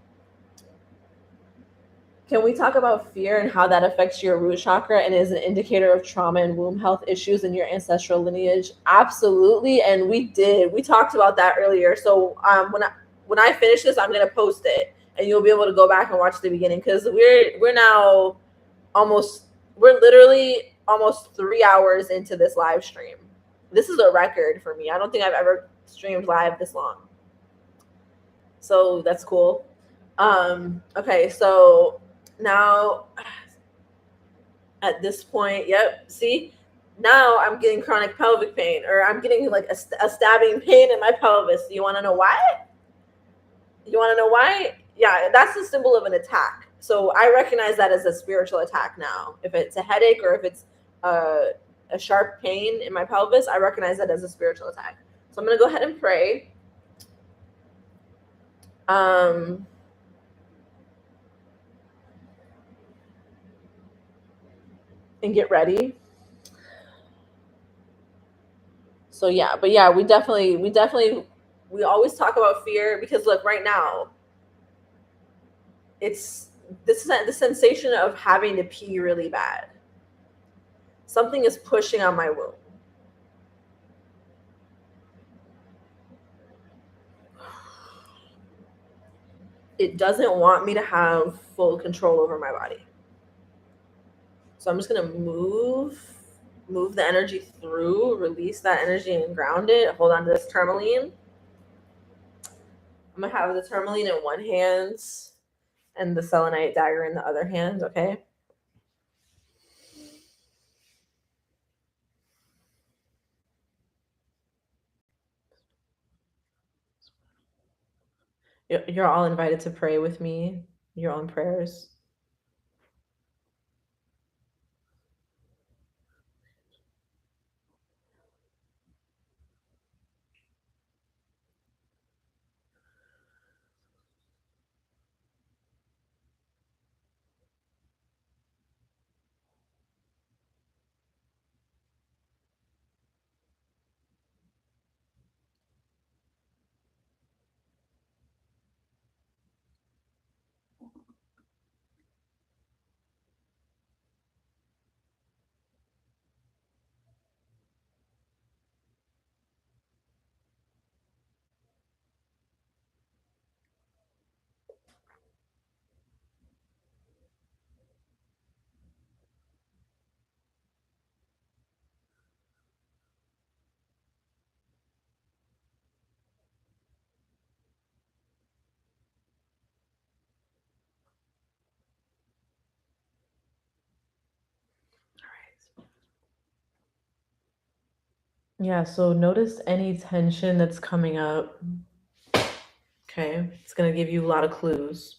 A: Can we talk about fear and how that affects your root chakra and is an indicator of trauma and womb health issues in your ancestral lineage? Absolutely. And we talked about that earlier. So when I finish this, I'm going to post it and you'll be able to go back and watch the beginning, because we're now we're literally almost 3 hours into this live stream. This is a record for me. I don't think I've ever streamed live this long. So that's cool. Okay, so now at this point, yep, see, now I'm getting chronic pelvic pain, or I'm getting like a stabbing pain in my pelvis. You want to know why? Yeah, that's a symbol of an attack. So I recognize that as a spiritual attack now. If it's a headache or if it's a sharp pain in my pelvis, I recognize that as a spiritual attack. So I'm going to go ahead and pray. And get ready. So yeah, but yeah, we always talk about fear, because look, right now, it's the sensation of having to pee really bad. Something is pushing on my womb. It doesn't want me to have full control over my body. So I'm just gonna move the energy through, release that energy and ground it. Hold on to this tourmaline. I'm gonna have the tourmaline in one hand and the selenite dagger in the other hand, okay? You're all invited to pray with me, your own prayers. Yeah, so notice any tension that's coming up. Okay, it's going to give you a lot of clues.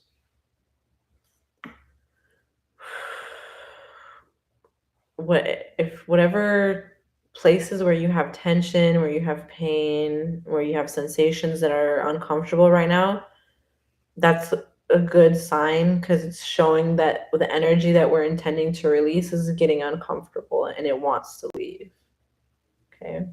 A: Whatever places where you have tension, where you have pain, where you have sensations that are uncomfortable right now, that's a good sign, because it's showing that the energy that we're intending to release is getting uncomfortable and it wants to leave. Okay.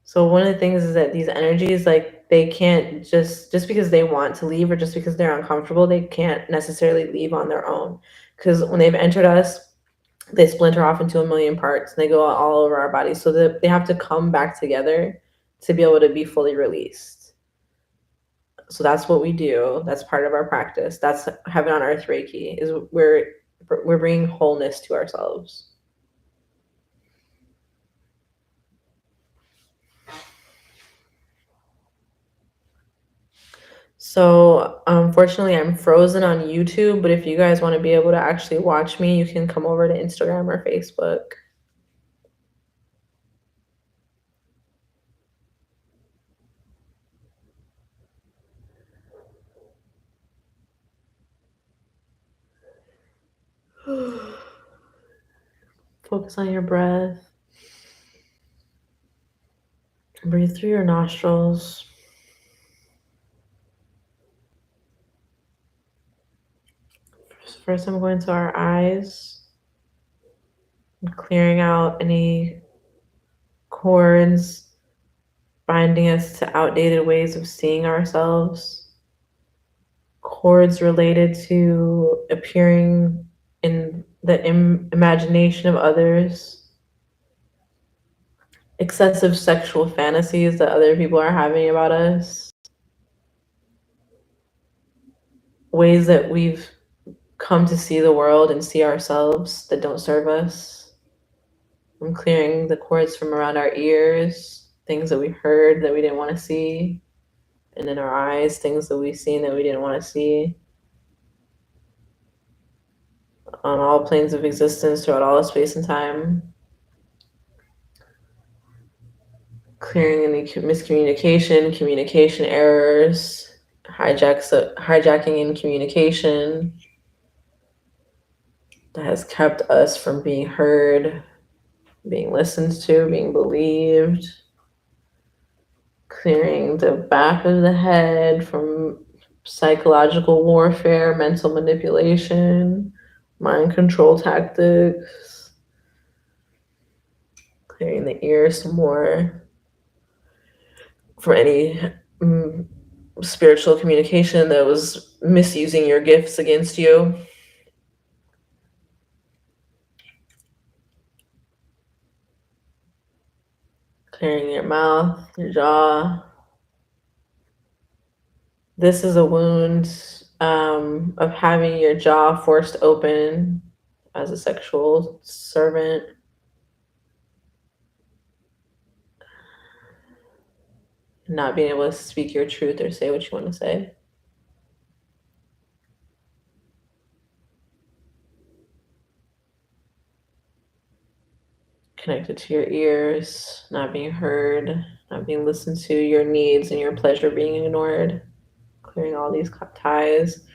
A: So one of the things is that these energies, like, they can't just because they want to leave or just because they're uncomfortable, they can't necessarily leave on their own. Because when they've entered us, they splinter off into a million parts and they go all over our bodies. So that they have to come back together to be able to be fully released. So that's what we do. That's part of our practice. That's Heaven on Earth Reiki, is we're bringing wholeness to ourselves. So unfortunately, I'm frozen on YouTube, but if you guys want to be able to actually watch me, you can come over to Instagram or Facebook. Focus on your breath. Breathe through your nostrils. First, I'm going to our eyes. I'm clearing out any cords binding us to outdated ways of seeing ourselves. Cords related to appearing in the imagination of others. Excessive sexual fantasies that other people are having about us. Ways that we've come to see the world and see ourselves that don't serve us. I'm clearing the cords from around our ears, things that we heard that we didn't want to see, and in our eyes, things that we've seen that we didn't want to see. On all planes of existence throughout all of space and time. Clearing any miscommunication, communication errors, hijacking in communication that has kept us from being heard, being listened to, being believed. Clearing the back of the head from psychological warfare, mental manipulation, mind control tactics. Clearing the ears some more for any spiritual communication that was misusing your gifts against you. Clearing your mouth, your jaw. This is a wound of having your jaw forced open as a sexual servant. Not being able to speak your truth or say what you want to say. Connected to your ears, not being heard, not being listened to, your needs and your pleasure being ignored. Clearing all these ties.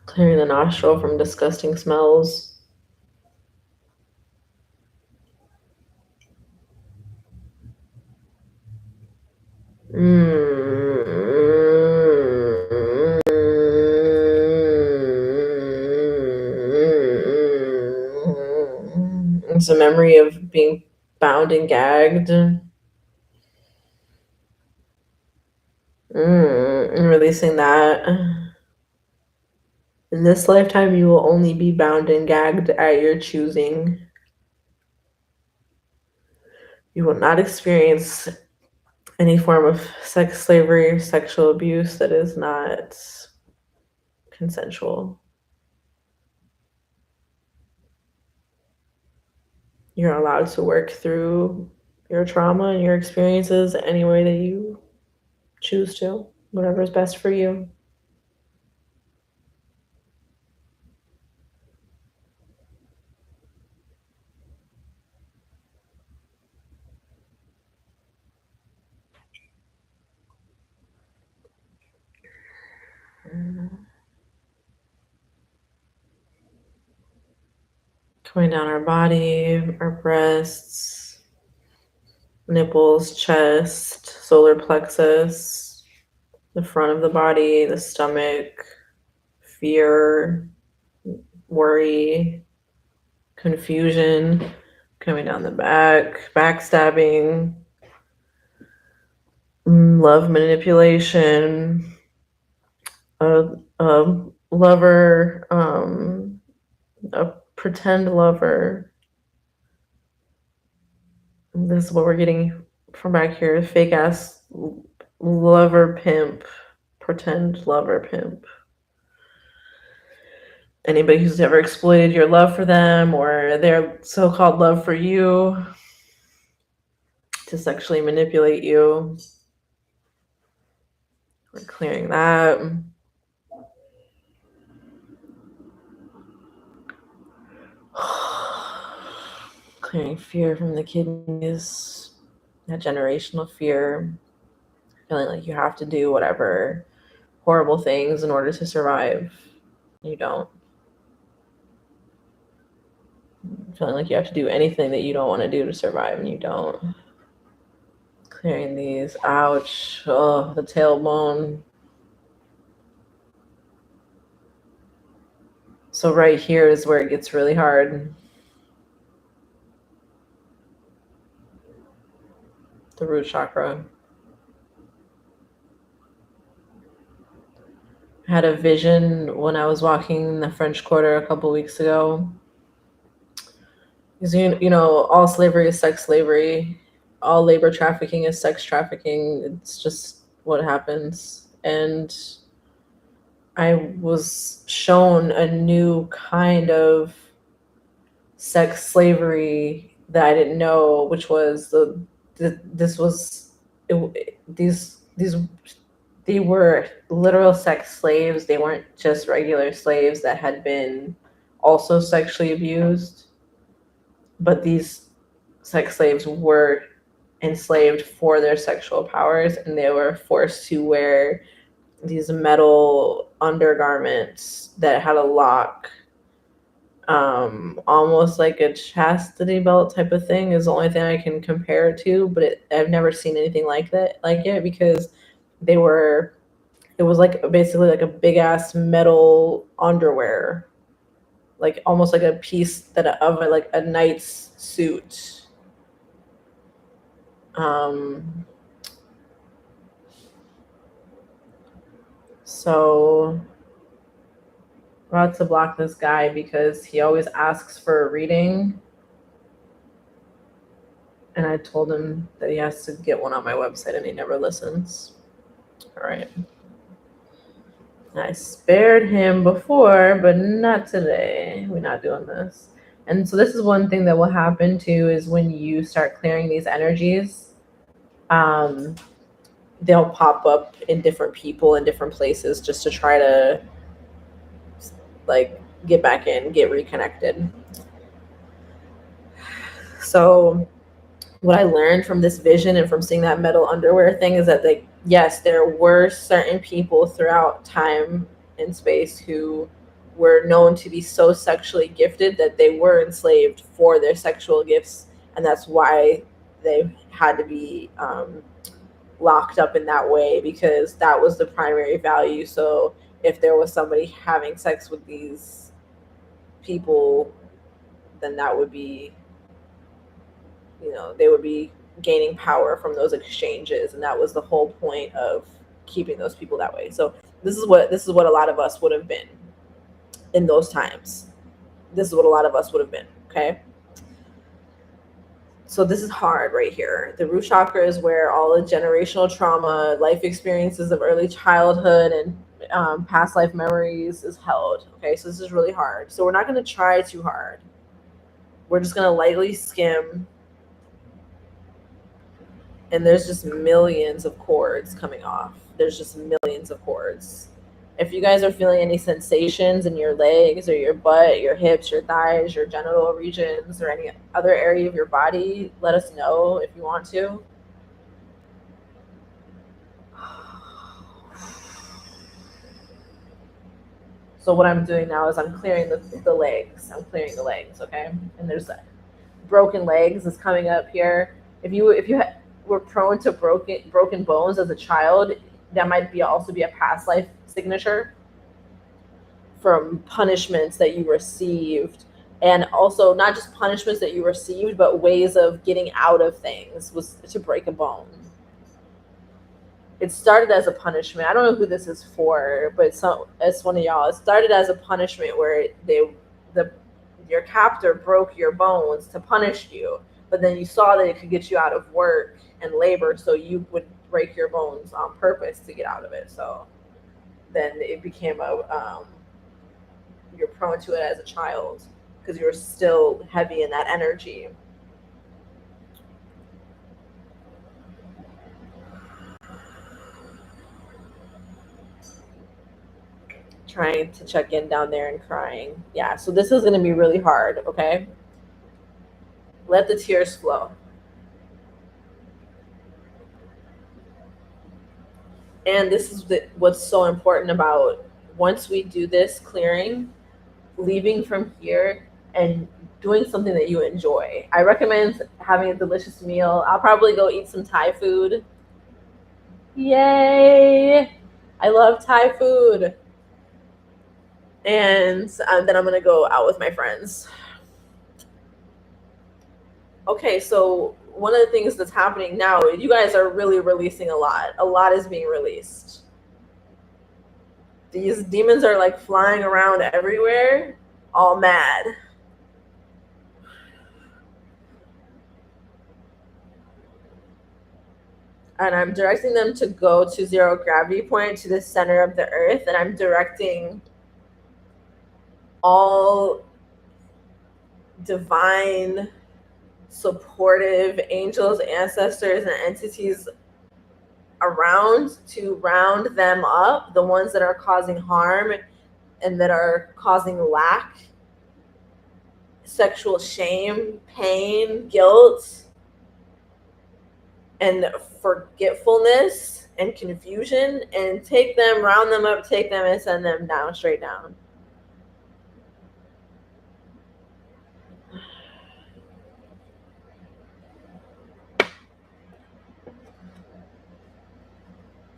A: Clearing the nostril from disgusting smells. It's a memory of being bound and gagged. And releasing that. In this lifetime, you will only be bound and gagged at your choosing. You will not experience any form of sex slavery or sexual abuse that is not consensual. You're allowed to work through your trauma and your experiences any way that you choose to, whatever is best for you. Going down our body, our breasts, nipples, chest, solar plexus, the front of the body, the stomach, fear, worry, confusion, coming down the back, backstabbing, love manipulation, a lover, a pretend lover. This is what we're getting from back here. Fake ass lover pimp, pretend lover pimp. Anybody who's ever exploited your love for them or their so-called love for you to sexually manipulate you We're clearing that. Clearing fear from the kidneys, that generational fear, feeling like you have to do whatever horrible things in order to survive. You don't. Feeling like you have to do anything that you don't want to do to survive, and you don't. Clearing these. Ouch. Oh, the tailbone. So right here is where it gets really hard. The root chakra. I had a vision when I was walking the French Quarter a couple weeks ago. Because, you know, all slavery is sex slavery. All labor trafficking is sex trafficking. It's just what happens. And I was shown a new kind of sex slavery that I didn't know, which was they were literal sex slaves. They weren't just regular slaves that had been also sexually abused, but these sex slaves were enslaved for their sexual powers, and they were forced to wear these metal undergarments that had a lock, almost like a chastity belt type of thing is the only thing I can compare it to, but I've never seen anything like it, because it was like basically like a big ass metal underwear, like almost like a piece of like a knight's suit. So I'm about to block this guy because he always asks for a reading. And I told him that he has to get one on my website, and he never listens. All right. I spared him before, but not today. We're not doing this. And so this is one thing that will happen too, is when you start clearing these energies, they'll pop up in different people in different places just to try to like get back in, get reconnected. So what I learned from this vision and from seeing that metal underwear thing is that, like, yes, there were certain people throughout time and space who were known to be so sexually gifted that they were enslaved for their sexual gifts, and that's why they had to be locked up in that way, because that was the primary value. So if there was somebody having sex with these people, then that would be, you know, they would be gaining power from those exchanges, and that was the whole point of keeping those people that way. So this is what a lot of us would have been in those times. This is what a lot of us would have been. Okay, so this is hard right here. The root chakra is where all the generational trauma, life experiences of early childhood, and past life memories is held. Okay, so this is really hard. So we're not going to try too hard. We're just going to lightly skim. And there's just millions of cords coming off. There's just millions of cords. If you guys are feeling any sensations in your legs or your butt, your hips, your thighs, your genital regions, or any other area of your body, let us know if you want to. So what I'm doing now is I'm clearing the legs. I'm clearing the legs, okay? And there's broken legs is coming up here. If you were prone to broken bones as a child, that might also be a past life signature from punishments that you received. And also not just punishments that you received, but ways of getting out of things was to break a bone. It started as a punishment. I don't know who this is for, but it's one of y'all. It started as a punishment where your captor broke your bones to punish you, but then you saw that it could get you out of work and labor, so you would break your bones on purpose to get out of it. So then it became you're prone to it as a child because you're still heavy in that energy. trying to check in down there and crying. Yeah, so this is going to be really hard, okay? Let the tears flow. And this is what's so important about once we do this clearing, leaving from here and doing something that you enjoy. I recommend having a delicious meal. I'll probably go eat some Thai food. Yay! I love Thai food. And then I'm going to go out with my friends. Okay, so one of the things that's happening now, you guys are really releasing a lot. A lot is being released. These demons are like flying around everywhere, all mad. And I'm directing them to go to zero gravity point, to the center of the earth. And I'm directing all divine, supportive angels, ancestors, and entities around to round them up, the ones that are causing harm and that are causing lack, sexual shame, pain, guilt, and forgetfulness and confusion, and take them, round them up, take them and send them down, straight down.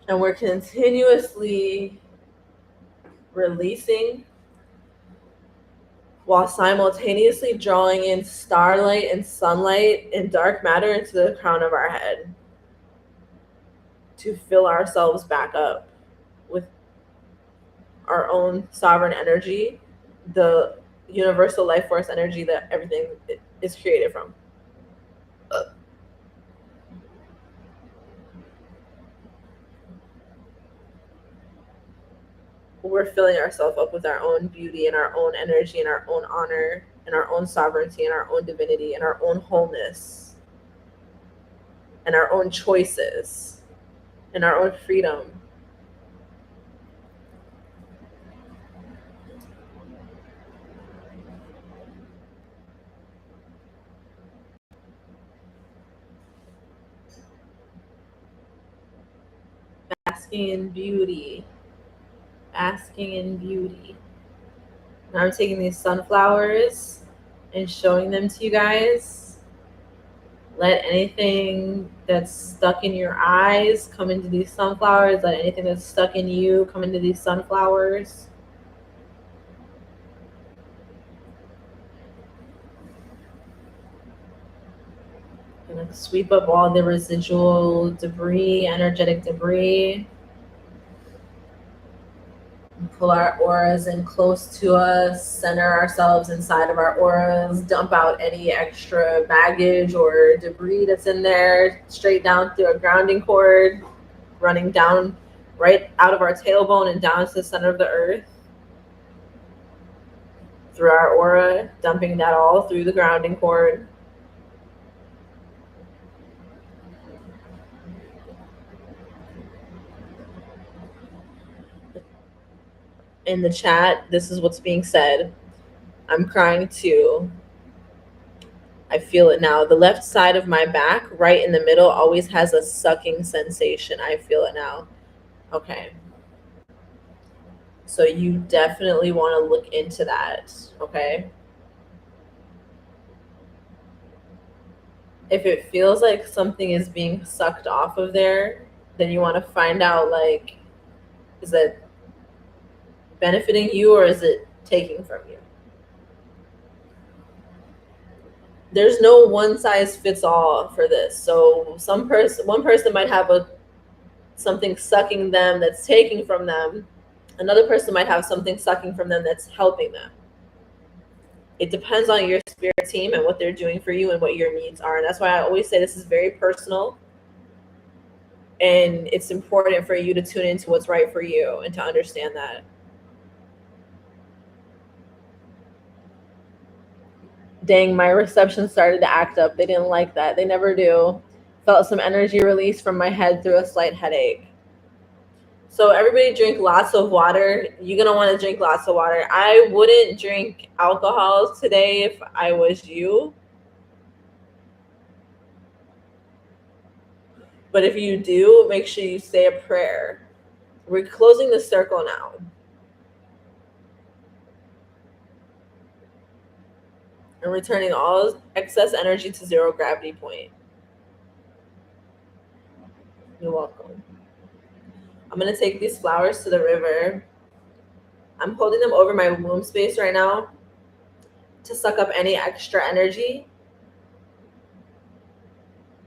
A: And we're continuously releasing while simultaneously drawing in starlight and sunlight and dark matter into the crown of our head to fill ourselves back up with our own sovereign energy, the universal life force energy that everything is created from. We're filling ourselves up with our own beauty and our own energy and our own honor and our own sovereignty and our own divinity and our own wholeness and our own choices and our own freedom. Basking in beauty. Basking in beauty. Now I'm taking these sunflowers and showing them to you guys. Let anything that's stuck in your eyes come into these sunflowers. Let anything that's stuck in you come into these sunflowers. And like sweep up all the residual debris, energetic debris. Pull our auras in close to us, center ourselves inside of our auras, dump out any extra baggage or debris that's in there, straight down through a grounding cord, running down right out of our tailbone and down to the center of the earth. Through our aura, dumping that all through the grounding cord. In the chat, this is what's being said. I'm crying too. I feel it now. The left side of my back, right in the middle, always has a sucking sensation. I feel it now. Okay. So you definitely want to look into that, okay? If it feels like something is being sucked off of there, then you want to find out, like, is it benefiting you or is it taking from you? There's no one size fits all for this. So one person might have something sucking them that's taking from them. Another person might have something sucking from them that's helping them. It depends on your spirit team and what they're doing for you and what your needs are. And that's why I always say this is very personal. And it's important for you to tune into what's right for you and to understand that. Dang, my reception started to act up. They didn't like that. They never do. Felt some energy release from my head through a slight headache. So everybody drink lots of water. You're going to want to drink lots of water. I wouldn't drink alcohol today if I was you. But if you do, make sure you say a prayer. We're closing the circle now. And returning all excess energy to zero gravity point. You're welcome. I'm going to take these flowers to the river. I'm holding them over my womb space right now to suck up any extra energy.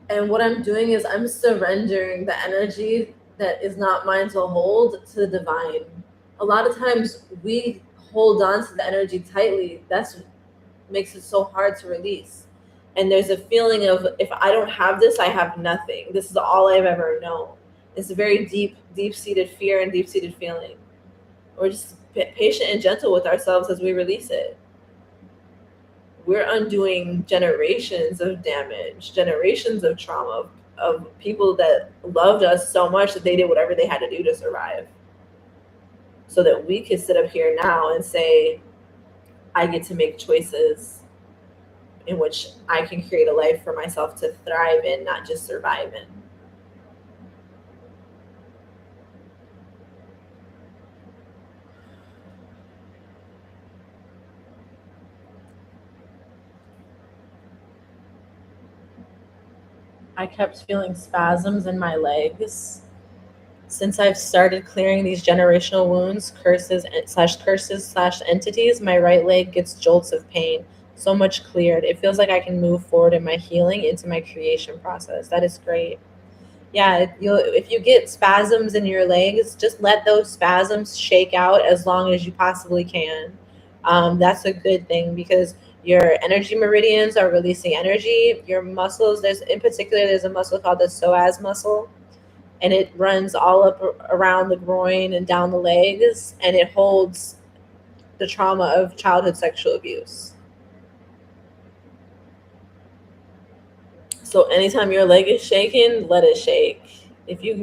A: And what I'm doing is I'm surrendering the energy that is not mine to hold to the divine. A lot of times we hold on to the energy tightly. That's what makes it so hard to release. And there's a feeling of, if I don't have this, I have nothing. This is all I've ever known. It's a very deep-seated fear and deep-seated feeling. We're just patient and gentle with ourselves as we release it. We're undoing generations of damage, generations of trauma, of people that loved us so much that they did whatever they had to do to survive. So that we could sit up here now and say, I get to make choices in which I can create a life for myself to thrive in, not just survive in. I kept feeling spasms in my legs. Since I've started clearing these generational wounds, curses slash entities, my right leg gets jolts of pain. So much cleared. It feels like I can move forward in my healing into my creation process. That is great. Yeah, if you get spasms in your legs, just let those spasms shake out as long as you possibly can. That's a good thing, because your energy meridians are releasing energy. Your muscles, there's a muscle called the psoas muscle, and it runs all up around the groin and down the legs, and it holds the trauma of childhood sexual abuse. So anytime your leg is shaking, let it shake. If you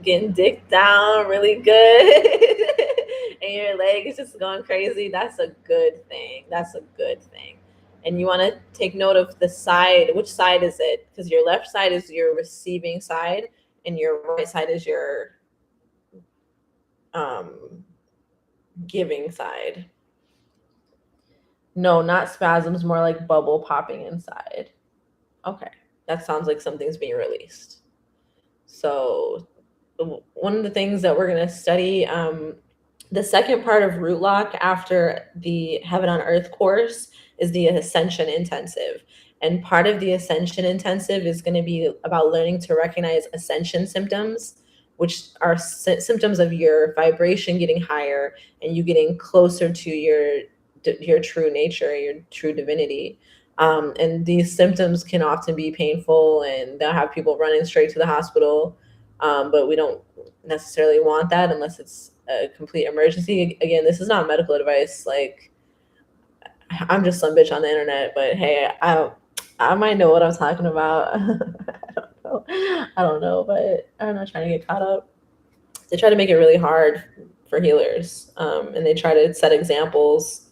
A: getting dick down really good and your leg is just going crazy, that's a good thing. That's a good thing. And you want to take note of the side. Which side is it? Because your left side is your receiving side, and your right side is your giving side. No, not spasms, more like bubble popping inside. Okay, that sounds like something's being released. So one of the things that we're going to study, the second part of Root Lock after the Heaven on Earth course, is the Ascension Intensive. And part of the Ascension Intensive is going to be about learning to recognize ascension symptoms, which are symptoms of your vibration getting higher and you getting closer to your true nature, your true divinity. And these symptoms can often be painful, and they'll have people running straight to the hospital. But we don't necessarily want that unless it's a complete emergency. Again, this is not medical advice. Like, I'm just some bitch on the internet, but hey, I might know what I'm talking about. I don't know, but I'm not trying to get caught up. They try to make it really hard for healers, and they try to set examples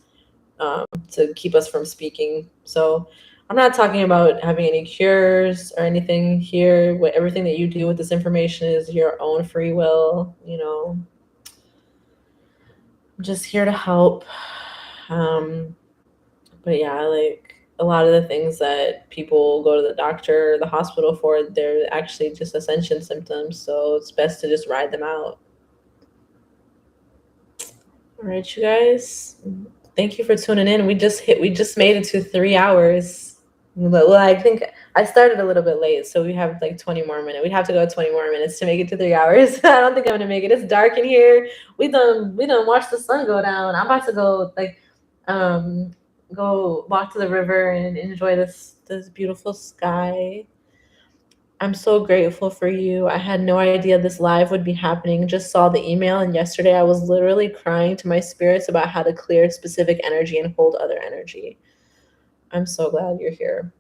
A: to keep us from speaking. So I'm not talking about having any cures or anything here. Everything that you do with this information is your own free will. I'm just here to help. But yeah, like a lot of the things that people go to the doctor or the hospital for, they're actually just ascension symptoms. So it's best to just ride them out. All right, you guys. Thank you for tuning in. We just made it to 3 hours. Well, I think I started a little bit late, so we have like 20 more minutes. We'd have to go 20 more minutes to make it to 3 hours. I don't think I'm gonna make it. It's dark in here. We done watched the sun go down. I'm about to go go walk to the river and enjoy this beautiful sky. I'm so grateful for you. I had no idea this live would be happening. Just saw the email, and yesterday I was literally crying to my spirits about how to clear specific energy and hold other energy. I'm so glad you're here.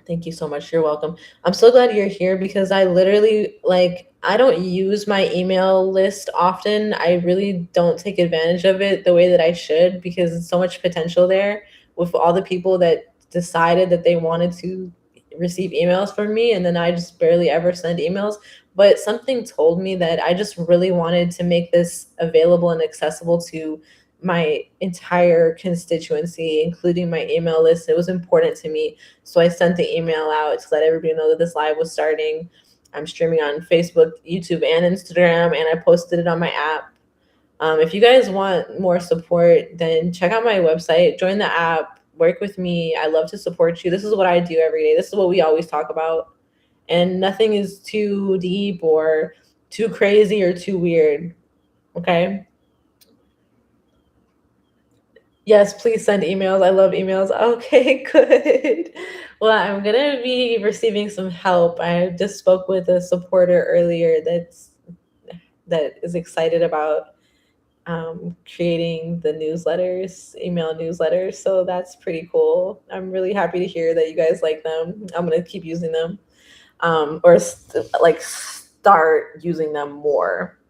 A: Thank you so much. You're welcome. I'm so glad you're here because I literally, like, I don't use my email list often. I really don't take advantage of it the way that I should because there's so much potential there with all the people that decided that they wanted to receive emails from me, and then I just barely ever send emails. But something told me that I just really wanted to make this available and accessible to my entire constituency, including my email list. It was important to me. So I sent the email out to let everybody know that this live was starting. I'm streaming on Facebook, YouTube, and Instagram, and I posted it on my app. If you guys want more support, then check out my website, join the app, work with me. I love to support you. This is what I do every day. This is what we always talk about. And nothing is too deep or too crazy or too weird. Okay? Yes, please send emails. I love emails. Okay, good. Well, I'm gonna be receiving some help. I just spoke with a supporter earlier that is excited about creating the newsletters, email newsletters. So that's pretty cool. I'm really happy to hear that you guys like them. I'm gonna keep using them, like start using them more.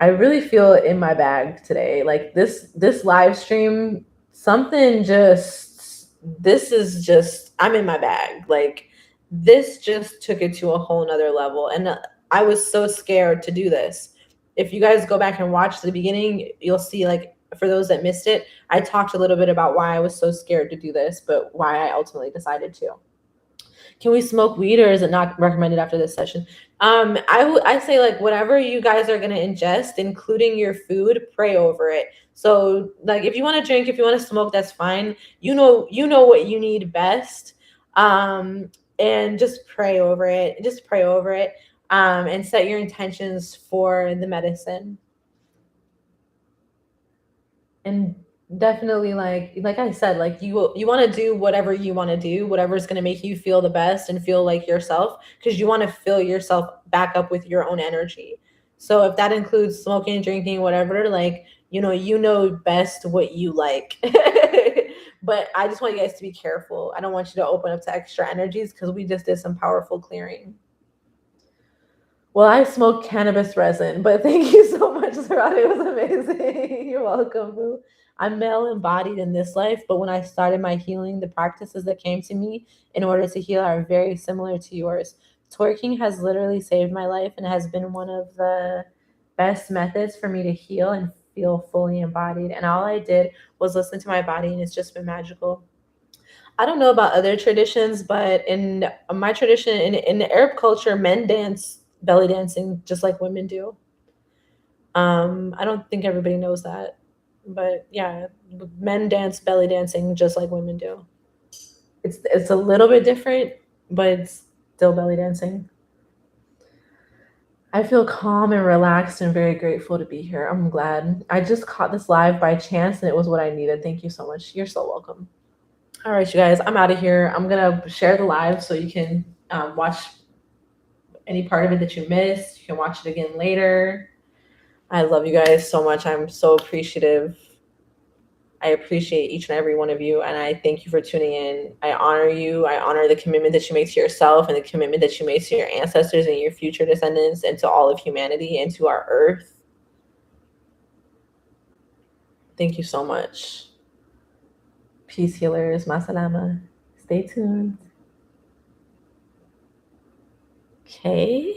A: I really feel it in my bag today. Like this live stream, something just this is just I'm in my bag. Like this just took it to a whole nother level. And I was so scared to do this. If you guys go back and watch the beginning, you'll see, like, for those that missed it, I talked a little bit about why I was so scared to do this, but why I ultimately decided to. Can we smoke weed, or is it not recommended after this session? I say, like, whatever you guys are gonna ingest, including your food, pray over it. So, like, if you want to drink, if you want to smoke, that's fine. You know what you need best, and just pray over it. Just pray over it, and set your intentions for the medicine. And definitely, like I said, like, you want to do whatever you want to do, whatever's going to make you feel the best and feel like yourself, because you want to fill yourself back up with your own energy. So if that includes smoking, drinking, whatever, like, you know best what you like. But I just want you guys to be careful. I don't want you to open up to extra energies, because we just did some powerful clearing. Well, I smoked cannabis resin, but thank you so much, Sarah. It was amazing. You're welcome, boo. I'm male embodied in this life, but when I started my healing, the practices that came to me in order to heal are very similar to yours. Twerking has literally saved my life and has been one of the best methods for me to heal and feel fully embodied. And all I did was listen to my body, and it's just been magical. I don't know about other traditions, but in my tradition, in the Arab culture, men dance belly dancing just like women do. I don't think everybody knows that, but yeah, men dance belly dancing just like women do. It's a little bit different, but it's still belly dancing. I feel calm and relaxed and very grateful to be here. I'm glad. I just caught this live by chance, and it was what I needed. Thank you so much. You're so welcome. All right, you guys, I'm out of here. I'm going to share the live so you can watch any part of it that you missed. You can watch it again later. I love you guys so much. I'm so appreciative. I appreciate each and every one of you, and I thank you for tuning in. I honor you. I honor the commitment that you make to yourself and the commitment that you make to your ancestors and your future descendants and to all of humanity and to our earth. Thank you so much. Peace, healers. Masalama. Stay tuned. Okay.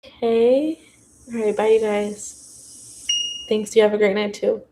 A: Okay. All right. Bye, you guys. Thanks. You have a great night, too.